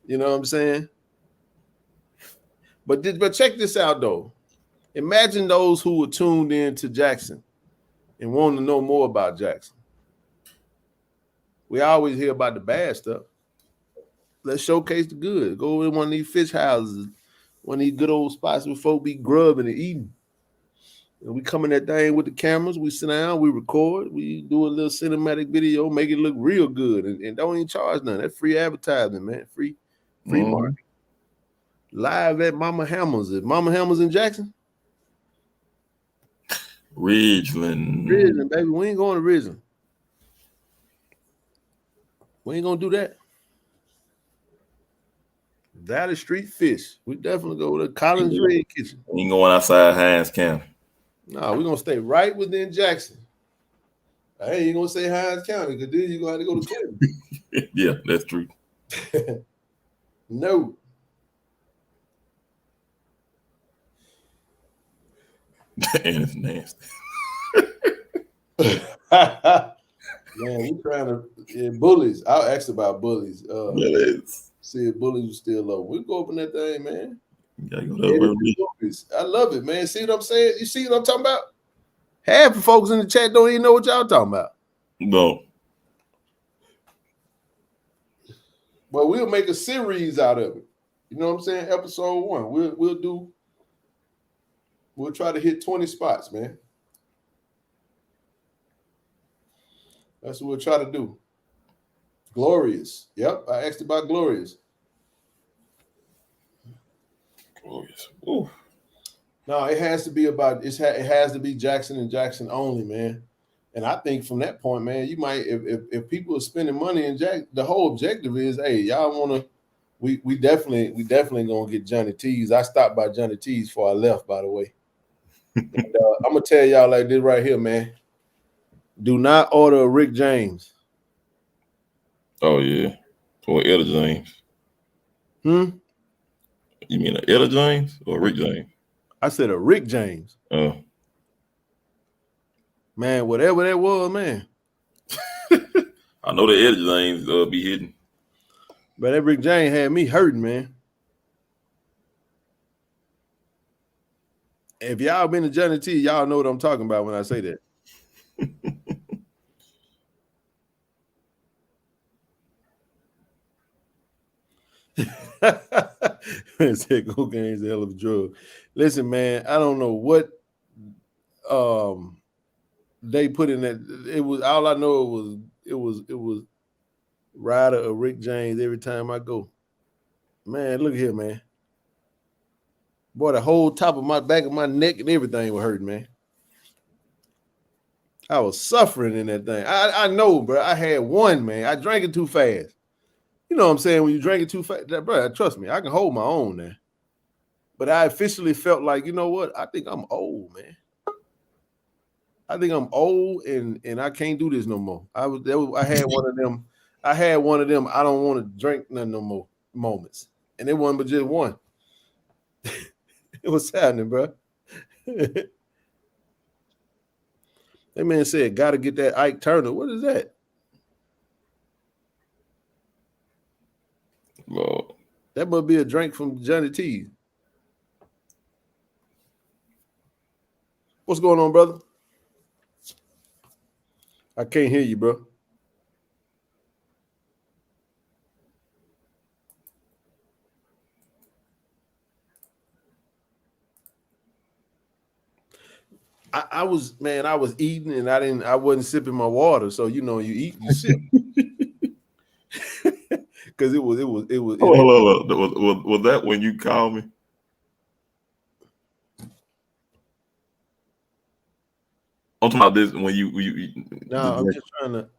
You know what I'm saying? But check this out though. Imagine those who were tuned in to Jackson and want to know more about Jackson. We always hear about the bad stuff. Let's showcase the good. Go in one of these fish houses, one of these good old spots where folk be grubbing and eating. And we come in that thing with the cameras. We sit down, we record, we do a little cinematic video, make it look real good, and don't even charge nothing. That's free advertising, man. Free marketing. Live at Mama Hammer's. Is Mama Hammer's in Jackson? Ridgeland, baby. We ain't going to Ridgeland. We ain't gonna do that. Valley Street Fish. We definitely go to Collins Red Kitchen. We ain't going outside Hines County. No, we're gonna stay right within Jackson. I ain't gonna say Hines County because then you're gonna have to go to Clinton. Yeah, that's true. No. And it's nasty. Man, we trying to bullies. I'll ask about bullies. See if bullies are still low. We go open that thing, man. I love it, man. See what I'm saying? You see what I'm talking about? Half the folks in the chat don't even know what y'all talking about. No. But we'll make a series out of it. You know what I'm saying? Episode 1. We'll try to hit 20 spots, man. That's what we'll try to do. Glorious. Yep, I asked about Glorious. Ooh. No, it has to be about it has to be Jackson and Jackson only, man. And I think from that point, man, you might if people are spending money in Jack, the whole objective is, hey, y'all want to. We definitely gonna get Johnny T's. I stopped by Johnny T's before I left, by the way. And, I'm gonna tell y'all like this right here, man. Do not order a Rick James. Oh yeah, or Etta James. You mean an Etta James or Rick James? I said a Rick James. Oh. Man, whatever that was, man. I know the Etta James be hitting. But that Rick James had me hurting, man. If y'all been to Johnny T, y'all know what I'm talking about when I say that. Said cocaine's a hell of a drug. Listen, man, I don't know what they put in that. It was all I know. It was Ryder or Rick James every time I go. Man, look here, man. Boy, the whole top of my back of my neck and everything was hurting, man. I was suffering in that thing. I know, bro. I had one, man. I drank it too fast. You know what I'm saying? When you drink it too fast, bro, trust me, I can hold my own now. But I officially felt like, you know what? I think I'm old, man. I think I'm old and I can't do this no more. I had one of them. I had one of them. I don't want to drink none no more moments, and it wasn't but just one. It was happening, bro. That man said, "Got to get that Ike Turner." What is that? Lord. That must be a drink from Johnny T. What's going on, brother? I can't hear you, bro. I was eating and I wasn't sipping my water. So you know, you eat, you sip. Because it was. Was that when you called me? I'm talking about this when you no, I'm just trying to.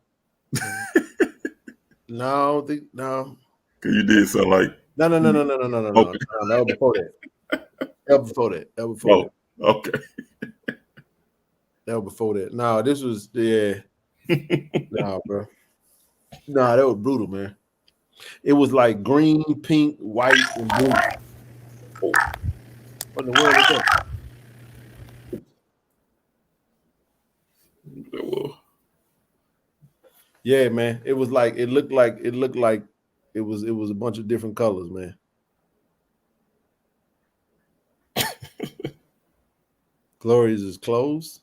No, no. Because you did something like no. Okay. No, that was before that. That was before that. Okay. That was before that. No, this was No, bro. No, that was brutal, man. It was like green, pink, white, and blue. Oh. What in the world is that? Yeah, man. It was like it looked like it was a bunch of different colors, man. Glorious is closed.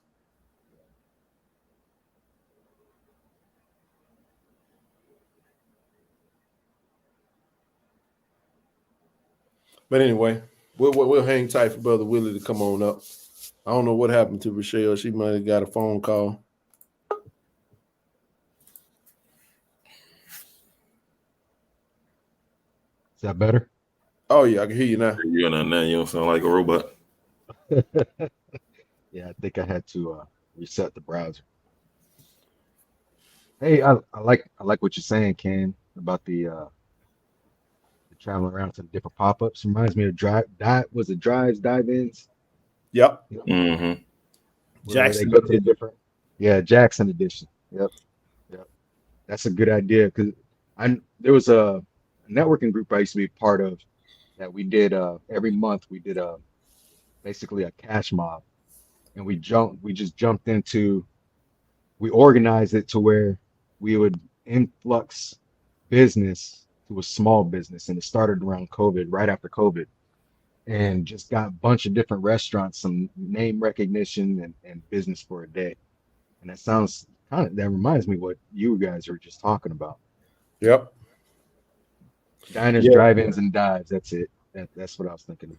But anyway, we'll hang tight for Brother Willie to come on up. I don't know what happened to Rochelle. She might have got a phone call. Is that better? Oh yeah, I can hear you now. You're not now. You don't sound like a robot. Yeah, I think I had to reset the browser. Hey, I like what you're saying, Ken, about the traveling around to the different pop-ups. Reminds me of drive-ins? Yep. You know, Mm-hmm. where they Jackson. go to the different, yeah, Jackson edition. Yep, yep. That's a good idea because there was a networking group I used to be part of that we did every month we did basically a cash mob, and we just jumped into, we organized it to where we would influx business to a small business, and it started around COVID, right after COVID, and just got a bunch of different restaurants, some name recognition and business for a day. And that reminds me what you guys were just talking about. Yep. Diners, Yeah. drive-ins, and dives. That's it. That's what I was thinking of.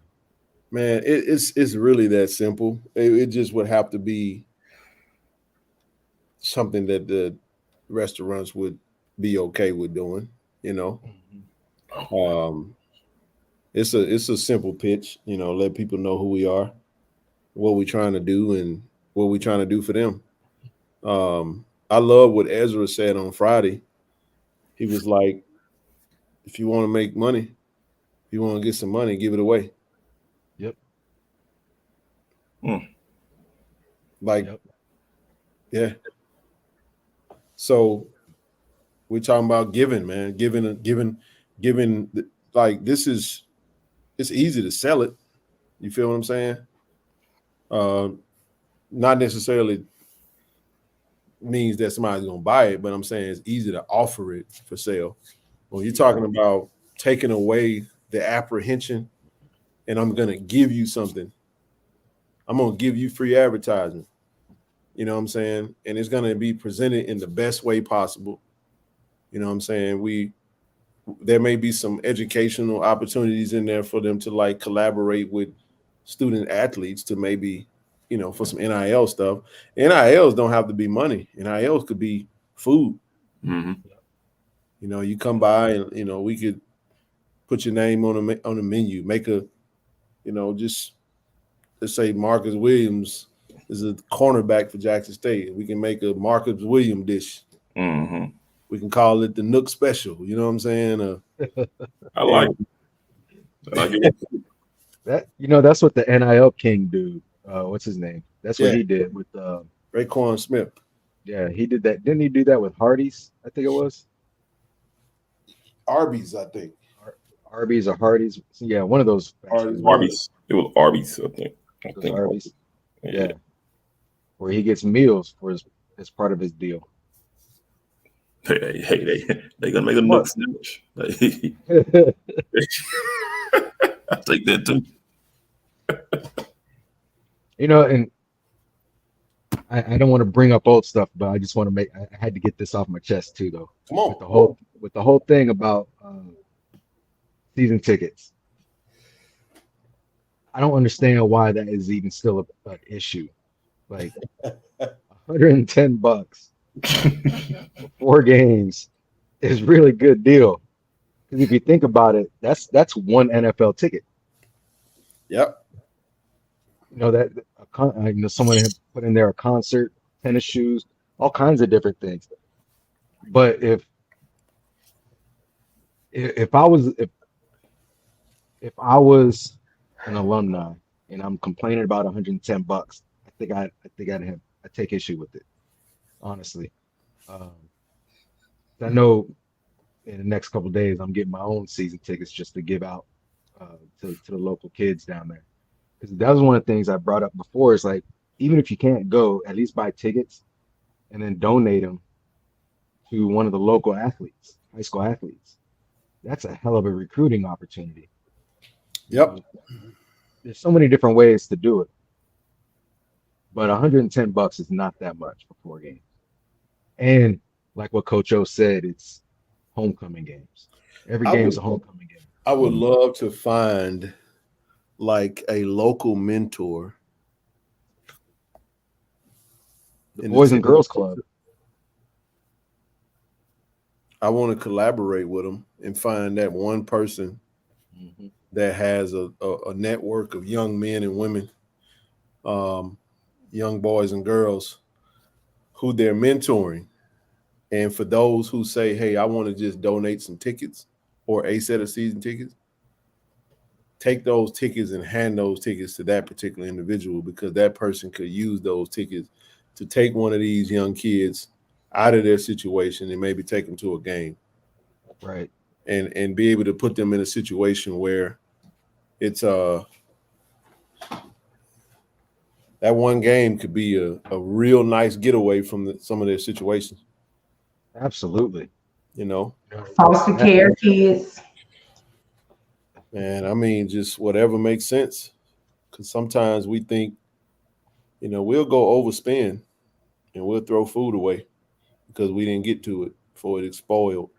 Man, it's really that simple. It just would have to be something that the restaurants would be okay with doing. You know, it's a simple pitch. You know, let people know who we are, what we're trying to do, and what we're trying to do for them. I love what Ezra said on Friday. He was like, if you want to make money, if you want to get some money, give it away. Yep. Like, Yep. yeah. So we're talking about giving, man. Giving. Like, it's easy to sell it. You feel what I'm saying? Not necessarily means that somebody's gonna buy it, but I'm saying it's easy to offer it for sale. When you're talking about taking away the apprehension, and I'm gonna give you something, I'm gonna give you free advertising. You know what I'm saying? And it's gonna be presented in the best way possible. You know what I'm saying? There may be some educational opportunities in there for them to like collaborate with student athletes to maybe, for some NIL stuff. NILs don't have to be money. NILs could be food. Mm-hmm. You come by and, we could put your name on the menu, make a, just let's say Marcus Williams is a cornerback for Jackson State. We can make a Marcus Williams dish. Mm-hmm. We can call it the Nook Special. You know what I'm saying? I like it. That's what the NIL King dude. What's his name? That's what he did with Raekwon Smith. Yeah, he did that. Didn't he do that with Hardee's? I think it was Arby's, I think. Arby's or Hardee's. Yeah, one of those. Arby's. It was Arby's, I think. Arby's. Yeah. Where he gets meals for as part of his deal. Hey, they gonna make a Nook sandwich. I take that too. And I don't want to bring up old stuff, but I just want to I had to get this off my chest too, though. Come on. With the whole thing about season tickets. I don't understand why that is even still an issue. Like $110 for 4 games is really good deal. Because if you think about it, that's one NFL ticket. Yep. Someone had put in there a concert, tennis shoes, all kinds of different things. But if I was an alumni and I'm complaining about $110, I think I'd take issue with it, honestly. I know in the next couple of days I'm getting my own season tickets just to give out to the local kids down there. Because that was one of the things I brought up before. Is like, even if you can't go, at least buy tickets and then donate them to one of the local athletes, high school athletes. That's a hell of a recruiting opportunity. Yep. There's so many different ways to do it. But $110 is not that much for 4 games. And like what Coach O said, it's homecoming games. Every game is a homecoming game. I would love to find like a local mentor. The Boys and Girls Club. I want to collaborate with them and find that one person that has a network of young men and women, young boys and girls who they're mentoring. And for those who say, hey, I want to just donate some tickets or a set of season tickets, take those tickets and hand those tickets to that particular individual, because that person could use those tickets to take one of these young kids out of their situation and maybe take them to a game. Right. And be able to put them in a situation where it's that one game could be a real nice getaway from some of their situations. Absolutely. You know, foster care kids. Man, I mean, just whatever makes sense. Because sometimes we think, we'll go overspend and we'll throw food away because we didn't get to it before it spoiled.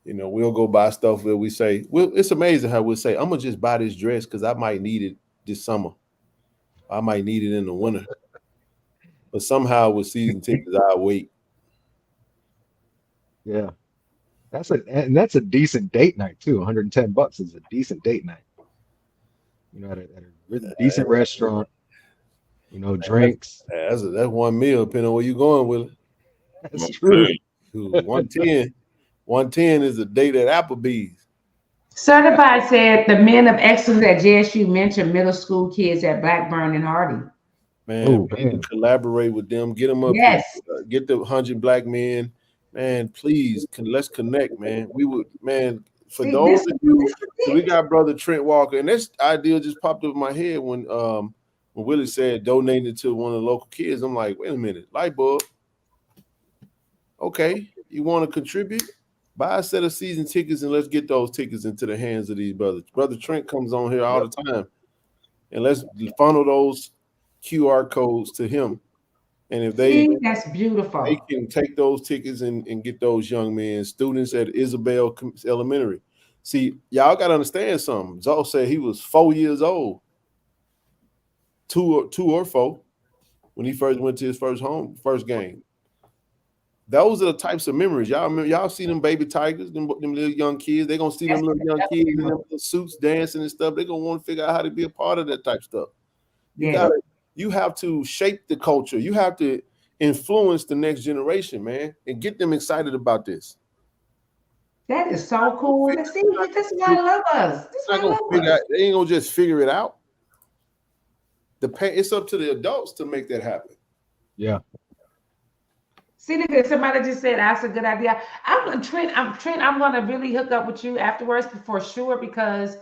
We'll go buy stuff where we say, well, it's amazing how we'll say, I'm going to just buy this dress because I might need it this summer. I might need it in the winter. But somehow with season tickets, I'll wait. Yeah. That's a decent date night too. $110 is a decent date night. At a really decent restaurant. Drinks. That's one meal, depending on where you're going with it. That's true. 110 is a date at Applebee's. Certified said the men of excellence at JSU mentored middle school kids at Blackburn and Hardy. Man, collaborate with them. Get them up. Yes. Here. Get the 100 black men. Man, please, let's connect, man. We would, man, for those of you, we got brother Trent Walker, and this idea just popped up in my head when Willie said donating to one of the local kids. I'm like, wait a minute, light bulb. Okay, you want to contribute? Buy a set of season tickets and let's get those tickets into the hands of these brothers. Brother Trent comes on here all the time, and let's funnel those QR codes to him. And if that's beautiful. They can take those tickets and get those young men, students at Isabel Elementary. See, y'all got to understand something. Zoe said he was 4 years old, two or four, when he first went to his first game. Those are the types of memories. Y'all see them baby tigers, them little young kids. They're going to see them little young kids in them little suits dancing and stuff. They're going to want to figure out how to be a part of that type of stuff. You have to shape the culture. You have to influence the next generation, man, and get them excited about this. That is so cool. See, this is why I love us. They ain't gonna just figure it out. It's up to the adults to make that happen. Yeah. See, somebody just said that's a good idea. Trent, I'm gonna really hook up with you afterwards for sure, because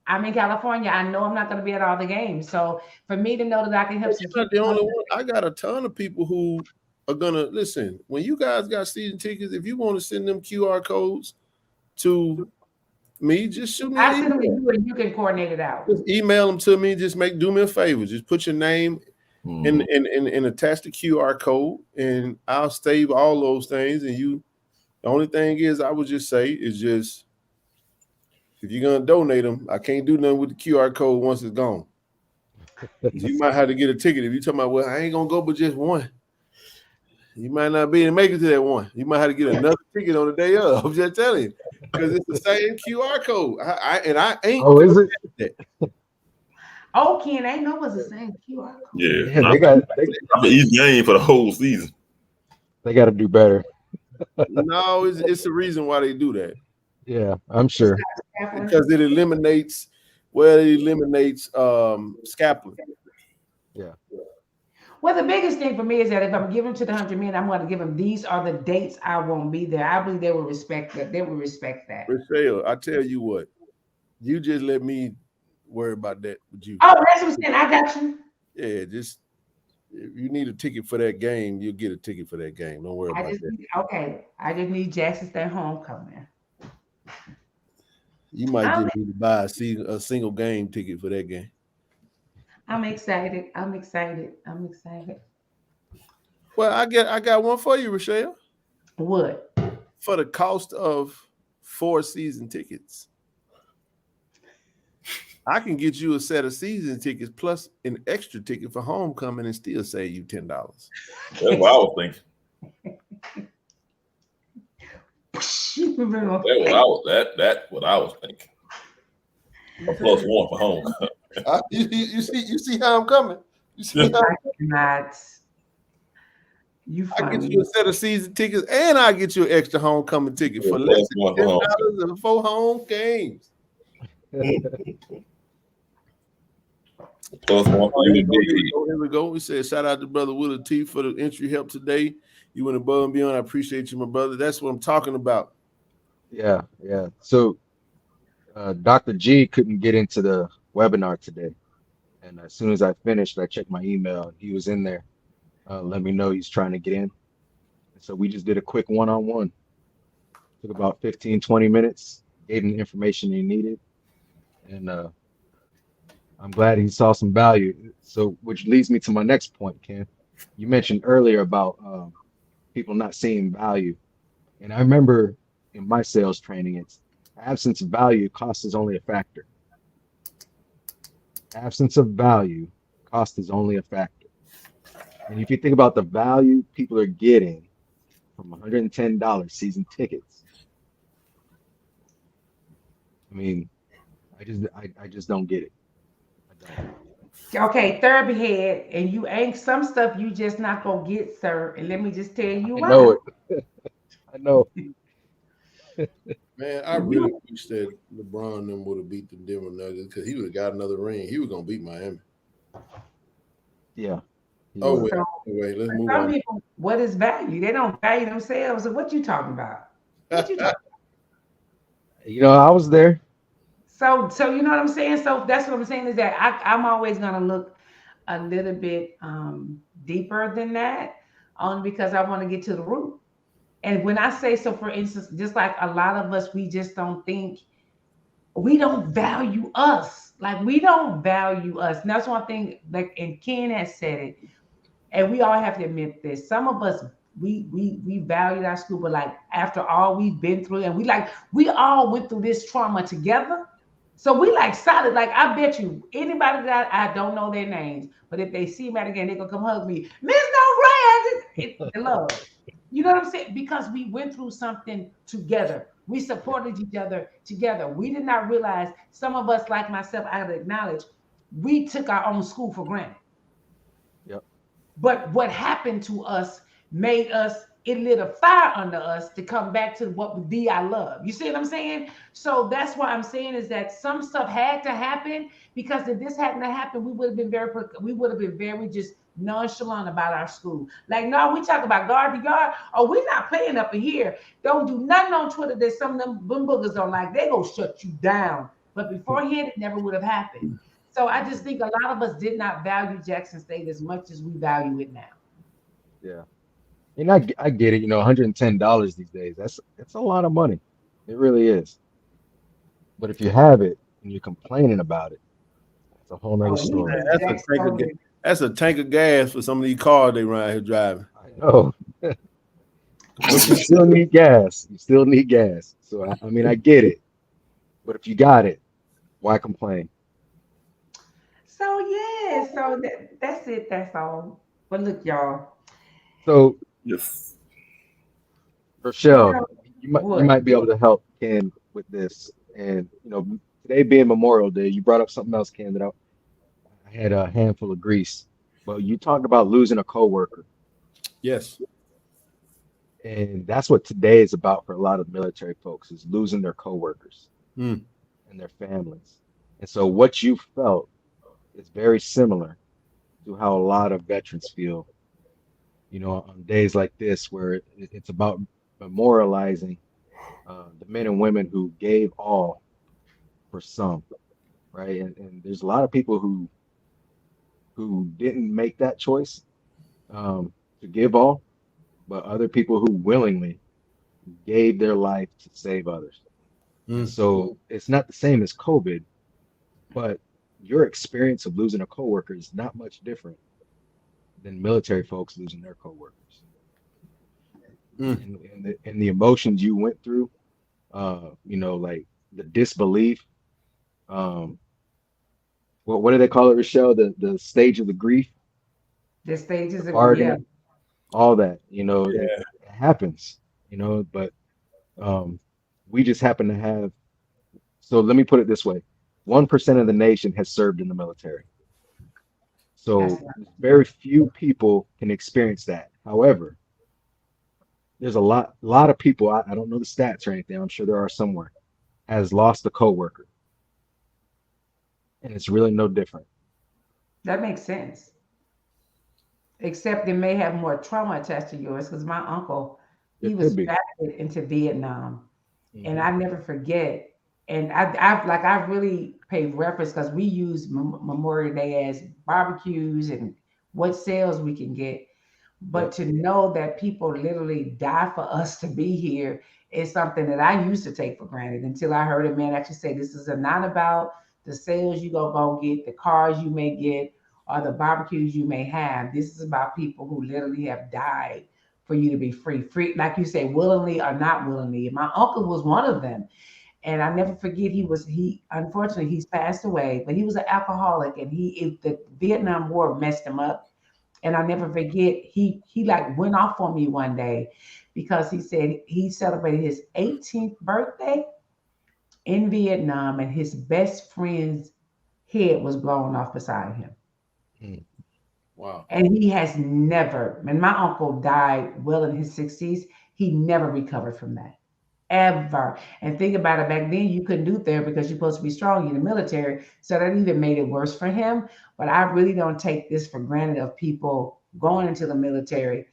I'm in California. I know I'm not going to be at all the games. So for me to know that I can help. You're not the only one. I got a ton of people who are going to listen. When you guys got season tickets, if you want to send them QR codes to me, just shoot me an email. You can coordinate it out. Just email them to me. Just do me a favor. Just put your name and attach the QR code, and I'll save all those things. And the only thing is, I would just say is just, if you're going to donate them, I can't do nothing with the QR code once it's gone. You might have to get a ticket. If you're talking about, well, I ain't going to go but just one. You might not be able to make it to that one. You might have to get another ticket on the day of. I'm just telling you. Because it's the same QR code. I ain't. Oh, is it? Oh, Ken, I know it's the same QR code. Yeah, they got an easy game for the whole season. They got to do better. No, it's the reason why they do that. Yeah, I'm sure. Because it eliminates scapping. Yeah. Well, the biggest thing for me is that if I'm giving to the 100 men, I'm going to give them, these are the dates I won't be there. I believe they will respect that. They will respect that. Rochelle, I tell you what, you just let me worry about that with you. Oh, that's what I'm saying. I got you. Yeah, just if you need a ticket for that game, you'll get a ticket for that game. Don't worry about that. I just need Jackson State homecoming. You might just need to buy a single game ticket for that game. I'm excited. Well, I got one for you, Rochelle. What? For the cost of 4 season tickets, I can get you a set of season tickets plus an extra ticket for homecoming and still save you $10. That's what I was thinking. That's what I was thinking. A plus one for homecoming. You see how I'm coming. You see how I'm not. You I get funny. you a set of season tickets and I get you an extra homecoming ticket for less than $10 and 4 home games. Plus one for you and Big E. Here we go. We said shout out to Brother Willard T for the entry help today. You went above and beyond. I appreciate you, my brother. That's what I'm talking about. Yeah. So Dr. G couldn't get into the webinar today. And as soon as I finished, I checked my email. He was in there. Let me know he's trying to get in. So we just did a quick one-on-one. Took about 15, 20 minutes. Gave him the information he needed. And I'm glad he saw some value. So, which leads me to my next point, Ken. You mentioned earlier about people not seeing value. And I remember in my sales training, it's absence of value, cost is only a factor. Absence of value, cost is only a factor. And if you think about the value people are getting from $110 season tickets, I mean, I just don't get it. I don't. Okay, third head, and you ain't some stuff you just not gonna get, sir. And let me just tell you why. I know it. I know. Man, I really wish that LeBron them would have beat the Denver Nuggets because he would have got another ring. He was gonna beat Miami. Yeah. Oh wait, anyway, let's move Some on. people, what is value? They don't value themselves. So what you talking about? What you talking about? You know, I was there. So you know what I'm saying? So that's what I'm saying is that I'm always gonna look a little bit deeper than that, only because I want to get to the root. And when I say so, for instance, just like a lot of us, we just don't think, we don't value us. Like we don't value us. And that's one thing, like, and Ken has said it, and we all have to admit this. Some of us, we valued our school, but like after all we've been through, and we all went through this trauma together. So we like solid. Like I bet you anybody that I don't know their names, but if they see me again, they're gonna come hug me. Miss No It's love. You know what I'm saying? Because we went through something together. We supported each other together. We did not realize, some of us, like myself, I gotta acknowledge, we took our own school for granted. Yep. But what happened to us made us, it lit a fire under us to come back to what would be our love. You see what I'm saying? So that's why I'm saying is that some stuff had to happen, because if this hadn't happened, we would have been very just nonchalant about our school. Like, no, we talk about guard to guard. Oh, we're not playing up in here. Don't do nothing on Twitter that some of them boogers don't like. They go shut you down. But beforehand, it never would have happened. So I just think a lot of us did not value Jackson State as much as we value it now. Yeah. And I get it, you know, $110 these days. That's a lot of money. It really is. But if you have it and you're complaining about it, it's a whole nother story. That's a tank of gas for some of these cars they run here driving. I know. But you still need gas. You still need gas. So I mean, I get it. But if you got it, why complain? So yeah, so that's it. That's all. But look, y'all. So Yes. Rochelle, you might be able to help Ken with this. And you know, today being Memorial Day, you brought up something else, Ken, that I had a handful of grease. But you talked about losing a coworker. Yes. And that's what today is about for a lot of military folks, is losing their coworkers and their families. And so what you felt is very similar to how a lot of veterans feel, you know, on days like this, where it's about memorializing the men and women who gave all for some, right? And there's a lot of people who didn't make that choice to give all, but other people who willingly gave their life to save others. And so it's not the same as COVID, but your experience of losing a coworker is not much different than military folks losing their coworkers. And the emotions you went through, you know, like the disbelief, what do they call it, Rochelle? The stage of the grief, The stages the of party, yeah. all that. You know, Yeah. it happens. You know, but we just happen to have. So let me put it this way: 1% of the nation has served in the military. That's So not, very few people can experience that. However, there's a lot of people. I don't know the stats or anything. I'm sure there are somewhere has lost a coworker, and it's really no different. that makes sense. Except it may have more trauma attached to yours because my uncle, There he could was be. drafted into Vietnam, and Hmm. I never forget. And I really paid reference because we use Memorial Day as barbecues and what sales we can get. But Yep. to know that people literally die for us to be here is something that I used to take for granted until I heard a man actually say, "This is not about the sales you go get, the cars you may get, or the barbecues you may have. This is about people who literally have died for you to be free, free, like you say, willingly or not willingly." And my uncle was one of them, and I never forget he unfortunately he's passed away, but he was an alcoholic, and the Vietnam War messed him up. And I never forget he like went off on me one day because he said he celebrated his 18th birthday in Vietnam, and his best friend's head was blown off beside him. Mm. Wow. And he has never, and my uncle died well in his 60s, he never recovered from that. Ever. And think about it, back then you couldn't do therapy because you're supposed to be strong in the military. So that even made it worse for him. But I really don't take this for granted of people going into the military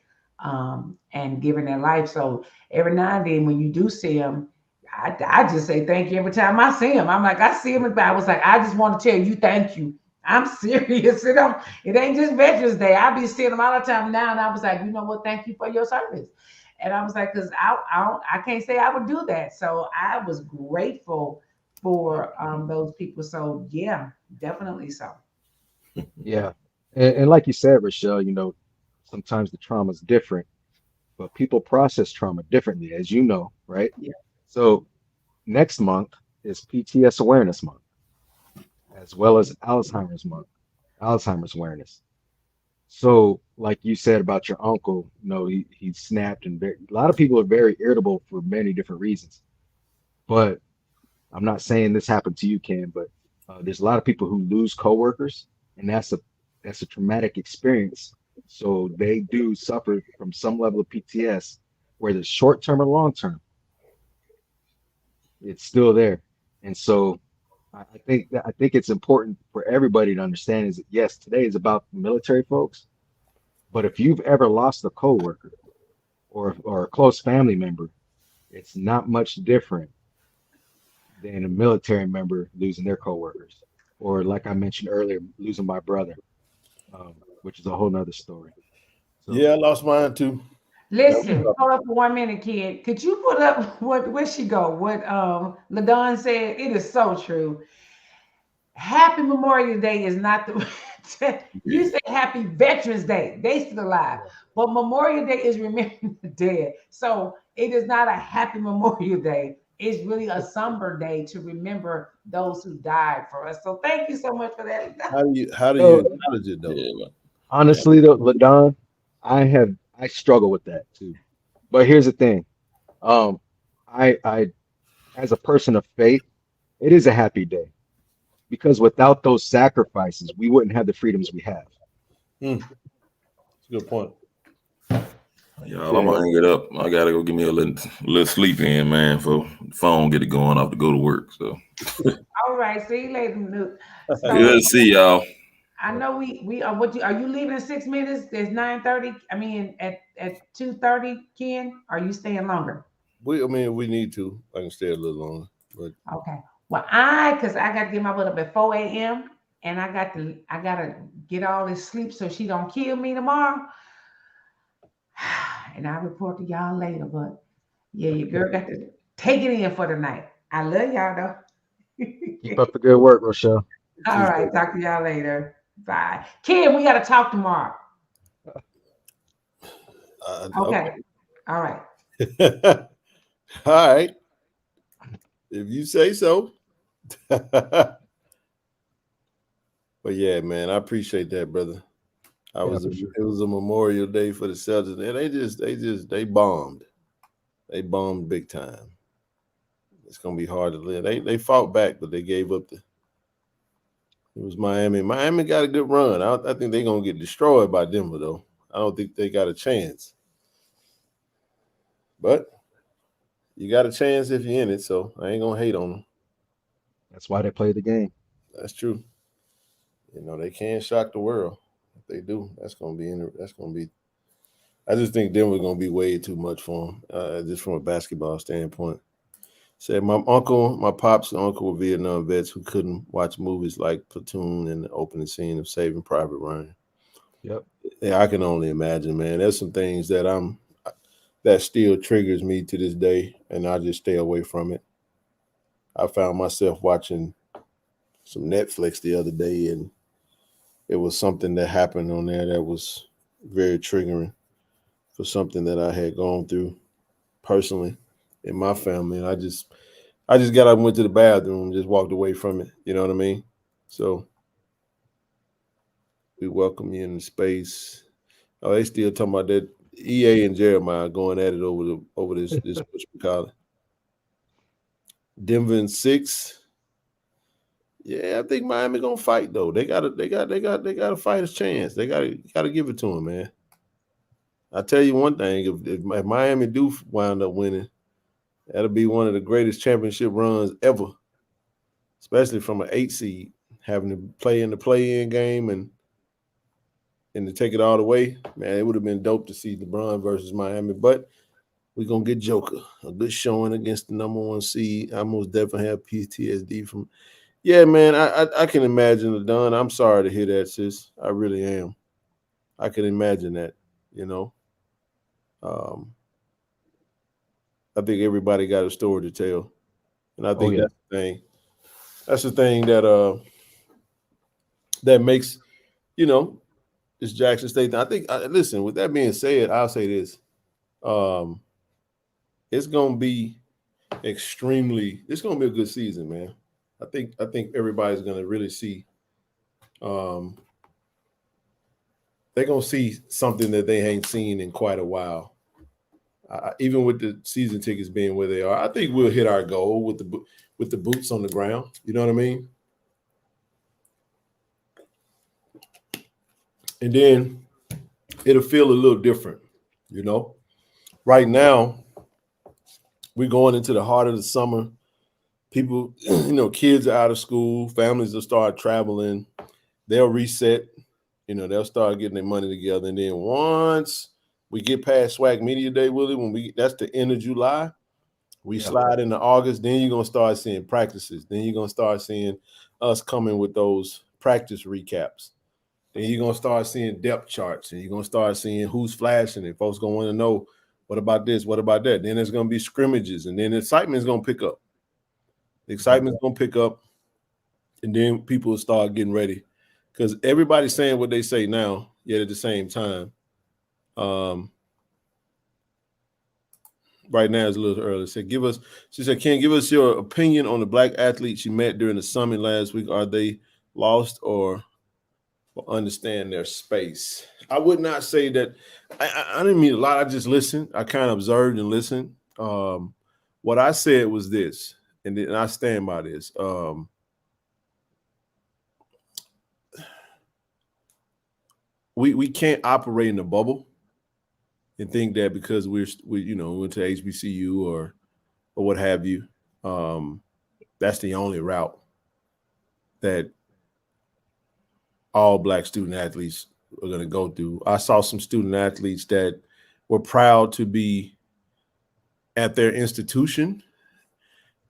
and giving their life. So every now and then when you do see him, I just say thank you every time I see him. I'm like, I see him, and I was like, I just want to tell you thank you. I'm serious. It ain't just Veterans Day. I be seeing them all the time now, and I was like, you know what? Thank you for your service. And I was like, because I can't say I would do that. So I was grateful for those people. So yeah, definitely so. Yeah. And like you said, Rochelle, you know, sometimes the trauma is different, but people process trauma differently, as you know, right? Yeah. So next month is PTS Awareness Month, as well as Alzheimer's awareness. So, like you said about your uncle, you know, he snapped, and a lot of people are very irritable for many different reasons. But I'm not saying this happened to you, Ken, but there's a lot of people who lose coworkers, and that's a traumatic experience. So they do suffer from some level of PTS, whether it's short term or long term, it's still there. And so I think it's important for everybody to understand is that yes, today is about military folks, but if you've ever lost a coworker or a close family member, it's not much different than a military member losing their coworkers, or like I mentioned earlier, losing my brother, which is a whole nother story. So Yeah, I lost mine too. That was Listen, tough. hold up for 1 minute, kid. Could you put up where she go? What Ladon said? It is so true. Happy Memorial Day is not the you Yeah. say Happy Veterans Day. They still alive. But Memorial Day is remembering the dead. So it is not a happy Memorial Day. It's really a somber day to remember those who died for us. So thank you so much for that. How do you no, acknowledge it though? Yeah, man. honestly though, Ladon, I struggle with that too. But here's the thing. Um, I as a person of faith, it is a happy day because without those sacrifices, we wouldn't have the freedoms we have. Hmm, that's a good point. Y'all, I'm gonna hang it up. I gotta go give me a little sleep in, man, for the phone get it going off to go to work. So All right, see you later, Luke. So good to see y'all. I know we are are you leaving in 6 minutes? There's 9:30. I mean at 2:30, Ken. Are you staying longer? I mean, we need to. I can stay a little longer, but Okay. Well, because I got to get my butt up at 4 a.m. and I gotta get all this sleep so she don't kill me tomorrow. And I'll report to y'all later. But yeah, your girl got to take it in for the night. I love y'all though. Keep up the good work, Rochelle. All right, talk to y'all later. Bye. Kim, we gotta talk tomorrow. Okay. All right. okay. All right. If you say so. But yeah, man, I appreciate that, brother. It was a Memorial Day for the Celtics, and they bombed. They bombed big time. It's gonna be hard to live. They fought back, but they gave up. It was Miami. Miami got a good run. I think they're gonna get destroyed by Denver, though. I don't think they got a chance. But you got a chance if you're in it, so I ain't gonna hate on them. That's why they play the game. That's true. You know, they can shock the world. If they do, that's gonna be. I just think Denver's gonna be way too much for them, just from a basketball standpoint. Said my pops and uncle were Vietnam vets who couldn't watch movies like Platoon and the opening scene of Saving Private Ryan. Yep. Yeah, I can only imagine, man. There's some things that still triggers me to this day, and I just stay away from it. I found myself watching some Netflix the other day, and it was something that happened on there that was very triggering for something that I had gone through personally in my family. And I just got up and went to the bathroom and just walked away from it. You know what I mean? So we welcome you in the space. Oh, they still talking about that EA and Jeremiah going at it over this what we call it. Denver in 6. Yeah, I think Miami gonna fight though. They gotta fight his chance. They gotta give it to him, man. I tell you one thing: if Miami do wind up winning, that'll be one of the greatest championship runs ever, especially from an 8 seed, having to play in the play-in game and to take it all the way. Man, it would have been dope to see LeBron versus Miami, but we're gonna get Joker, a good showing against the number 1 seed. I most definitely have PTSD from. Yeah, man, I can imagine it done. I'm sorry to hear that, sis. I really am. I can imagine that, you know. I think everybody got a story to tell. And I think that's the thing. That's the thing that makes, you know, this Jackson State. I think, listen, with that being said, I'll say this. It's going to be it's going to be a good season, man. I think everybody's going to really see. They're going to see something that they ain't seen in quite a while. Even with the season tickets being where they are, I think we'll hit our goal with the boots on the ground. You know what I mean? And then it'll feel a little different, you know? Right now, we're going into the heart of the summer. People, you know, kids are out of school. Families will start traveling. They'll reset. You know, they'll start getting their money together. And then once we get past Swag Media Day, Willie, that's the end of July, we slide into August, then you're going to start seeing practices. Then you're going to start seeing us coming with those practice recaps. Then you're going to start seeing depth charts, and you're going to start seeing who's flashing, and folks going to want to know, what about this? What about that? Then there's going to be scrimmages, and then the excitement is going to pick up. The excitement is going to pick up, and then people will start getting ready. Because everybody's saying what they say now, yet at the same time, right now it's a little early. She said, Ken, give us your opinion on the black athletes you met during the summit last week. Are they lost or understand their space? I would not say that. I didn't mean a lot. I just listened. I kind of observed and listened. What I said was this, and I stand by this. We can't operate in a bubble and think that because we went to HBCU or what have you, that's the only route that all black student athletes are going to go through. I saw some student athletes that were proud to be at their institution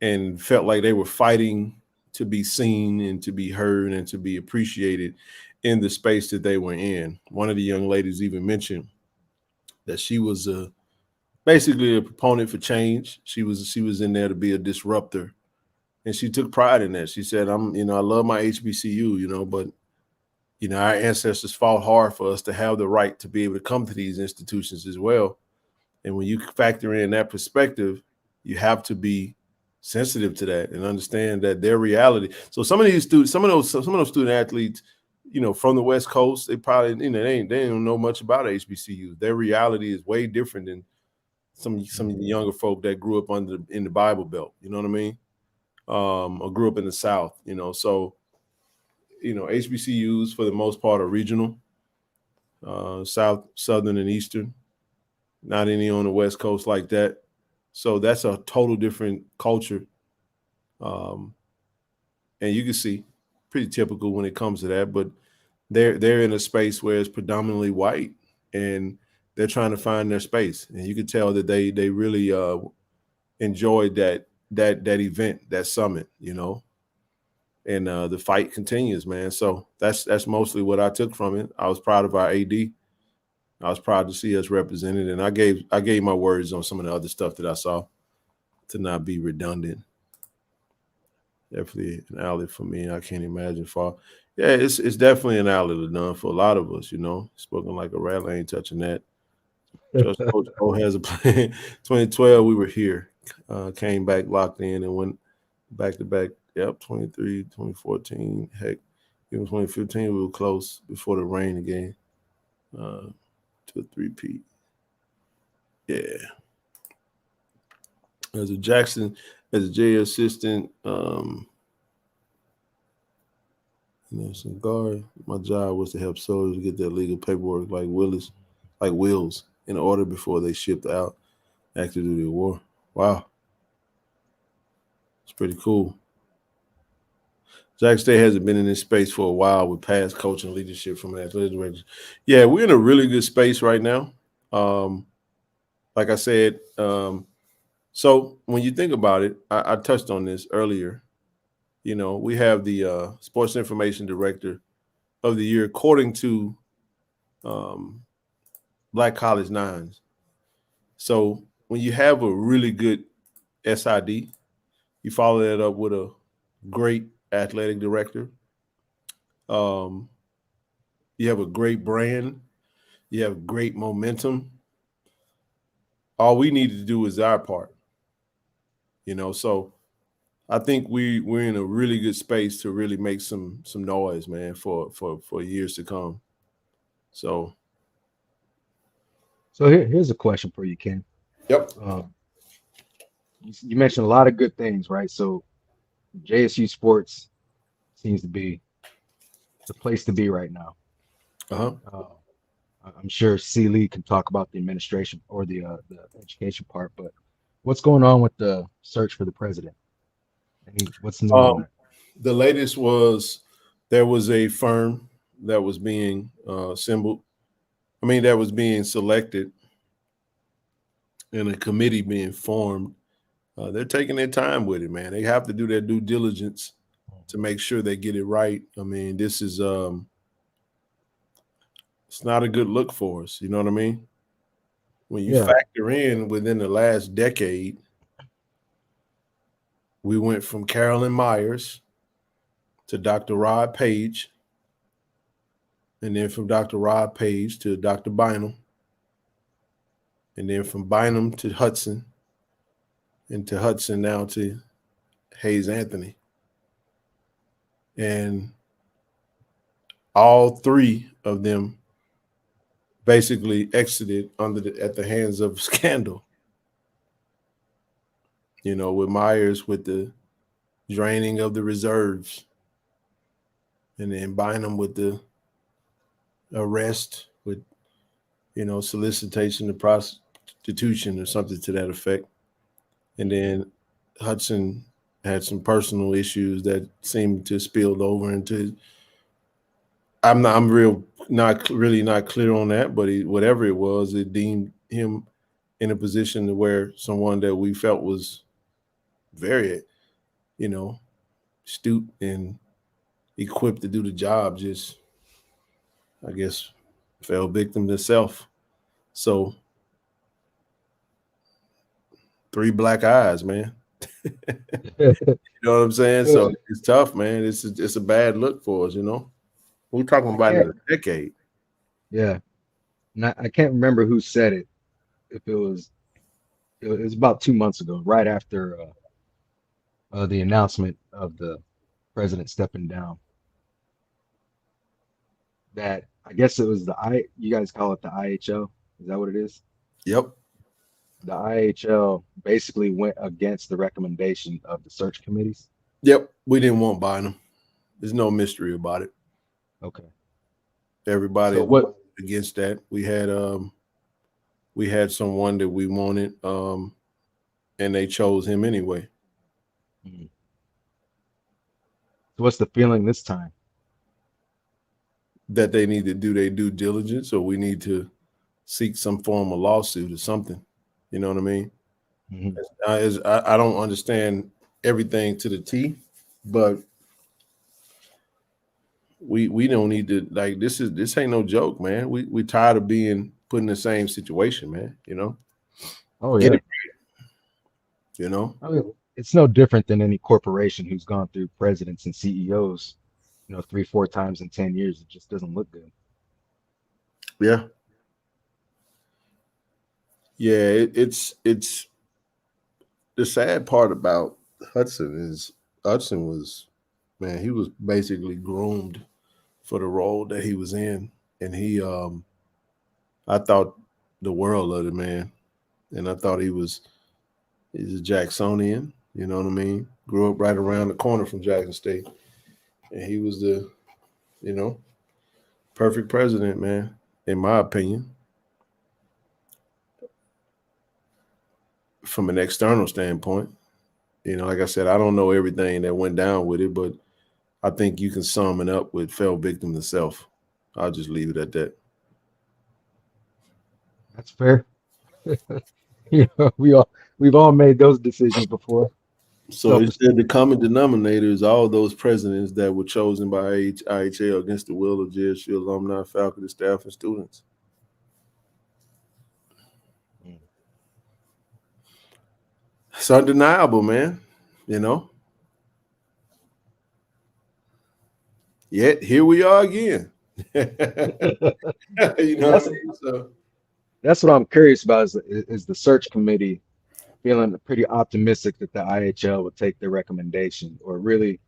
and felt like they were fighting to be seen and to be heard and to be appreciated in the space that they were in. One of the young ladies even mentioned that she was basically a proponent for change. She was in there to be a disruptor, and she took pride in that. She said, I love my HBCU, but our ancestors fought hard for us to have the right to be able to come to these institutions as well. And when you factor in that perspective, you have to be sensitive to that and understand that their reality. So some of those student athletes from the West Coast, they probably, they don't know much about HBCUs. Their reality is way different than some of the younger folk that grew up in the Bible Belt. You know what I mean? Or grew up in the South. So HBCUs for the most part are regional, South, Southern, and Eastern. Not any on the West Coast like that. So that's a total different culture. And you can see pretty typical when it comes to that, but they're in a space where it's predominantly white and they're trying to find their space. And you can tell that they really enjoyed that event, that summit, and the fight continues, man. So that's mostly what I took from it. I was proud of our AD. I was proud to see us represented, and I gave my words on some of the other stuff that I saw to not be redundant. Definitely an outlet for me. I can't imagine for. Yeah, it's definitely an outlet done for a lot of us. Spoken like a rattler, ain't touching that. Just Coach O has a plan. 2012, we were here, came back locked in, and went back to back. Yep, 23, 2014. Heck, even 2015, we were close before the rain again. To a three-peat. Yeah. As a JS assistant, some guard, my job was to help soldiers get their legal paperwork like wills in order before they shipped out active duty war. Wow. It's pretty cool. Jackson State hasn't been in this space for a while with past coaching leadership from an athletic director. Yeah, we're in a really good space right now. Like I said, so when you think about it, I touched on this earlier. We have the Sports Information Director of the Year according to Black College Nines. So when you have a really good SID, you follow that up with a great athletic director. You have a great brand. You have great momentum. All we need to do is our part. So I think we're in a really good space to really make some noise, man, for years to come. So here's a question for you, Ken. Yep. You mentioned a lot of good things, right? So JSU sports seems to be the place to be right now. I'm sure C. Lee can talk about the administration or the education part, but what's going on with the search for the president? What's new on that? The latest was there was a firm that was being assembled. That was being selected and a committee being formed. They're taking their time with it, man. They have to do their due diligence to make sure they get it right. This is it's not a good look for us. You know what I mean? When you factor in within the last decade, we went from Carolyn Myers to Dr. Rod Page, and then from Dr. Rod Page to Dr. Bynum, and then from Bynum to Hudson, and to Hudson now to Hayes Anthony. And all three of them basically exited at the hands of scandal. With Myers with the draining of the reserves, and then Bynum with the arrest with, solicitation to prostitution or something to that effect. And then Hudson had some personal issues that seemed to spill over into. I'm not really not clear on that, but whatever it was, it deemed him in a position to where someone that we felt was very, astute and equipped to do the job just, I guess, fell victim to self. So 3 black eyes, man. You know what I'm saying? So it's tough, man. It's a bad look for us, We're talking about in a decade. Yeah. And I can't remember who said it. If it was about 2 months ago, right after the announcement of the president stepping down. that I guess it was you guys call it the IHL. Is that what it is? Yep. The IHL basically went against the recommendation of the search committees. Yep. We didn't want Bynum. There's no mystery about it. Okay. Everybody So what against that. We had someone that we wanted, and they chose him anyway. so what's the feeling this time? That they need to do their due diligence, or we need to seek some form of lawsuit or something. You know what I mean? Mm-hmm. I don't understand everything to the T, but we don't need to, like, this ain't no joke, man. We tired of being put in the same situation, man. You know? Oh yeah. You know? I mean, it's no different than any corporation who's gone through presidents and CEOs, 3-4 times in 10 years. It just doesn't look good. Yeah. Yeah, it's the sad part about Hudson was, man, he was basically groomed for the role that he was in. And I thought the world of the man. And I thought he's a Jacksonian, you know what I mean? Grew up right around the corner from Jackson State. And he was the, perfect president, man, in my opinion. From an external standpoint. Like I said, I don't know everything that went down with it, but I think you can sum it up with fell victim to self. I'll just leave it at that. That's fair. We've all made those decisions before. So it said the common denominator is all those presidents that were chosen by IHL against the will of JSU alumni, faculty, staff, and students. It's undeniable, man. Yet here we are again. What I mean? So that's what I'm curious about is the search committee feeling pretty optimistic that the IHL would take their recommendation, or really,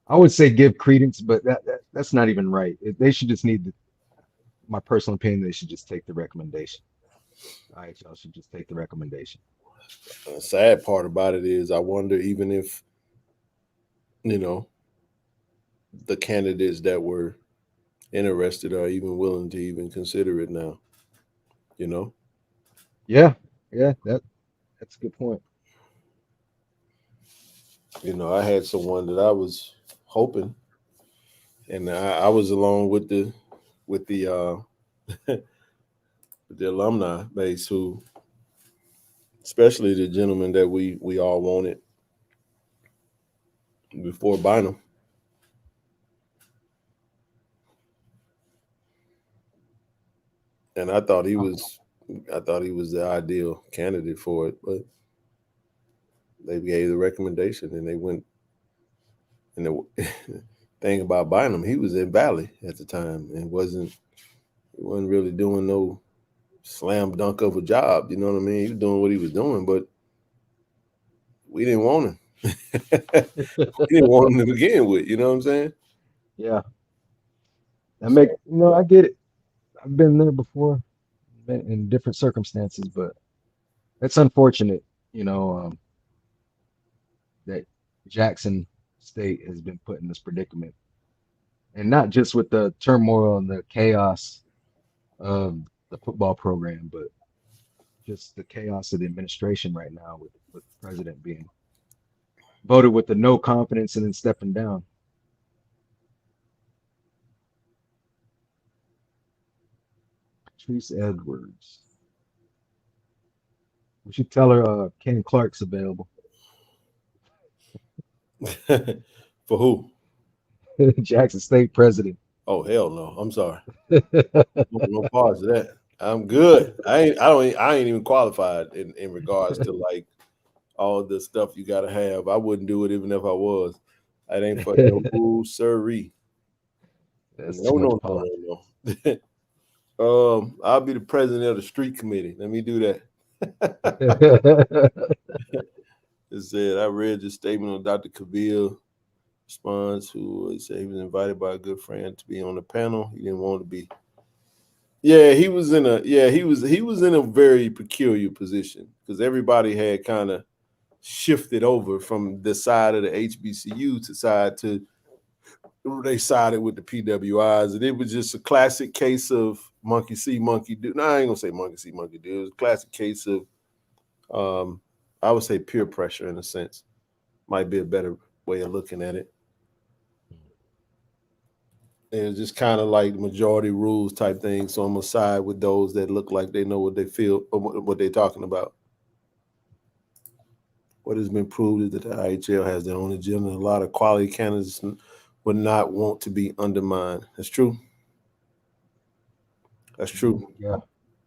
I would say give credence, but that's not even right. They should just my personal opinion, they should just take the recommendation. IHL should just take the recommendation. The sad part about it is I wonder even if, the candidates that were interested are even willing to even consider it now. Yeah, that's a good point. I had someone that I was hoping, and I was along with the with the alumni base, who, especially the gentleman that we all wanted before Bynum. And I thought he was the ideal candidate for it, but they gave the recommendation and they went. And the thing about Bynum, he was in Valley at the time and wasn't really doing no slam dunk of a job. You know what I mean? He was doing what he was doing, but we didn't want him. We didn't want him to begin with. You know what I'm saying? Yeah. I get it. I've been there before, been in different circumstances, but it's unfortunate, that Jackson State has been put in this predicament. And not just with the turmoil and the chaos of the football program, but just the chaos of the administration right now with the president being voted with the no confidence and then stepping down. Patrice Edwards. We should tell her Ken Clark's available. For who? Jackson State president. Oh, hell no! I'm sorry. No parts of that. I'm good. I ain't even qualified in regards to like all the stuff you gotta have. I wouldn't do it even if I was. That ain't for no sirree. No. I'll be the president of the street committee. Let me do that. It said I read the statement of Dr. Kabir Response: Who he said he was invited by a good friend to be on the panel. He didn't want to be. Yeah, he was in a very peculiar position because everybody had kind of shifted over from the side of the HBCU to they sided with the PWIs, and it was just a classic case of monkey see, monkey do. No, I ain't gonna say monkey see, monkey do. It was a classic case of, I would say peer pressure in a sense. Might be a better way of looking at it. And it's just kind of like majority rules type thing. So I'm gonna side with those that look like they know what they feel or what they're talking about. What has been proved is that the IHL has their own agenda. A lot of quality candidates would not want to be undermined. That's true. That's true. Yeah.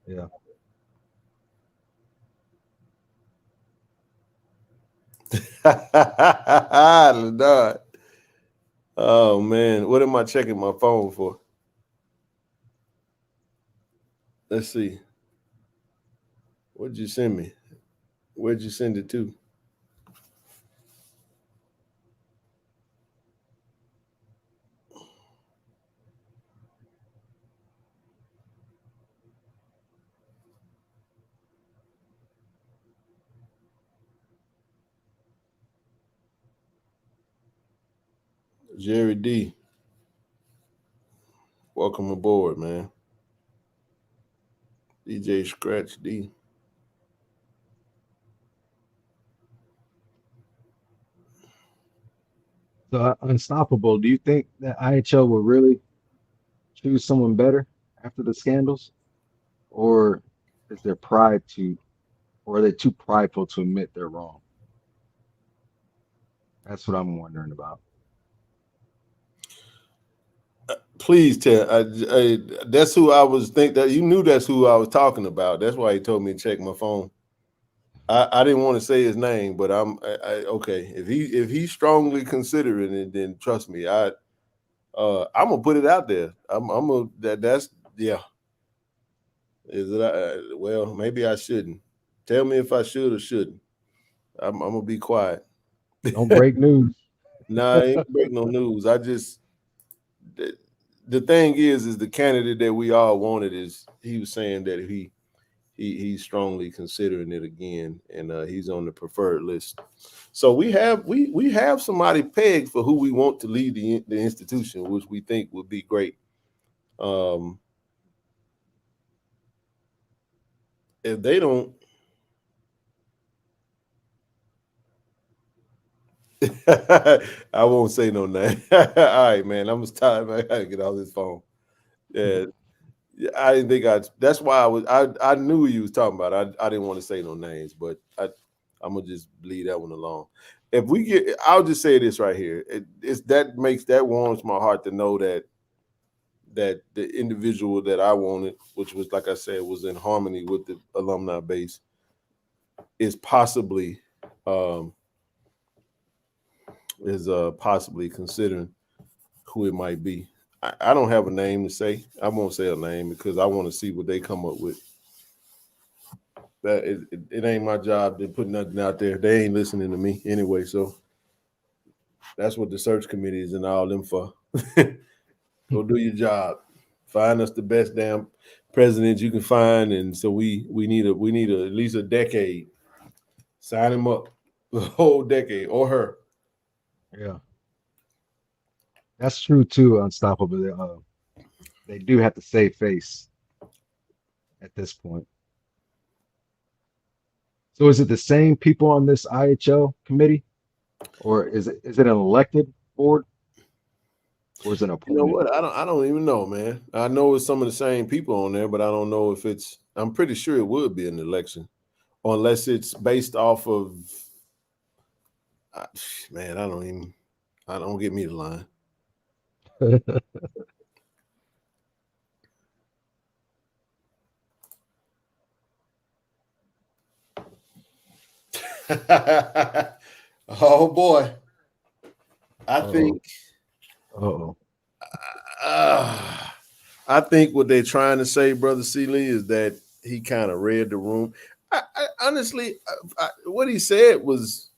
Yeah. Ladard. Oh man, what am I checking my phone for? Let's see. What'd you send me? Where'd you send it to? Jerry D. Welcome aboard, man. DJ Scratch D. So Unstoppable, do you think that IHL will really choose someone better after the scandals? Or is their pride or are they too prideful to admit they're wrong? That's what I'm wondering about. Please tell. That's who I was think that you knew. That's who I was talking about. That's why he told me to check my phone. I didn't want to say his name, but okay. If he's strongly considering it, then trust me, I'm gonna put it out there. That's yeah. Is it? Well, maybe I shouldn't. Tell me if I should or shouldn't. I'm gonna be quiet. Don't break news. Nah, I ain't break no news. I just the thing is the candidate that we all wanted is he was saying that he's strongly considering it again, and he's on the preferred list. So we have somebody pegged for who we want to lead the institution, which we think would be great. If they don't, I won't say no name. All right, man. I'm just tired. I gotta get off this phone. Yeah. I didn't think that's why I knew he was talking about. I didn't want to say no names, but I'm gonna just leave that one alone. If we get, I'll just say this right here. That warms my heart to know that the individual that I wanted, which was, like I said, was in harmony with the alumni base, is possibly considering who it might be. I don't have a name to say. I won't say a name because I want to see what they come up with. That it ain't my job to put nothing out there. They ain't listening to me anyway. So that's what the search committee is and all them for. Go do your job. Find us the best damn president you can find, and so we need at least a decade. Sign him up, a whole decade or her. Yeah. That's true too, Unstoppable. They do have to save face at this point. So is it the same people on this IHL committee, or is it an elected board, or is it an appointed? You know what? I don't even know, man. I know it's some of the same people on there, but I don't know if it's. I'm pretty sure it would be an election, unless it's based off of. Man, I don't get me the line. Oh boy, I think. I think what they're trying to say, Brother Seeley, is that he kind of read the room. I honestly, what he said was,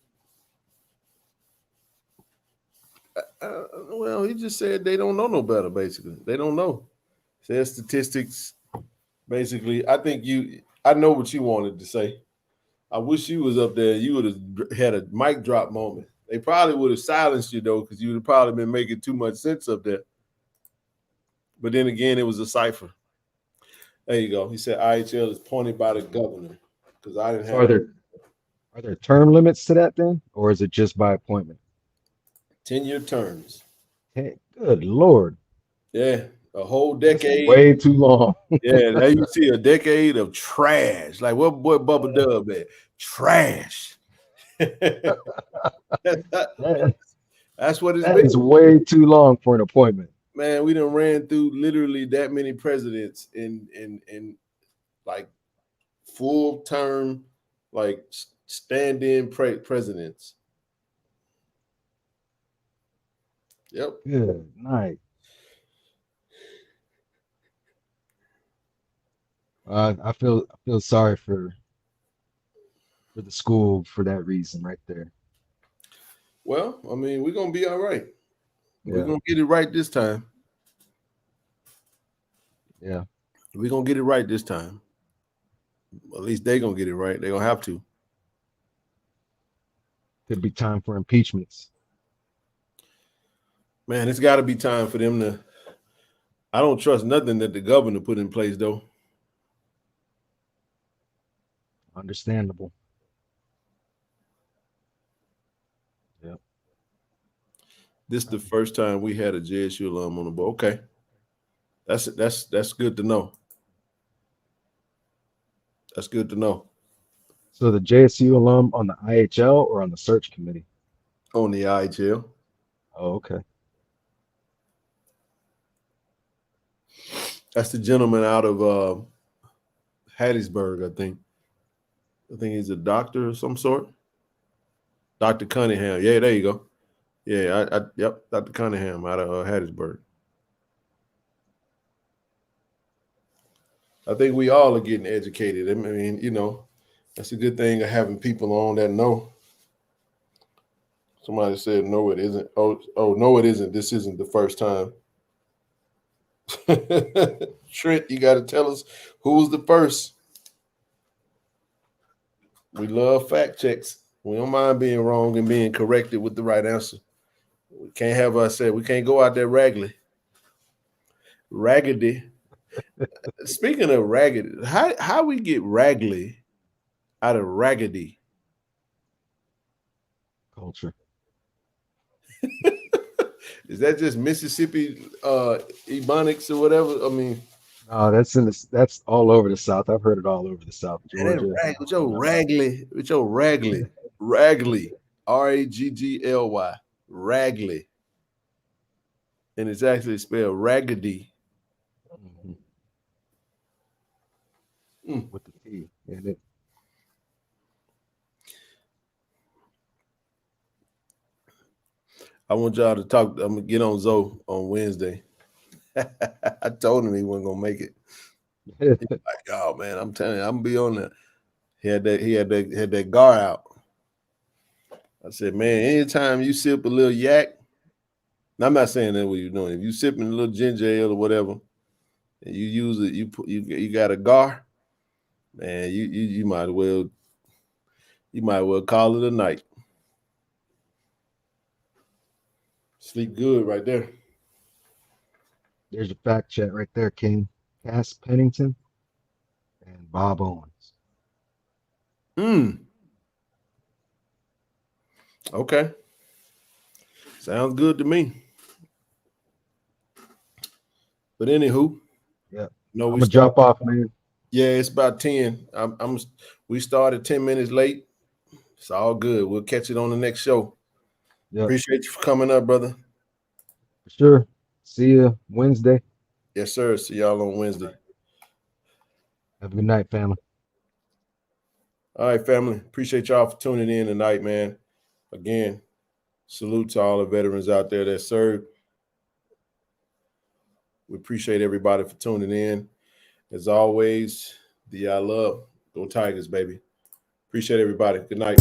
Well, he just said they don't know no better. Basically, they don't know. Said statistics. Basically, I know what you wanted to say. I wish you was up there. You would have had a mic drop moment. They probably would have silenced you though, because you would have probably been making too much sense up there. But then again, it was a cipher. There you go. He said IHL is appointed by the governor, because I didn't have. Are there term limits to that then, or is it just by appointment? 10-year terms. Hey, good Lord. Yeah, a whole decade. Way too long. Yeah, now you see a decade of trash. Like what boy Bubba Dub at? Trash. That's what it's been. It's way too long for an appointment. Man, we done ran through literally that many presidents in like full term, like stand-in presidents. Yep. Good night. I feel sorry for the school for that reason right there. Well, I mean, we're gonna be all right. Yeah. We're gonna get it right this time. Yeah. We're gonna get it right this time. At least they're gonna get it right. They're gonna have to. Could be time for impeachments. Man, it's got to be time for them to. I don't trust nothing that the governor put in place, though. Understandable. Yeah. This is the first time we had a JSU alum on the board. Okay, that's good to know. That's good to know. So the JSU alum on the IHL or on the search committee? On the IHL. Oh, okay. That's the gentleman out of Hattiesburg, I think. I think he's a doctor of some sort. Dr. Cunningham. Yeah, there you go. Yeah, yep, Dr. Cunningham out of Hattiesburg. I think we all are getting educated. I mean, you know, that's a good thing of having people on that know. Somebody said, no, it isn't. Oh, no, it isn't. This isn't the first time. Trent, you got to tell us who's the first. We love fact checks. We don't mind being wrong and being corrected with the right answer. We can't have we can't go out there raggedy. Speaking of raggedy, how we get raggedy out of raggedy? Culture. Is that just Mississippi Ebonics or whatever? I mean, that's all over the South. I've heard it all over the South. Georgia. With your raggly, raggly, RAGGLY, raggly, and it's actually spelled raggedy. With the T in it. I want y'all to talk. I'm gonna get on Zoe on Wednesday. I told him he wasn't gonna make it. He's like, oh man, I'm telling you, I'm gonna be on that. He had that gar out. I said, man, anytime you sip a little yak, and I'm not saying that what you're doing. If you sipping a little ginger ale or whatever, and you use it, you got a gar, man, you might as well call it a night. Sleep good right there. There's your fact check right there, King. Cass Pennington and Bob Owens. Okay. Sounds good to me. But anywho, yeah. No, I'm gonna jump off, man. Yeah, it's about 10. We started 10 minutes late. It's all good. We'll catch it on the next show. Yep. Appreciate you for coming up, brother. For sure. See you Wednesday. Yes, sir. See y'all on Wednesday. Have a good night, family. All right, family. Appreciate y'all for tuning in tonight, man. Again, salute to all the veterans out there that served. We appreciate everybody for tuning in. As always, I love. Go Tigers, baby. Appreciate everybody. Good night.